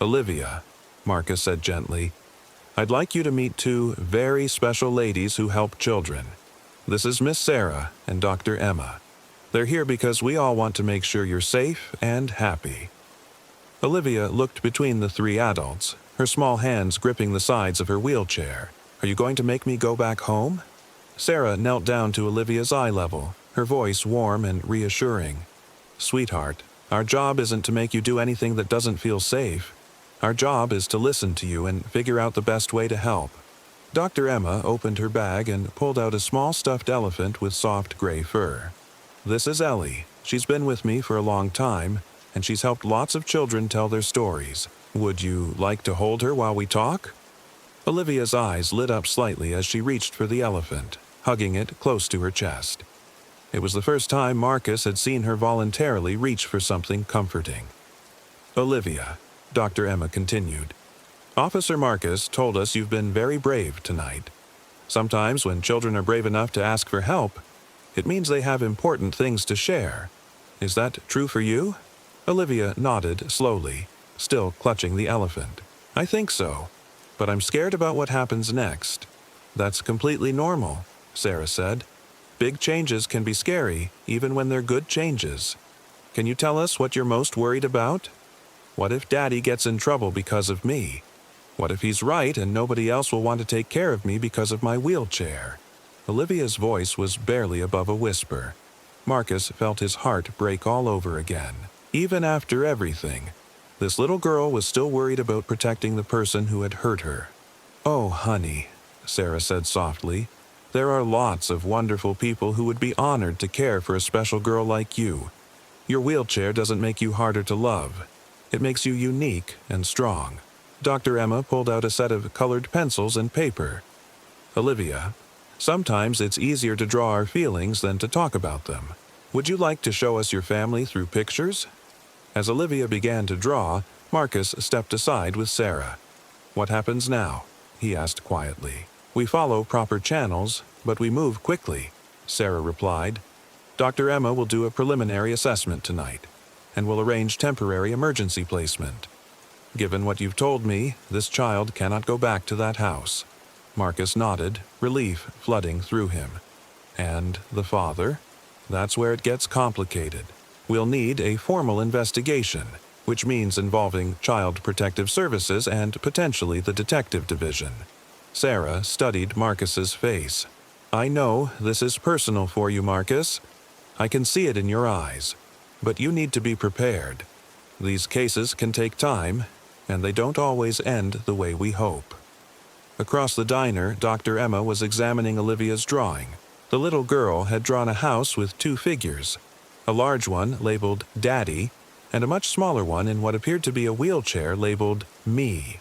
"Olivia," Marcus said gently, "I'd like you to meet 2 very special ladies who help children. This is Miss Sarah and Dr. Emma. They're here because we all want to make sure you're safe and happy." Olivia looked between the 3 adults, her small hands gripping the sides of her wheelchair. "Are you going to make me go back home?" Sarah knelt down to Olivia's eye level, her voice warm and reassuring. "Sweetheart, our job isn't to make you do anything that doesn't feel safe. Our job is to listen to you and figure out the best way to help." Dr. Emma opened her bag and pulled out a small stuffed elephant with soft gray fur. "This is Ellie. She's been with me for a long time, and she's helped lots of children tell their stories. Would you like to hold her while we talk?" Olivia's eyes lit up slightly as she reached for the elephant, hugging it close to her chest. It was the first time Marcus had seen her voluntarily reach for something comforting. "Olivia," Dr. Emma continued, "Officer Marcus told us you've been very brave tonight. Sometimes when children are brave enough to ask for help, it means they have important things to share. Is that true for you?" Olivia nodded slowly, still clutching the elephant. "I think so, but I'm scared about what happens next." "That's completely normal," Sarah said. "Big changes can be scary, even when they're good changes. Can you tell us what you're most worried about? What if Daddy gets in trouble because of me? What if he's right and nobody else will want to take care of me because of my wheelchair?" Olivia's voice was barely above a whisper. Marcus felt his heart break all over again. Even after everything, this little girl was still worried about protecting the person who had hurt her. "Oh, honey," Sarah said softly, "there are lots of wonderful people who would be honored to care for a special girl like you. Your wheelchair doesn't make you harder to love. It makes you unique and strong." Dr. Emma pulled out a set of colored pencils and paper. "Olivia, sometimes it's easier to draw our feelings than to talk about them. Would you like to show us your family through pictures?" As Olivia began to draw, Marcus stepped aside with Sarah. "What happens now?" he asked quietly. "We follow proper channels, but we move quickly," Sarah replied. "Dr. Emma will do a preliminary assessment tonight, and will arrange temporary emergency placement. Given what you've told me, this child cannot go back to that house." Marcus nodded, relief flooding through him. "And the father? That's where it gets complicated. We'll need a formal investigation, which means involving Child Protective Services and potentially the detective division." Sarah studied Marcus's face. "I know this is personal for you, Marcus. I can see it in your eyes. But you need to be prepared. These cases can take time, and they don't always end the way we hope." Across the diner, Dr. Emma was examining Olivia's drawing. The little girl had drawn a house with 2 figures, a large one labeled Daddy, and a much smaller one in what appeared to be a wheelchair labeled Me.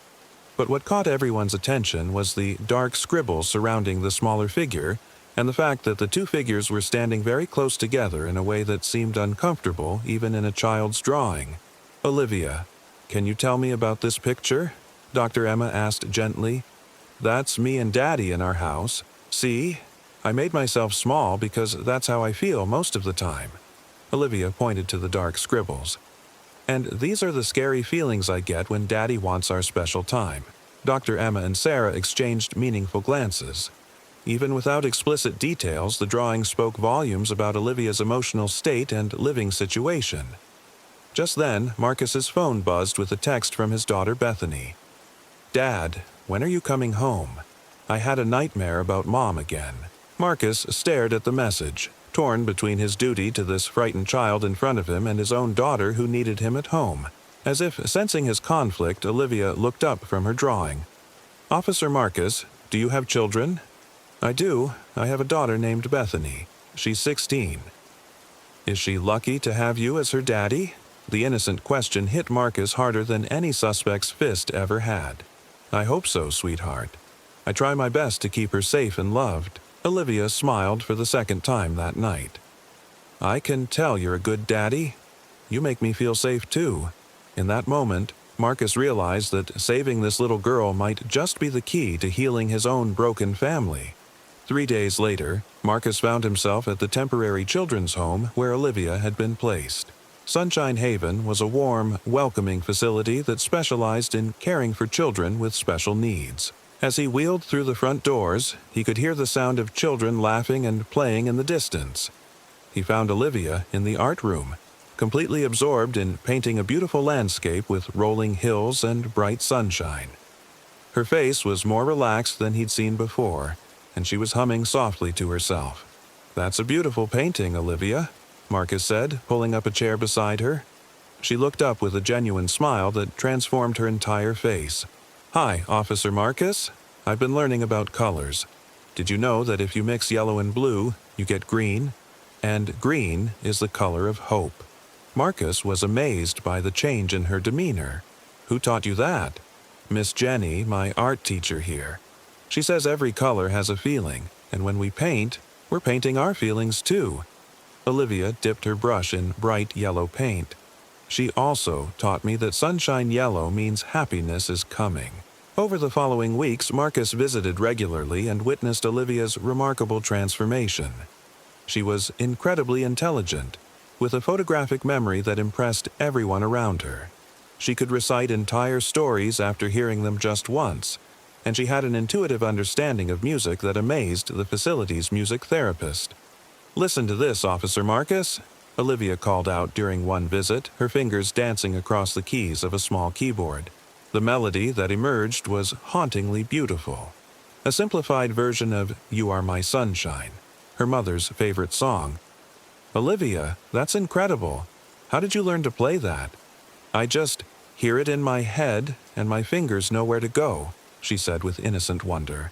But what caught everyone's attention was the dark scribbles surrounding the smaller figure, and the fact that the 2 figures were standing very close together in a way that seemed uncomfortable even in a child's drawing. "Olivia, can you tell me about this picture?" Dr. Emma asked gently. "That's me and Daddy in our house. See? I made myself small because that's how I feel most of the time." Olivia pointed to the dark scribbles. "And these are the scary feelings I get when Daddy wants our special time." Dr. Emma and Sarah exchanged meaningful glances. Even without explicit details, the drawing spoke volumes about Olivia's emotional state and living situation. Just then, Marcus's phone buzzed with a text from his daughter Bethany. "Dad, when are you coming home? I had a nightmare about Mom again." Marcus stared at the message, torn between his duty to this frightened child in front of him and his own daughter who needed him at home. As if sensing his conflict, Olivia looked up from her drawing. "Officer Marcus, do you have children?" "I do. I have a daughter named Bethany. She's 16. Is she lucky to have you as her daddy? The innocent question hit Marcus harder than any suspect's fist ever had. I hope so, sweetheart. I try my best to keep her safe and loved. Olivia smiled for the second time that night. I can tell you're a good daddy. You make me feel safe too. In that moment, Marcus realized that saving this little girl might just be the key to healing his own broken family. 3 days later, Marcus found himself at the temporary children's home where Olivia had been placed. Sunshine Haven was a warm, welcoming facility that specialized in caring for children with special needs. As he wheeled through the front doors, he could hear the sound of children laughing and playing in the distance. He found Olivia in the art room, completely absorbed in painting a beautiful landscape with rolling hills and bright sunshine. Her face was more relaxed than he'd seen before, and she was humming softly to herself. "That's a beautiful painting, Olivia," Marcus said, pulling up a chair beside her. She looked up with a genuine smile that transformed her entire face. "Hi, Officer Marcus. I've been learning about colors. Did you know that if you mix yellow and blue, you get green? And green is the color of hope." Marcus was amazed by the change in her demeanor. "Who taught you that?" "Miss Jenny, my art teacher here. She says every color has a feeling, and when we paint, we're painting our feelings too." Olivia dipped her brush in bright yellow paint. "She also taught me that sunshine yellow means happiness is coming." Over the following weeks, Marcus visited regularly and witnessed Olivia's remarkable transformation. She was incredibly intelligent, with a photographic memory that impressed everyone around her. She could recite entire stories after hearing them just once, and she had an intuitive understanding of music that amazed the facility's music therapist. "Listen to this, Officer Marcus," Olivia called out during one visit, her fingers dancing across the keys of a small keyboard. The melody that emerged was hauntingly beautiful. A simplified version of "You Are My Sunshine," her mother's favorite song. "Olivia, that's incredible. How did you learn to play that?" "I just hear it in my head, and my fingers know where to go," she said with innocent wonder.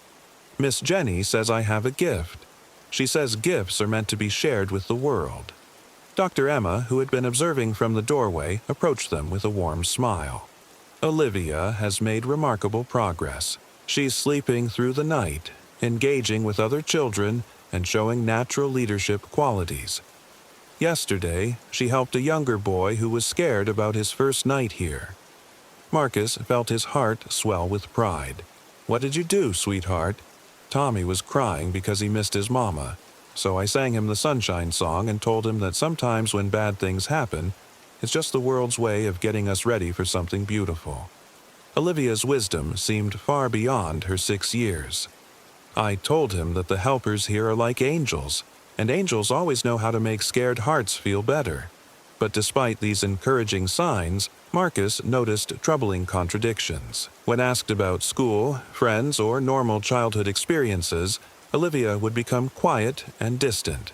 "Miss Jenny says I have a gift. She says gifts are meant to be shared with the world." Dr. Emma, who had been observing from the doorway, approached them with a warm smile. "Olivia has made remarkable progress. She's sleeping through the night, engaging with other children, and showing natural leadership qualities. Yesterday, she helped a younger boy who was scared about his first night here." Marcus felt his heart swell with pride. "What did you do, sweetheart?" "Tommy was crying because he missed his mama, so I sang him the Sunshine Song and told him that sometimes when bad things happen, it's just the world's way of getting us ready for something beautiful." Olivia's wisdom seemed far beyond her 6 years. "I told him that the helpers here are like angels, and angels always know how to make scared hearts feel better." But despite these encouraging signs, Marcus noticed troubling contradictions. When asked about school, friends, or normal childhood experiences, Olivia would become quiet and distant.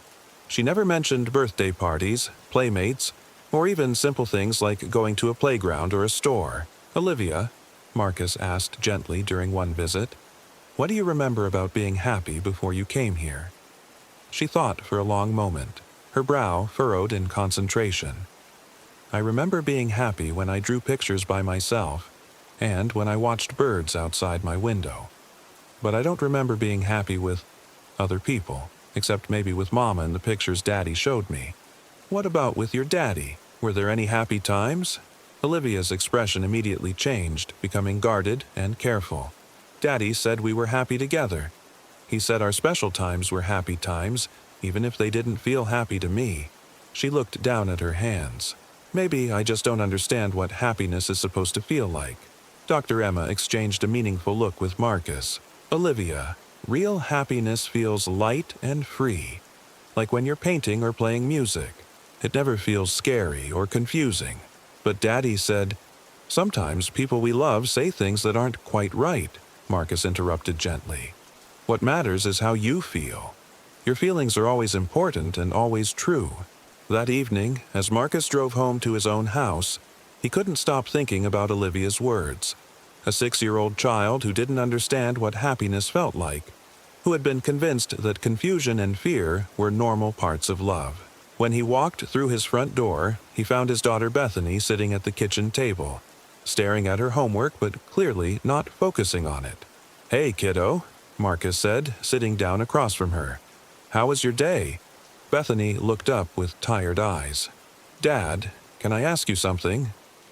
She never mentioned birthday parties, playmates, or even simple things like going to a playground or a store. "Olivia," Marcus asked gently during one visit, "what do you remember about being happy before you came here?" She thought for a long moment, her brow furrowed in concentration. "I remember being happy when I drew pictures by myself, and when I watched birds outside my window. But I don't remember being happy with other people, except maybe with Mama in the pictures Daddy showed me." "What about with your daddy? Were there any happy times?" Olivia's expression immediately changed, becoming guarded and careful. "Daddy said we were happy together. He said our special times were happy times, even if they didn't feel happy to me." She looked down at her hands. "Maybe I just don't understand what happiness is supposed to feel like." Dr. Emma exchanged a meaningful look with Marcus. "Olivia, real happiness feels light and free, like when you're painting or playing music. It never feels scary or confusing." "But Daddy said, sometimes people we love say things that aren't quite right," Marcus interrupted gently. "What matters is how you feel. Your feelings are always important and always true." That evening, as Marcus drove home to his own house, he couldn't stop thinking about Olivia's words. A 6-year-old child who didn't understand what happiness felt like, who had been convinced that confusion and fear were normal parts of love. When he walked through his front door, he found his daughter Bethany sitting at the kitchen table, staring at her homework but clearly not focusing on it. "Hey, kiddo," Marcus said, sitting down across from her. "How was your day?" Bethany looked up with tired eyes. "Dad, can I ask you something?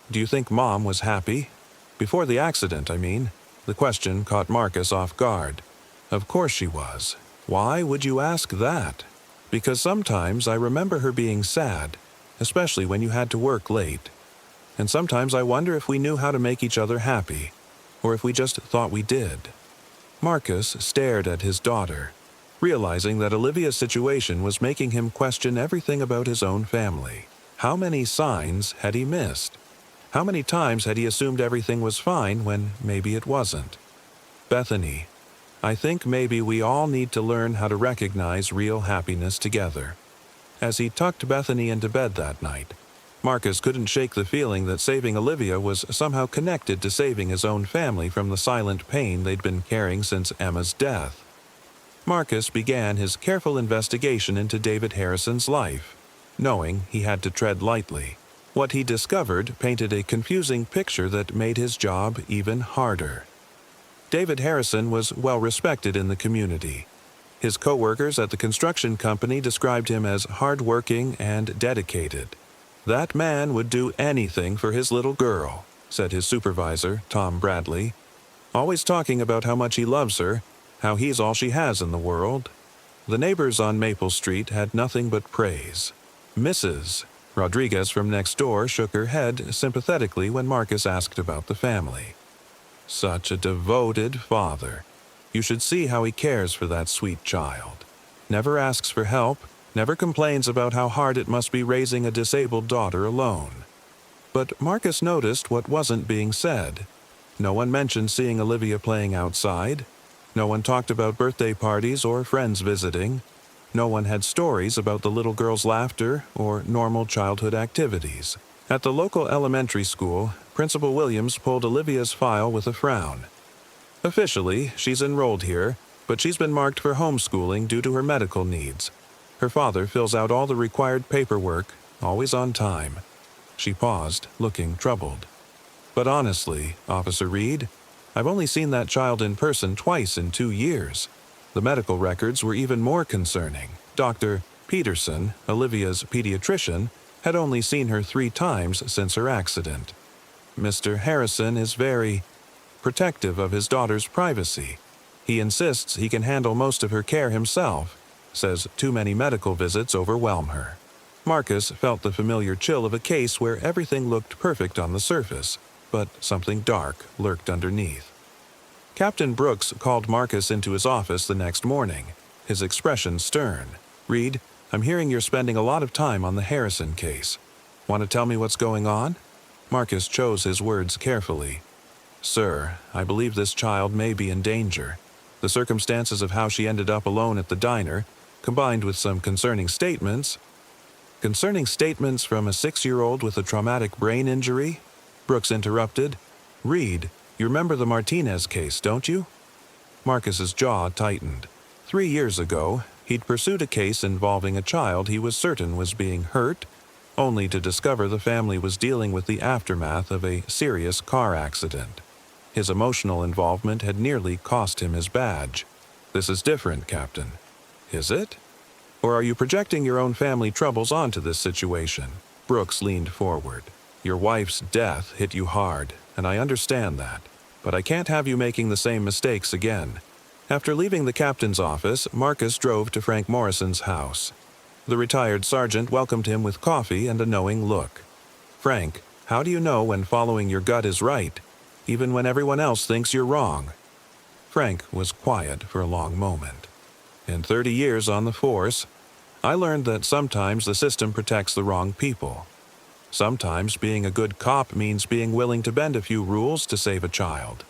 Do you think Mom was happy? Before the accident, I mean." The question caught Marcus off guard. Of course she was. Why would you ask that? Because sometimes I remember her being sad, especially when you had to work late. And sometimes I wonder if we knew how to make each other happy, or if we just thought we did. Marcus stared at his daughter, realizing that Olivia's situation was making him question everything about his own family. How many signs had he missed? How many times had he assumed everything was fine when maybe it wasn't? "Bethany, I think maybe we all need to learn how to recognize real happiness together." As he tucked Bethany into bed that night, Marcus couldn't shake the feeling that saving Olivia was somehow connected to saving his own family from the silent pain they'd been carrying since Emma's death. Marcus began his careful investigation into David Harrison's life, knowing he had to tread lightly. What he discovered painted a confusing picture that made his job even harder. David Harrison was well respected in the community. His co-workers at the construction company described him as hard-working and dedicated. "That man would do anything for his little girl," said his supervisor, Tom Bradley. "Always talking about how much he loves her, how he's all she has in the world." The neighbors on Maple Street had nothing but praise. Mrs. Rodriguez from next door shook her head sympathetically when Marcus asked about the family. "Such a devoted father. You should see how he cares for that sweet child. Never asks for help, never complains about how hard it must be raising a disabled daughter alone." But Marcus noticed what wasn't being said. No one mentioned seeing Olivia playing outside. No one talked about birthday parties or friends visiting. No one had stories about the little girl's laughter or normal childhood activities. At the local elementary school, Principal Williams pulled Olivia's file with a frown. Officially, she's enrolled here, but she's been marked for homeschooling due to her medical needs. Her father fills out all the required paperwork, always on time. She paused, looking troubled. "But honestly, Officer Reed, I've only seen that child in person twice in 2 years. The medical records were even more concerning. Dr. Peterson, Olivia's pediatrician, had only seen her 3 times since her accident. Mr. Harrison is very protective of his daughter's privacy. He insists he can handle most of her care himself, says too many medical visits overwhelm her." Marcus felt the familiar chill of a case where everything looked perfect on the surface, but something dark lurked underneath. Captain Brooks called Marcus into his office the next morning, his expression stern. "Reed, I'm hearing you're spending a lot of time on the Harrison case. Want to tell me what's going on?" Marcus chose his words carefully. "Sir, I believe this child may be in danger. The circumstances of how she ended up alone at the diner, combined with some concerning statements..." "Concerning statements from a 6-year-old with a traumatic brain injury?" Brooks interrupted. "Reed, you remember the Martinez case, don't you?" Marcus's jaw tightened. 3 years ago, he'd pursued a case involving a child he was certain was being hurt, only to discover the family was dealing with the aftermath of a serious car accident. His emotional involvement had nearly cost him his badge. "This is different, Captain." "Is it? Or are you projecting your own family troubles onto this situation?" Brooks leaned forward. "Your wife's death hit you hard, and I understand that. But I can't have you making the same mistakes again." After leaving the captain's office, Marcus drove to Frank Morrison's house. The retired sergeant welcomed him with coffee and a knowing look. "Frank, how do you know when following your gut is right, even when everyone else thinks you're wrong?" Frank was quiet for a long moment. "In 30 years on the force, I learned that sometimes the system protects the wrong people. Sometimes being a good cop means being willing to bend a few rules to save a child."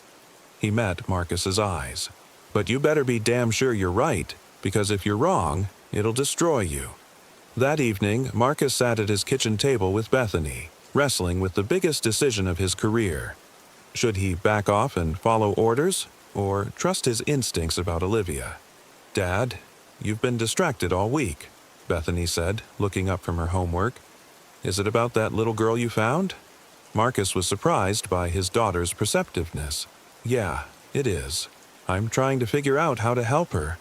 He met Marcus's eyes. "But you better be damn sure you're right, because if you're wrong, it'll destroy you." That evening, Marcus sat at his kitchen table with Bethany, wrestling with the biggest decision of his career. Should he back off and follow orders, or trust his instincts about Olivia? "Dad, you've been distracted all week," Bethany said, looking up from her homework. "Is it about that little girl you found?" Marcus was surprised by his daughter's perceptiveness. "Yeah, it is. I'm trying to figure out how to help her.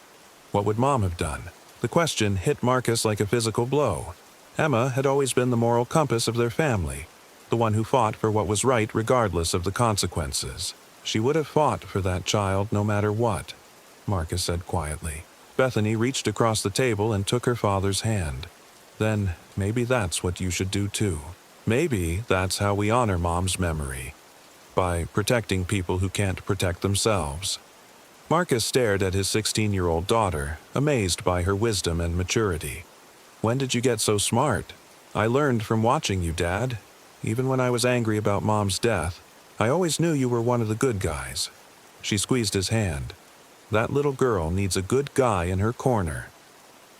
What would Mom have done?" The question hit Marcus like a physical blow. Emma had always been the moral compass of their family, the one who fought for what was right regardless of the consequences. "She would have fought for that child no matter what," Marcus said quietly. Bethany reached across the table and took her father's hand. "Then maybe that's what you should do too. Maybe that's how we honor Mom's memory, by protecting people who can't protect themselves." Marcus stared at his 16-year-old daughter, amazed by her wisdom and maturity. "When did you get so smart?" "I learned from watching you, Dad. Even when I was angry about Mom's death, I always knew you were one of the good guys." She squeezed his hand. "That little girl needs a good guy in her corner."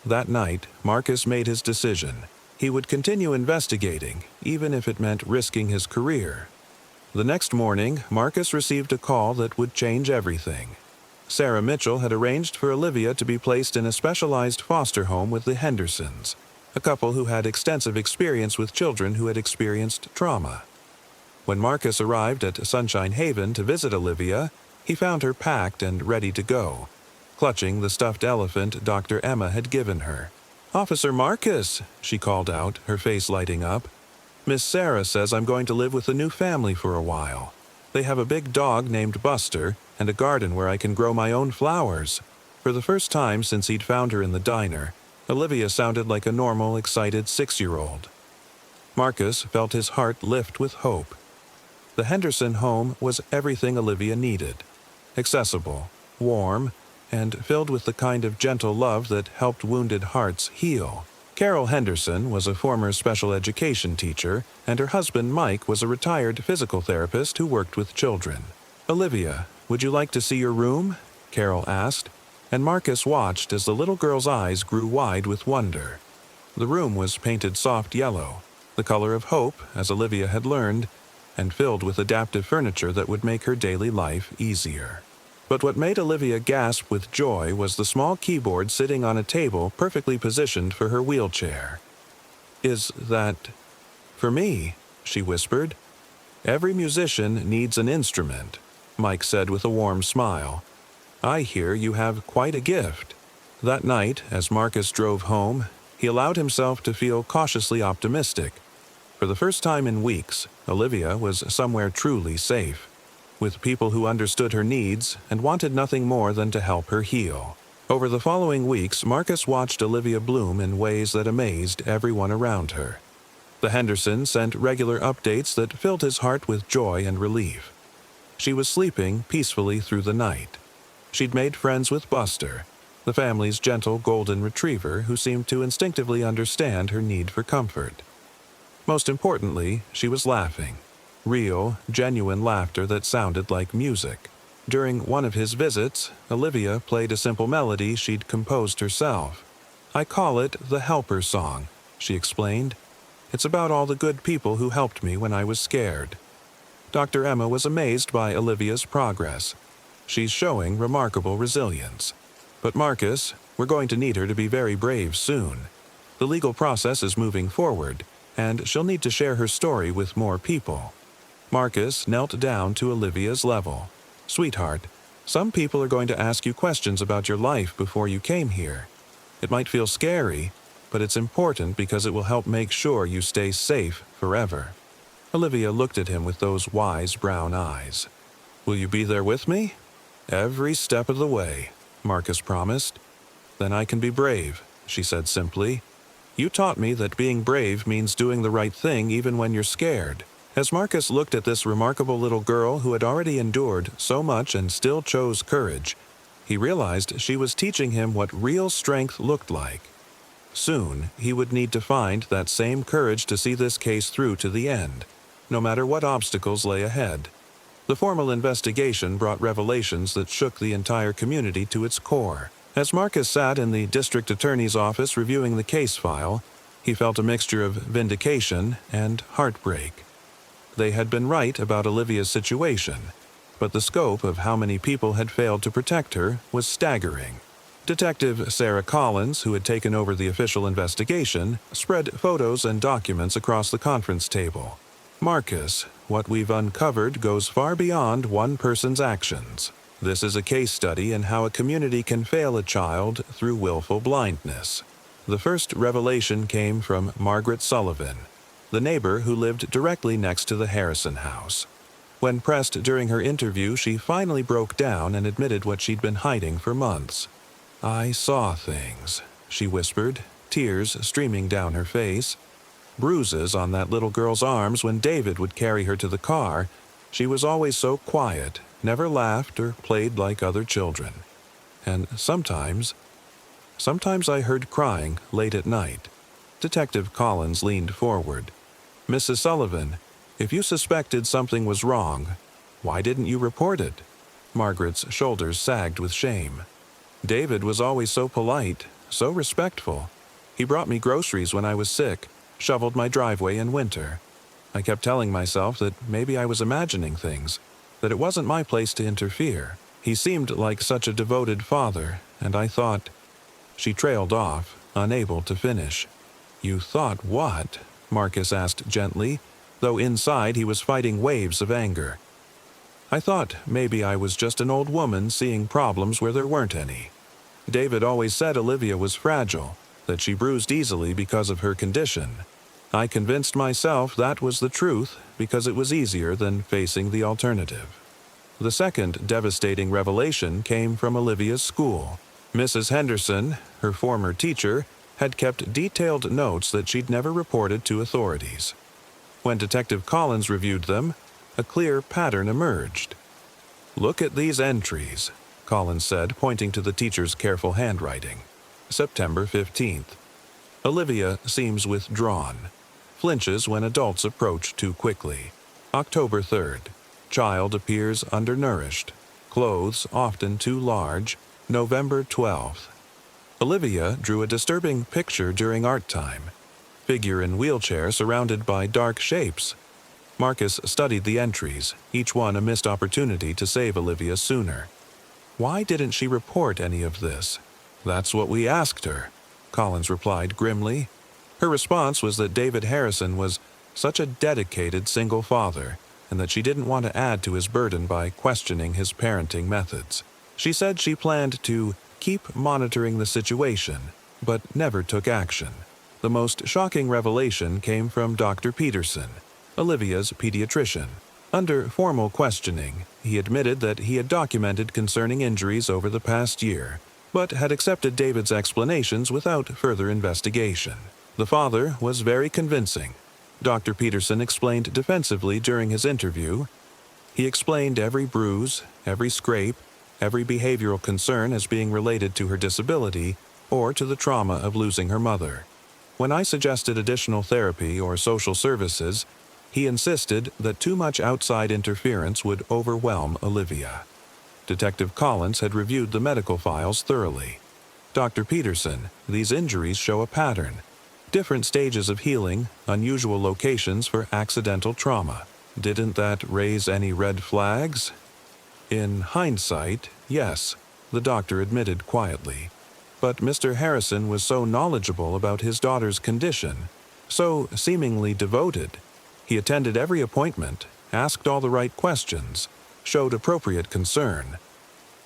That night, Marcus made his decision. He would continue investigating, even if it meant risking his career. The next morning, Marcus received a call that would change everything. Sarah Mitchell had arranged for Olivia to be placed in a specialized foster home with the Hendersons, a couple who had extensive experience with children who had experienced trauma. When Marcus arrived at Sunshine Haven to visit Olivia, he found her packed and ready to go, clutching the stuffed elephant Dr. Emma had given her. "Officer Marcus," she called out, her face lighting up. "Miss Sarah says I'm going to live with a new family for a while. They have a big dog named Buster and a garden where I can grow my own flowers." For the first time since he'd found her in the diner, Olivia sounded like a normal, excited 6-year-old. Marcus felt his heart lift with hope. The Henderson home was everything Olivia needed. Accessible, warm, and filled with the kind of gentle love that helped wounded hearts heal. Carol Henderson was a former special education teacher, and her husband Mike was a retired physical therapist who worked with children. "Olivia, would you like to see your room?" Carol asked, and Marcus watched as the little girl's eyes grew wide with wonder. The room was painted soft yellow, the color of hope, as Olivia had learned, and filled with adaptive furniture that would make her daily life easier. But what made Olivia gasp with joy was the small keyboard sitting on a table perfectly positioned for her wheelchair. "Is that for me?" she whispered. "Every musician needs an instrument," Mike said with a warm smile. "I hear you have quite a gift." That night, as Marcus drove home, he allowed himself to feel cautiously optimistic. For the first time in weeks, Olivia was somewhere truly safe, with people who understood her needs and wanted nothing more than to help her heal. Over the following weeks, Marcus watched Olivia bloom in ways that amazed everyone around her. The Hendersons sent regular updates that filled his heart with joy and relief. She was sleeping peacefully through the night. She'd made friends with Buster, the family's gentle golden retriever who seemed to instinctively understand her need for comfort. Most importantly, she was laughing. Real, genuine laughter that sounded like music. During one of his visits, Olivia played a simple melody she'd composed herself. "I call it the Helper Song," she explained. "It's about all the good people who helped me when I was scared." Dr. Emma was amazed by Olivia's progress. "She's showing remarkable resilience. But Marcus, we're going to need her to be very brave soon. The legal process is moving forward, and she'll need to share her story with more people." Marcus knelt down to Olivia's level. "Sweetheart, some people are going to ask you questions about your life before you came here. It might feel scary, but it's important because it will help make sure you stay safe forever." Olivia looked at him with those wise brown eyes. "Will you be there with me?" "Every step of the way," Marcus promised. "Then I can be brave," she said simply. "You taught me that being brave means doing the right thing even when you're scared." As Marcus looked at this remarkable little girl who had already endured so much and still chose courage, he realized she was teaching him what real strength looked like. Soon, he would need to find that same courage to see this case through to the end, no matter what obstacles lay ahead. The formal investigation brought revelations that shook the entire community to its core. As Marcus sat in the district attorney's office reviewing the case file, he felt a mixture of vindication and heartbreak. They had been right about Olivia's situation, but the scope of how many people had failed to protect her was staggering. Detective Sarah Collins, who had taken over the official investigation, spread photos and documents across the conference table. Marcus, what we've uncovered goes far beyond one person's actions. This is a case study in how a community can fail a child through willful blindness. The first revelation came from Margaret Sullivan, the neighbor who lived directly next to the Harrison house. When pressed during her interview, she finally broke down and admitted what she'd been hiding for months. "I saw things," she whispered, tears streaming down her face. Bruises on that little girl's arms when David would carry her to the car. She was always so quiet, never laughed or played like other children. And sometimes I heard crying late at night. Detective Collins leaned forward. "Mrs. Sullivan, if you suspected something was wrong, why didn't you report it?" Margaret's shoulders sagged with shame. "David was always so polite, so respectful. He brought me groceries when I was sick, shoveled my driveway in winter. I kept telling myself that maybe I was imagining things, that it wasn't my place to interfere. He seemed like such a devoted father, and I thought—" She trailed off, unable to finish. "You thought what?" Marcus asked gently, though inside he was fighting waves of anger. "I thought maybe I was just an old woman seeing problems where there weren't any. David always said Olivia was fragile, that she bruised easily because of her condition. I convinced myself that was the truth because it was easier than facing the alternative." The second devastating revelation came from Olivia's school. Mrs. Henderson, her former teacher, had kept detailed notes that she'd never reported to authorities. When Detective Collins reviewed them, a clear pattern emerged. "Look at these entries," Collins said, pointing to the teacher's careful handwriting. September 15th. Olivia seems withdrawn. Flinches when adults approach too quickly. October 3rd. Child appears undernourished. Clothes often too large. November 12th. Olivia drew a disturbing picture during art time. Figure in wheelchair surrounded by dark shapes. Marcus studied the entries, each one a missed opportunity to save Olivia sooner. Why didn't she report any of this? "That's what we asked her," Collins replied grimly. Her response was that David Harrison was such a dedicated single father, and that she didn't want to add to his burden by questioning his parenting methods. She said she planned to keep monitoring the situation, but never took action. The most shocking revelation came from Dr. Peterson, Olivia's pediatrician. Under formal questioning, he admitted that he had documented concerning injuries over the past year, but had accepted David's explanations without further investigation. The father was very convincing. Dr. Peterson explained defensively during his interview. He explained every bruise, every scrape, every behavioral concern as being related to her disability or to the trauma of losing her mother. When I suggested additional therapy or social services, he insisted that too much outside interference would overwhelm Olivia. Detective Collins had reviewed the medical files thoroughly. "Dr. Peterson, these injuries show a pattern. Different stages of healing, unusual locations for accidental trauma. Didn't that raise any red flags?" "In hindsight, yes," the doctor admitted quietly. But Mr. Harrison was so knowledgeable about his daughter's condition, so seemingly devoted. He attended every appointment, asked all the right questions, showed appropriate concern.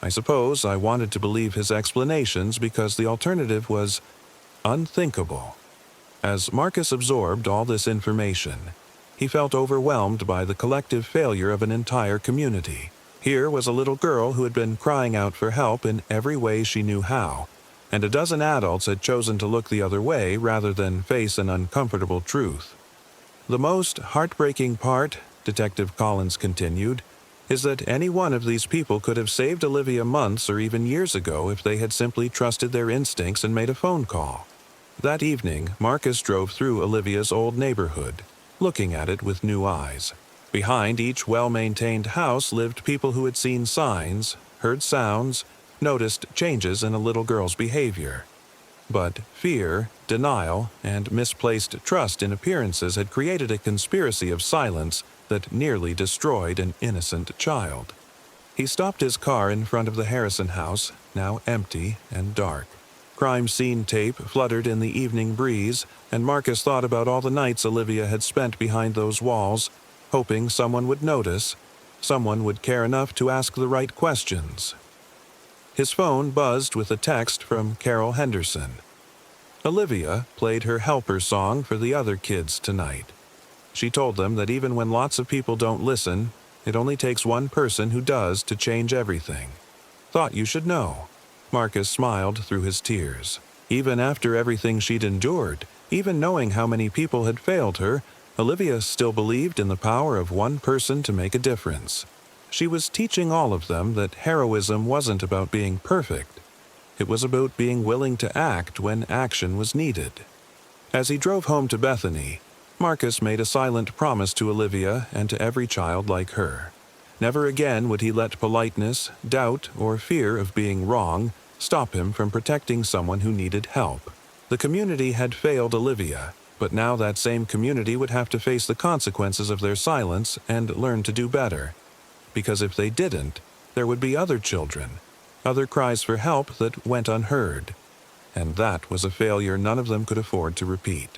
I suppose I wanted to believe his explanations because the alternative was unthinkable. As Marcus absorbed all this information, he felt overwhelmed by the collective failure of an entire community. Here was a little girl who had been crying out for help in every way she knew how, and a dozen adults had chosen to look the other way rather than face an uncomfortable truth. "The most heartbreaking part," Detective Collins continued, "is that any one of these people could have saved Olivia months or even years ago if they had simply trusted their instincts and made a phone call." That evening, Marcus drove through Olivia's old neighborhood, looking at it with new eyes. Behind each well-maintained house lived people who had seen signs, heard sounds, noticed changes in a little girl's behavior. But fear, denial, and misplaced trust in appearances had created a conspiracy of silence that nearly destroyed an innocent child. He stopped his car in front of the Harrison house, now empty and dark. Crime scene tape fluttered in the evening breeze, and Marcus thought about all the nights Olivia had spent behind those walls, hoping someone would notice, someone would care enough to ask the right questions. His phone buzzed with a text from Carol Henderson. Olivia played her helper song for the other kids tonight. She told them that even when lots of people don't listen, it only takes one person who does to change everything. Thought you should know. Marcus smiled through his tears. Even after everything she'd endured, even knowing how many people had failed her, Olivia still believed in the power of one person to make a difference. She was teaching all of them that heroism wasn't about being perfect. It was about being willing to act when action was needed. As he drove home to Bethany, Marcus made a silent promise to Olivia and to every child like her. Never again would he let politeness, doubt, or fear of being wrong stop him from protecting someone who needed help. The community had failed Olivia, but now that same community would have to face the consequences of their silence and learn to do better. Because if they didn't, there would be other children, other cries for help that went unheard. And that was a failure none of them could afford to repeat.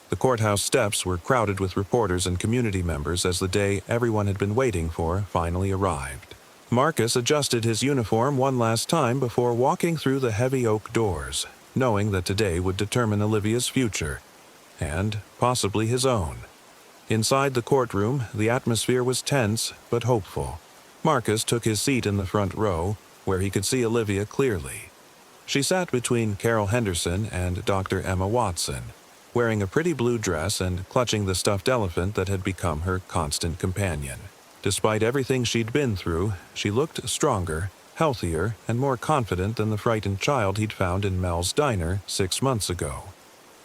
The courthouse steps were crowded with reporters and community members as the day everyone had been waiting for finally arrived. Marcus adjusted his uniform one last time before walking through the heavy oak doors, knowing that today would determine Olivia's future, and possibly his own. Inside the courtroom, the atmosphere was tense but hopeful. Marcus took his seat in the front row, where he could see Olivia clearly. She sat between Carol Henderson and Dr. Emma Watson, wearing a pretty blue dress and clutching the stuffed elephant that had become her constant companion. Despite everything she'd been through, she looked stronger, healthier, and more confident than the frightened child he'd found in Mel's diner 6 months ago.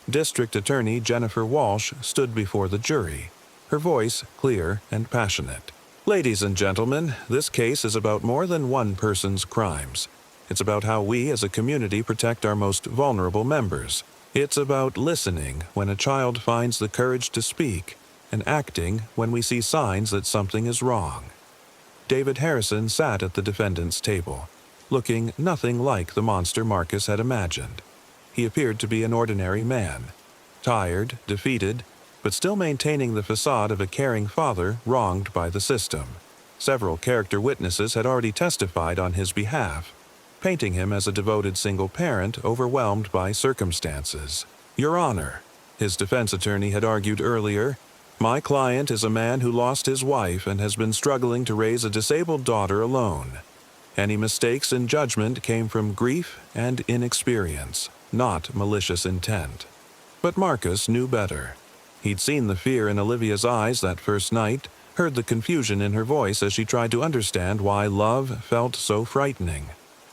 District Attorney Jennifer Walsh stood before the jury, her voice clear and passionate. Ladies and gentlemen, this case is about more than one person's crimes. It's about how we as a community protect our most vulnerable members. It's about listening when a child finds the courage to speak, and acting when we see signs that something is wrong. David Harrison sat at the defendant's table, looking nothing like the monster Marcus had imagined. He appeared to be an ordinary man, tired, defeated, but still maintaining the facade of a caring father wronged by the system. Several character witnesses had already testified on his behalf, painting him as a devoted single parent overwhelmed by circumstances. Your Honor, his defense attorney had argued earlier, my client is a man who lost his wife and has been struggling to raise a disabled daughter alone. Any mistakes in judgment came from grief and inexperience, not malicious intent. But Marcus knew better. He'd seen the fear in Olivia's eyes that first night, heard the confusion in her voice as she tried to understand why love felt so frightening.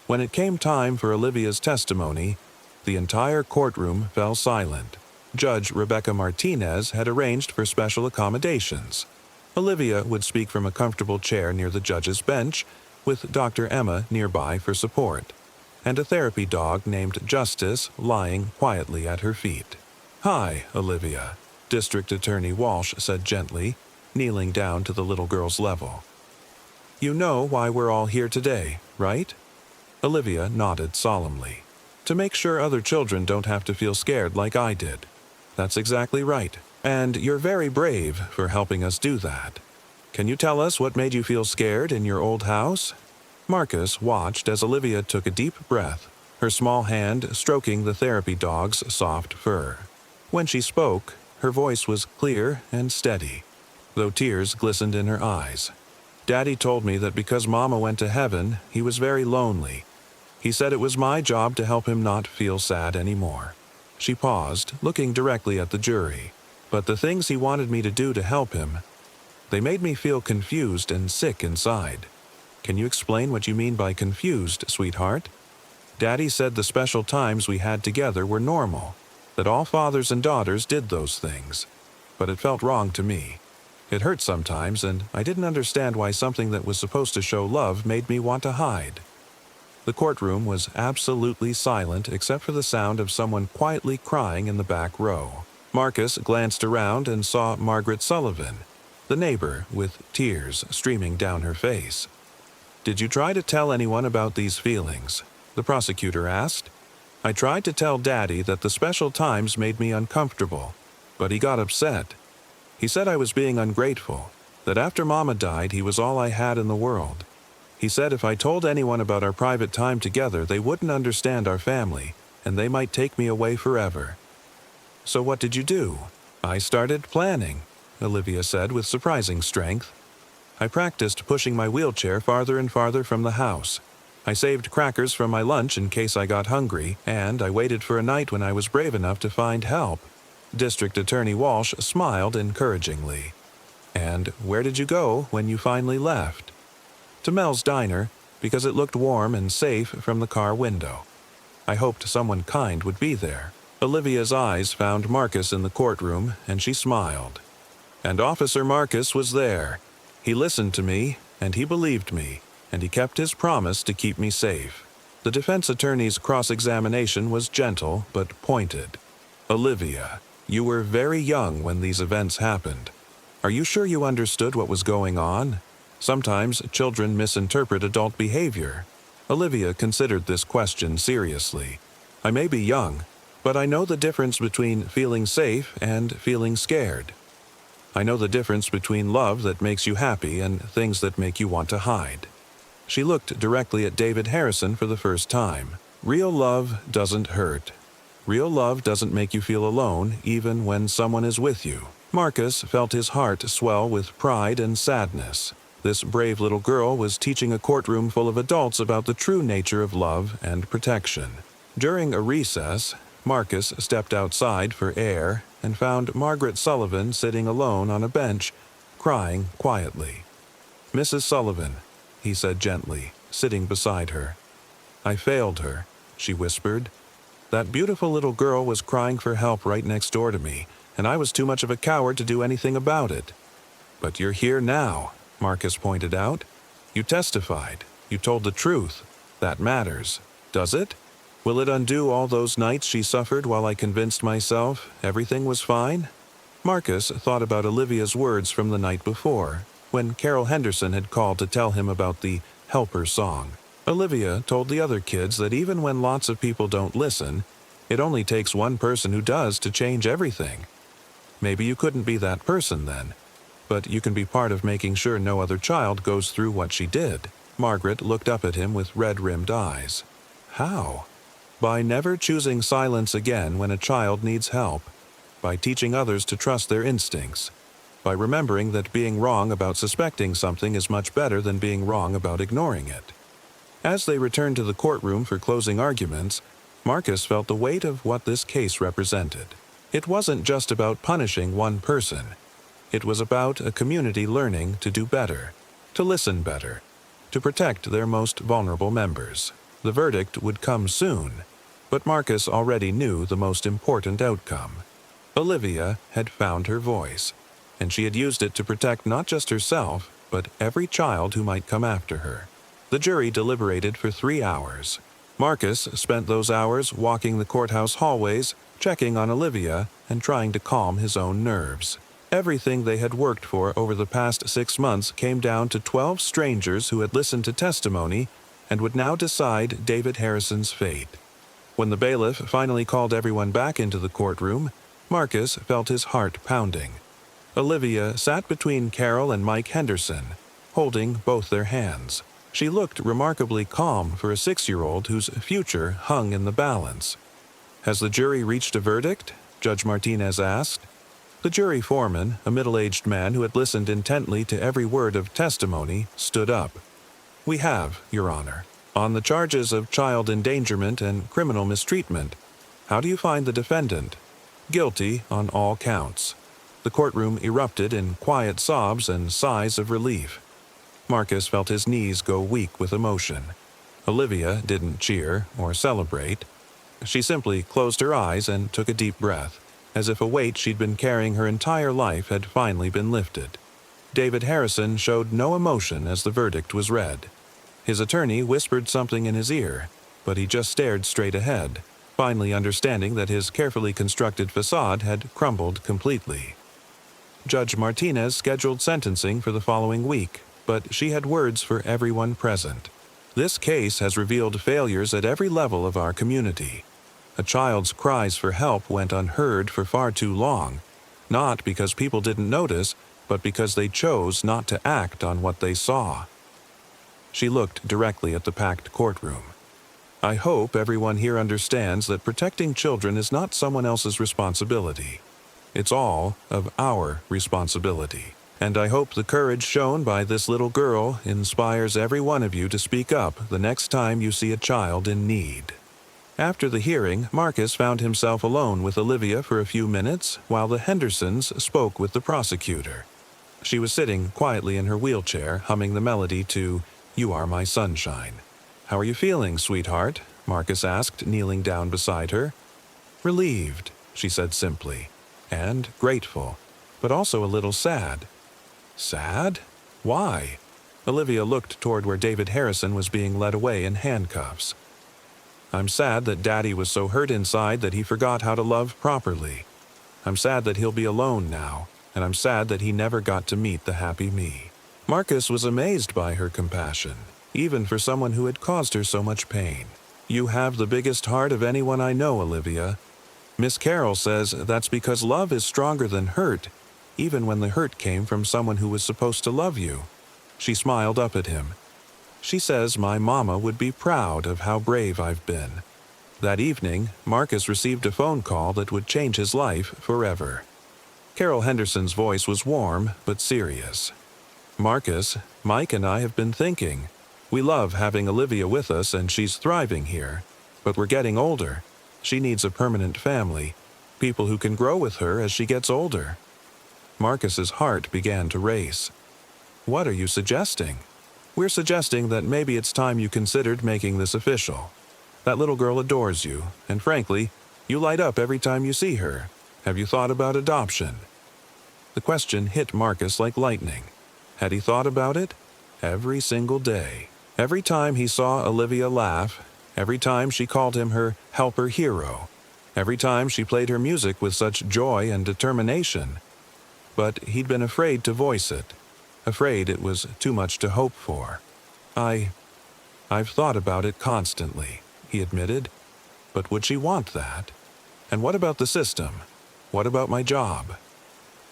When it came time for Olivia's testimony, the entire courtroom fell silent. Judge Rebecca Martinez had arranged for special accommodations. Olivia would speak from a comfortable chair near the judge's bench, with Dr. Emma nearby for support, and a therapy dog named Justice lying quietly at her feet. Hi, Olivia, District Attorney Walsh said gently, kneeling down to the little girl's level. You know why we're all here today, right? Olivia nodded solemnly. To make sure other children don't have to feel scared like I did. That's exactly right. And you're very brave for helping us do that. Can you tell us what made you feel scared in your old house? Marcus watched as Olivia took a deep breath, her small hand stroking the therapy dog's soft fur. When she spoke, her voice was clear and steady, though tears glistened in her eyes. Daddy told me that because Mama went to heaven, he was very lonely. He said it was my job to help him not feel sad anymore. She paused, looking directly at the jury. But the things he wanted me to do to help him, they made me feel confused and sick inside. Can you explain what you mean by confused, sweetheart? Daddy said the special times we had together were normal, that all fathers and daughters did those things. But it felt wrong to me. It hurt sometimes, and I didn't understand why something that was supposed to show love made me want to hide. The courtroom was absolutely silent except for the sound of someone quietly crying in the back row. Marcus glanced around and saw Margaret Sullivan, the neighbor, with tears streaming down her face. Did you try to tell anyone about these feelings? the prosecutor asked. I tried to tell Daddy that the special times made me uncomfortable, but he got upset. He said I was being ungrateful, that after Mama died he was all I had in the world. He said if I told anyone about our private time together, they wouldn't understand our family, and they might take me away forever. So what did you do? I started planning, Olivia said with surprising strength. I practiced pushing my wheelchair farther and farther from the house. I saved crackers from my lunch in case I got hungry, and I waited for a night when I was brave enough to find help. District Attorney Walsh smiled encouragingly. And where did you go when you finally left? To Mel's diner, because it looked warm and safe from the car window. I hoped someone kind would be there. Olivia's eyes found Marcus in the courtroom, and she smiled. And Officer Marcus was there. He listened to me, and he believed me, and he kept his promise to keep me safe. The defense attorney's cross-examination was gentle but pointed. Olivia, you were very young when these events happened. Are you sure you understood what was going on? Sometimes children misinterpret adult behavior. Olivia considered this question seriously. I may be young, but I know the difference between feeling safe and feeling scared. I know the difference between love that makes you happy and things that make you want to hide. She looked directly at David Harrison for the first time. Real love doesn't hurt. Real love doesn't make you feel alone, even when someone is with you. Marcus felt his heart swell with pride and sadness. This brave little girl was teaching a courtroom full of adults about the true nature of love and protection. During a recess, Marcus stepped outside for air and found Margaret Sullivan sitting alone on a bench, crying quietly. "Mrs. Sullivan," he said gently, sitting beside her. "I failed her," she whispered. "That beautiful little girl was crying for help right next door to me, and I was too much of a coward to do anything about it." "But you're here now," Marcus pointed out. "You testified. You told the truth. That matters. Does it? Will it undo all those nights she suffered while I convinced myself everything was fine?" Marcus thought about Olivia's words from the night before, when Carol Henderson had called to tell him about the Helper song. Olivia told the other kids that even when lots of people don't listen, it only takes one person who does to change everything. Maybe you couldn't be that person then, but you can be part of making sure no other child goes through what she did. Margaret looked up at him with red-rimmed eyes. How? By never choosing silence again when a child needs help, by teaching others to trust their instincts, by remembering that being wrong about suspecting something is much better than being wrong about ignoring it. As they returned to the courtroom for closing arguments, Marcus felt the weight of what this case represented. It wasn't just about punishing one person. It was about a community learning to do better, to listen better, to protect their most vulnerable members. The verdict would come soon, but Marcus already knew the most important outcome. Olivia had found her voice, and she had used it to protect not just herself, but every child who might come after her. The jury deliberated for 3 hours. Marcus spent those hours walking the courthouse hallways, checking on Olivia, and trying to calm his own nerves. Everything they had worked for over the past 6 months came down to 12 strangers who had listened to testimony and would now decide David Harrison's fate. When the bailiff finally called everyone back into the courtroom, Marcus felt his heart pounding. Olivia sat between Carol and Mike Henderson, holding both their hands. She looked remarkably calm for a 6-year-old whose future hung in the balance. "Has the jury reached a verdict?" Judge Martinez asked. The jury foreman, a middle-aged man who had listened intently to every word of testimony, stood up. "We have, Your Honor. On the charges of child endangerment and criminal mistreatment, how do you find the defendant? Guilty on all counts." The courtroom erupted in quiet sobs and sighs of relief. Marcus felt his knees go weak with emotion. Olivia didn't cheer or celebrate. She simply closed her eyes and took a deep breath, as if a weight she'd been carrying her entire life had finally been lifted. David Harrison showed no emotion as the verdict was read. His attorney whispered something in his ear, but he just stared straight ahead, finally understanding that his carefully constructed facade had crumbled completely. Judge Martinez scheduled sentencing for the following week, but she had words for everyone present. This case has revealed failures at every level of our community. A child's cries for help went unheard for far too long, not because people didn't notice, but because they chose not to act on what they saw. She looked directly at the packed courtroom. I hope everyone here understands that protecting children is not someone else's responsibility. It's all of our responsibility. And I hope the courage shown by this little girl inspires every one of you to speak up the next time you see a child in need. After the hearing, Marcus found himself alone with Olivia for a few minutes while the Hendersons spoke with the prosecutor. She was sitting quietly in her wheelchair, humming the melody to "You Are My Sunshine." "How are you feeling, sweetheart?" Marcus asked, kneeling down beside her. "Relieved," she said simply, "and grateful, but also a little sad." "Sad? Why?" Olivia looked toward where David Harrison was being led away in handcuffs. "I'm sad that Daddy was so hurt inside that he forgot how to love properly. I'm sad that he'll be alone now, and I'm sad that he never got to meet the happy me." Marcus was amazed by her compassion, even for someone who had caused her so much pain. "You have the biggest heart of anyone I know, Olivia. Miss Carroll says that's because love is stronger than hurt, even when the hurt came from someone who was supposed to love you." She smiled up at him. "She says my mama would be proud of how brave I've been." That evening, Marcus received a phone call that would change his life forever. Carol Henderson's voice was warm but serious. "Marcus, Mike and I have been thinking. We love having Olivia with us and she's thriving here. But we're getting older. She needs a permanent family, people who can grow with her as she gets older." Marcus's heart began to race. "What are you suggesting?" "We're suggesting that maybe it's time you considered making this official. That little girl adores you, and frankly, you light up every time you see her. Have you thought about adoption?" The question hit Marcus like lightning. Had he thought about it? Every single day. Every time he saw Olivia laugh, every time she called him her helper hero, every time she played her music with such joy and determination. But he'd been afraid to voice it, afraid it was too much to hope for. I've thought about it constantly," he admitted. "But would she want that? And what about the system? What about my job?"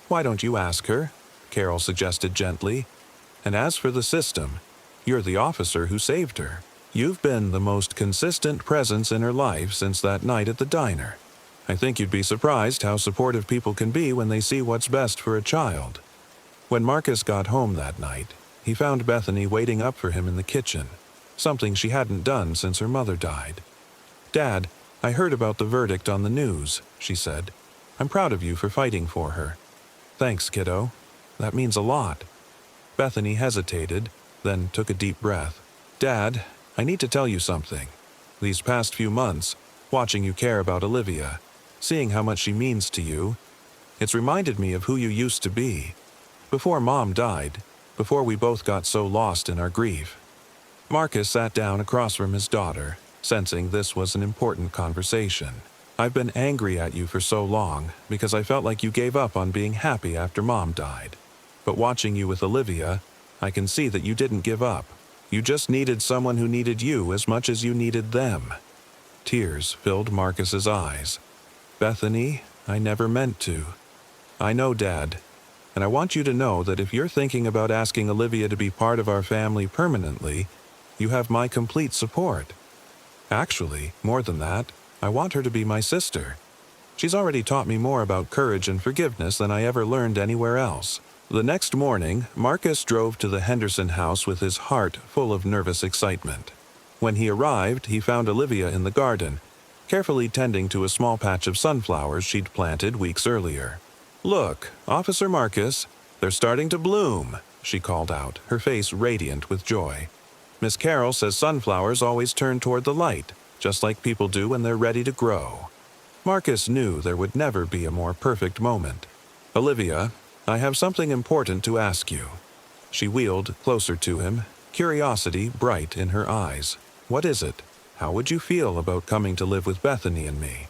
"Why don't you ask her?" Carol suggested gently. "And as for the system, you're the officer who saved her. You've been the most consistent presence in her life since that night at the diner. I think you'd be surprised how supportive people can be when they see what's best for a child." When Marcus got home that night, he found Bethany waiting up for him in the kitchen, something she hadn't done since her mother died. "Dad, I heard about the verdict on the news," she said. "I'm proud of you for fighting for her." "Thanks, kiddo. That means a lot." Bethany hesitated, then took a deep breath. "Dad, I need to tell you something. These past few months, watching you care about Olivia, seeing how much she means to you, it's reminded me of who you used to be. Before Mom died, before we both got so lost in our grief." Marcus sat down across from his daughter, sensing this was an important conversation. "I've been angry at you for so long because I felt like you gave up on being happy after Mom died. But watching you with Olivia, I can see that you didn't give up. You just needed someone who needed you as much as you needed them." Tears filled Marcus's eyes. "Bethany, I never meant to." "I know, Dad. And I want you to know that if you're thinking about asking Olivia to be part of our family permanently, you have my complete support. Actually, more than that, I want her to be my sister. She's already taught me more about courage and forgiveness than I ever learned anywhere else." The next morning, Marcus drove to the Henderson house with his heart full of nervous excitement. When he arrived, he found Olivia in the garden, carefully tending to a small patch of sunflowers she'd planted weeks earlier. "Look, Officer Marcus, they're starting to bloom," she called out, her face radiant with joy. "Miss Carroll says sunflowers always turn toward the light, just like people do when they're ready to grow." Marcus knew there would never be a more perfect moment. "Olivia, I have something important to ask you." She wheeled closer to him, curiosity bright in her eyes. "What is it? How would you feel about coming to live with Bethany and me?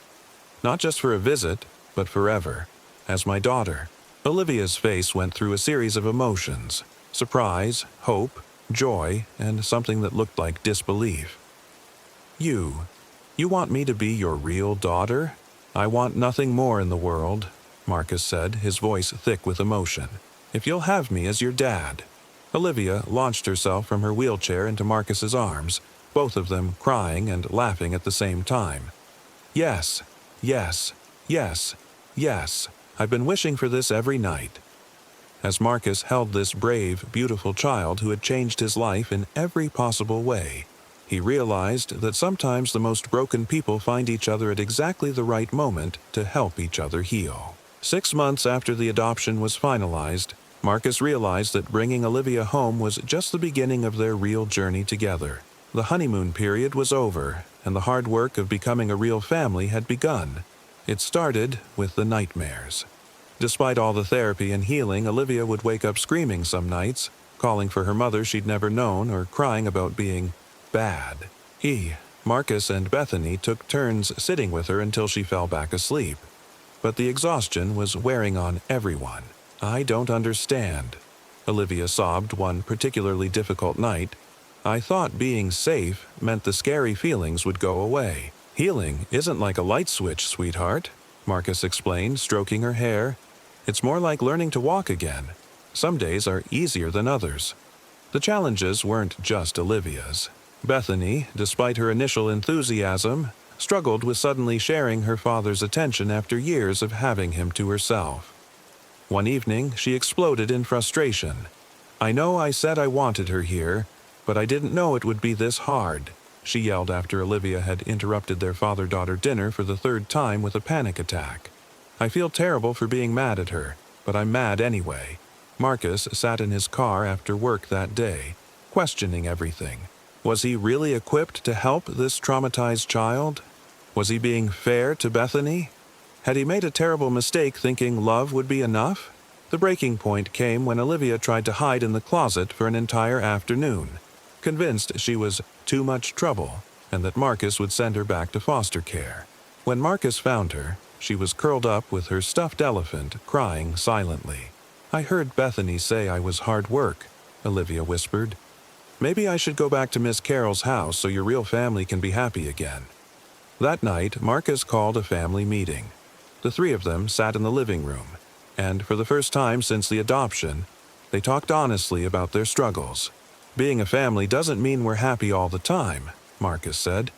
Not just for a visit, but forever, as my daughter." Olivia's face went through a series of emotions: surprise, hope, joy, and something that looked like disbelief. You want me to be your real daughter? I want nothing more in the world, Marcus said, his voice thick with emotion. If you'll have me as your dad. Olivia launched herself from her wheelchair into Marcus's arms, both of them crying and laughing at the same time. Yes, yes, yes, yes, I've been wishing for this every night. As Marcus held this brave, beautiful child who had changed his life in every possible way, he realized that sometimes the most broken people find each other at exactly the right moment to help each other heal. 6 months after the adoption was finalized, Marcus realized that bringing Olivia home was just the beginning of their real journey together. The honeymoon period was over, and the hard work of becoming a real family had begun. It started with the nightmares. Despite all the therapy and healing, Olivia would wake up screaming some nights, calling for her mother she'd never known, or crying about being bad. Marcus, and Bethany took turns sitting with her until she fell back asleep. But the exhaustion was wearing on everyone. I don't understand, Olivia sobbed one particularly difficult night. I thought being safe meant the scary feelings would go away. Healing isn't like a light switch, sweetheart, Marcus explained, stroking her hair. It's more like learning to walk again. Some days are easier than others. The challenges weren't just Olivia's. Bethany, despite her initial enthusiasm, struggled with suddenly sharing her father's attention after years of having him to herself. One evening, she exploded in frustration. I know I said I wanted her here, but I didn't know it would be this hard, she yelled after Olivia had interrupted their father-daughter dinner for the 3rd time with a panic attack. I feel terrible for being mad at her, but I'm mad anyway. Marcus sat in his car after work that day, questioning everything. Was he really equipped to help this traumatized child? Was he being fair to Bethany? Had he made a terrible mistake thinking love would be enough? The breaking point came when Olivia tried to hide in the closet for an entire afternoon, convinced she was too much trouble and that Marcus would send her back to foster care. When Marcus found her, she was curled up with her stuffed elephant, crying silently. I heard Bethany say I was hard work, Olivia whispered. Maybe I should go back to Miss Carroll's house so your real family can be happy again. That night, Marcus called a family meeting. The 3 of them sat in the living room, and for the first time since the adoption, they talked honestly about their struggles. Being a family doesn't mean we're happy all the time, Marcus said.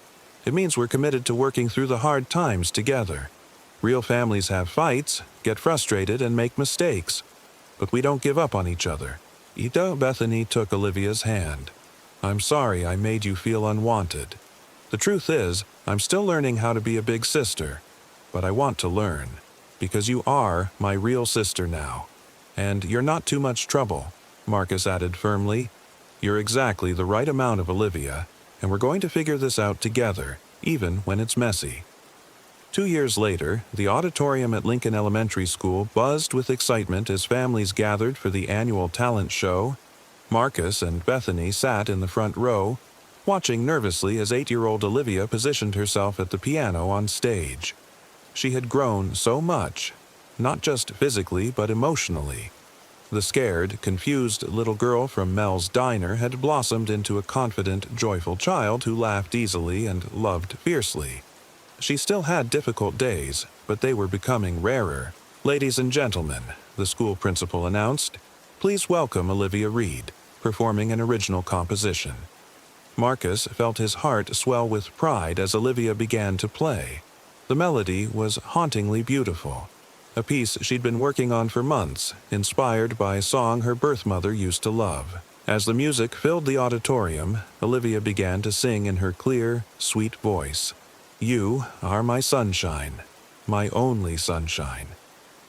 It means we're committed to working through the hard times together. Real families have fights, get frustrated, and make mistakes, but we don't give up on each other. Bethany took Olivia's hand. I'm sorry I made you feel unwanted. The truth is, I'm still learning how to be a big sister, but I want to learn, because you are my real sister now. And you're not too much trouble, Marcus added firmly. You're exactly the right amount of Olivia, and we're going to figure this out together, even when it's messy. 2 years later, the auditorium at Lincoln Elementary School buzzed with excitement as families gathered for the annual talent show. Marcus and Bethany sat in the front row, watching nervously as 8-year-old Olivia positioned herself at the piano on stage. She had grown so much, not just physically but emotionally. The scared, confused little girl from Mel's diner had blossomed into a confident, joyful child who laughed easily and loved fiercely. She still had difficult days, but they were becoming rarer. Ladies and gentlemen, the school principal announced, please welcome Olivia Reed, performing an original composition. Marcus felt his heart swell with pride as Olivia began to play. The melody was hauntingly beautiful, a piece she'd been working on for months, inspired by a song her birth mother used to love. As the music filled the auditorium, Olivia began to sing in her clear, sweet voice. You are my sunshine, my only sunshine.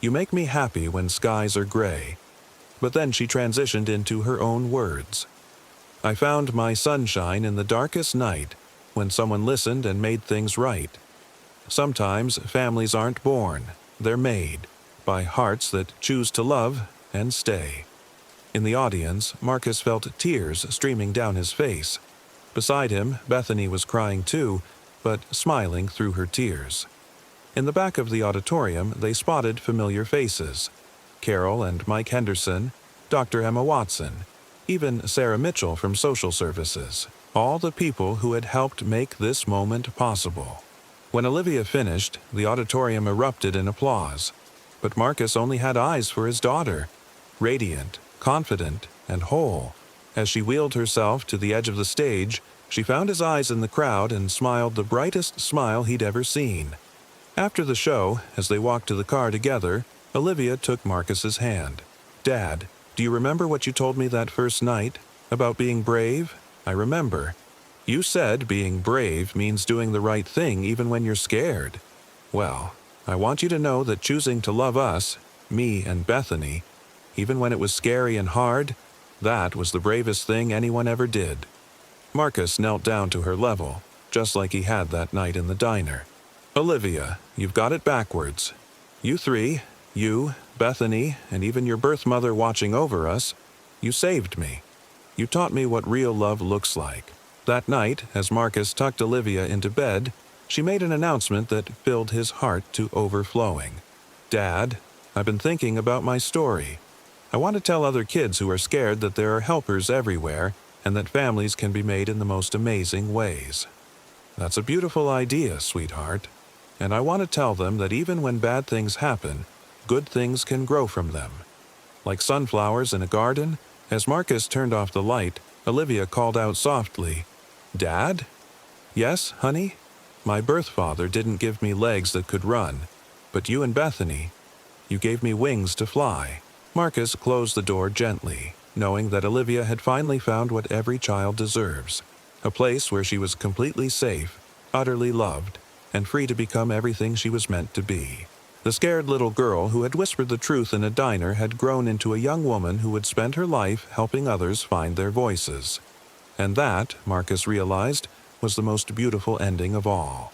You make me happy when skies are gray. But then she transitioned into her own words. I found my sunshine in the darkest night, when someone listened and made things right. Sometimes families aren't born, they're made, by hearts that choose to love and stay. In the audience, Marcus felt tears streaming down his face. Beside him, Bethany was crying too, but smiling through her tears. In the back of the auditorium, they spotted familiar faces. Carol and Mike Henderson, Dr. Emma Watson, even Sarah Mitchell from social services, all the people who had helped make this moment possible. When Olivia finished, the auditorium erupted in applause. But Marcus only had eyes for his daughter, radiant, confident, and whole. As she wheeled herself to the edge of the stage, she found his eyes in the crowd and smiled the brightest smile he'd ever seen. After the show, as they walked to the car together, Olivia took Marcus's hand. "Dad, do you remember what you told me that first night? About being brave? I remember. You said being brave means doing the right thing even when you're scared. Well, I want you to know that choosing to love us, me and Bethany, even when it was scary and hard, that was the bravest thing anyone ever did." Marcus knelt down to her level, just like he had that night in the diner. "Olivia, you've got it backwards. You three, you, Bethany, and even your birth mother watching over us, you saved me. You taught me what real love looks like." That night, as Marcus tucked Olivia into bed, she made an announcement that filled his heart to overflowing. "Dad, I've been thinking about my story. I want to tell other kids who are scared that there are helpers everywhere and that families can be made in the most amazing ways." "That's a beautiful idea, sweetheart. And I want to tell them that even when bad things happen, good things can grow from them." Like sunflowers in a garden, as Marcus turned off the light, Olivia called out softly, "Dad?" "Yes, honey? My birth father didn't give me legs that could run, but you and Bethany, you gave me wings to fly." Marcus closed the door gently, knowing that Olivia had finally found what every child deserves, a place where she was completely safe, utterly loved, and free to become everything she was meant to be. The scared little girl who had whispered the truth in a diner had grown into a young woman who would spend her life helping others find their voices. And that, Marcus realized, was the most beautiful ending of all.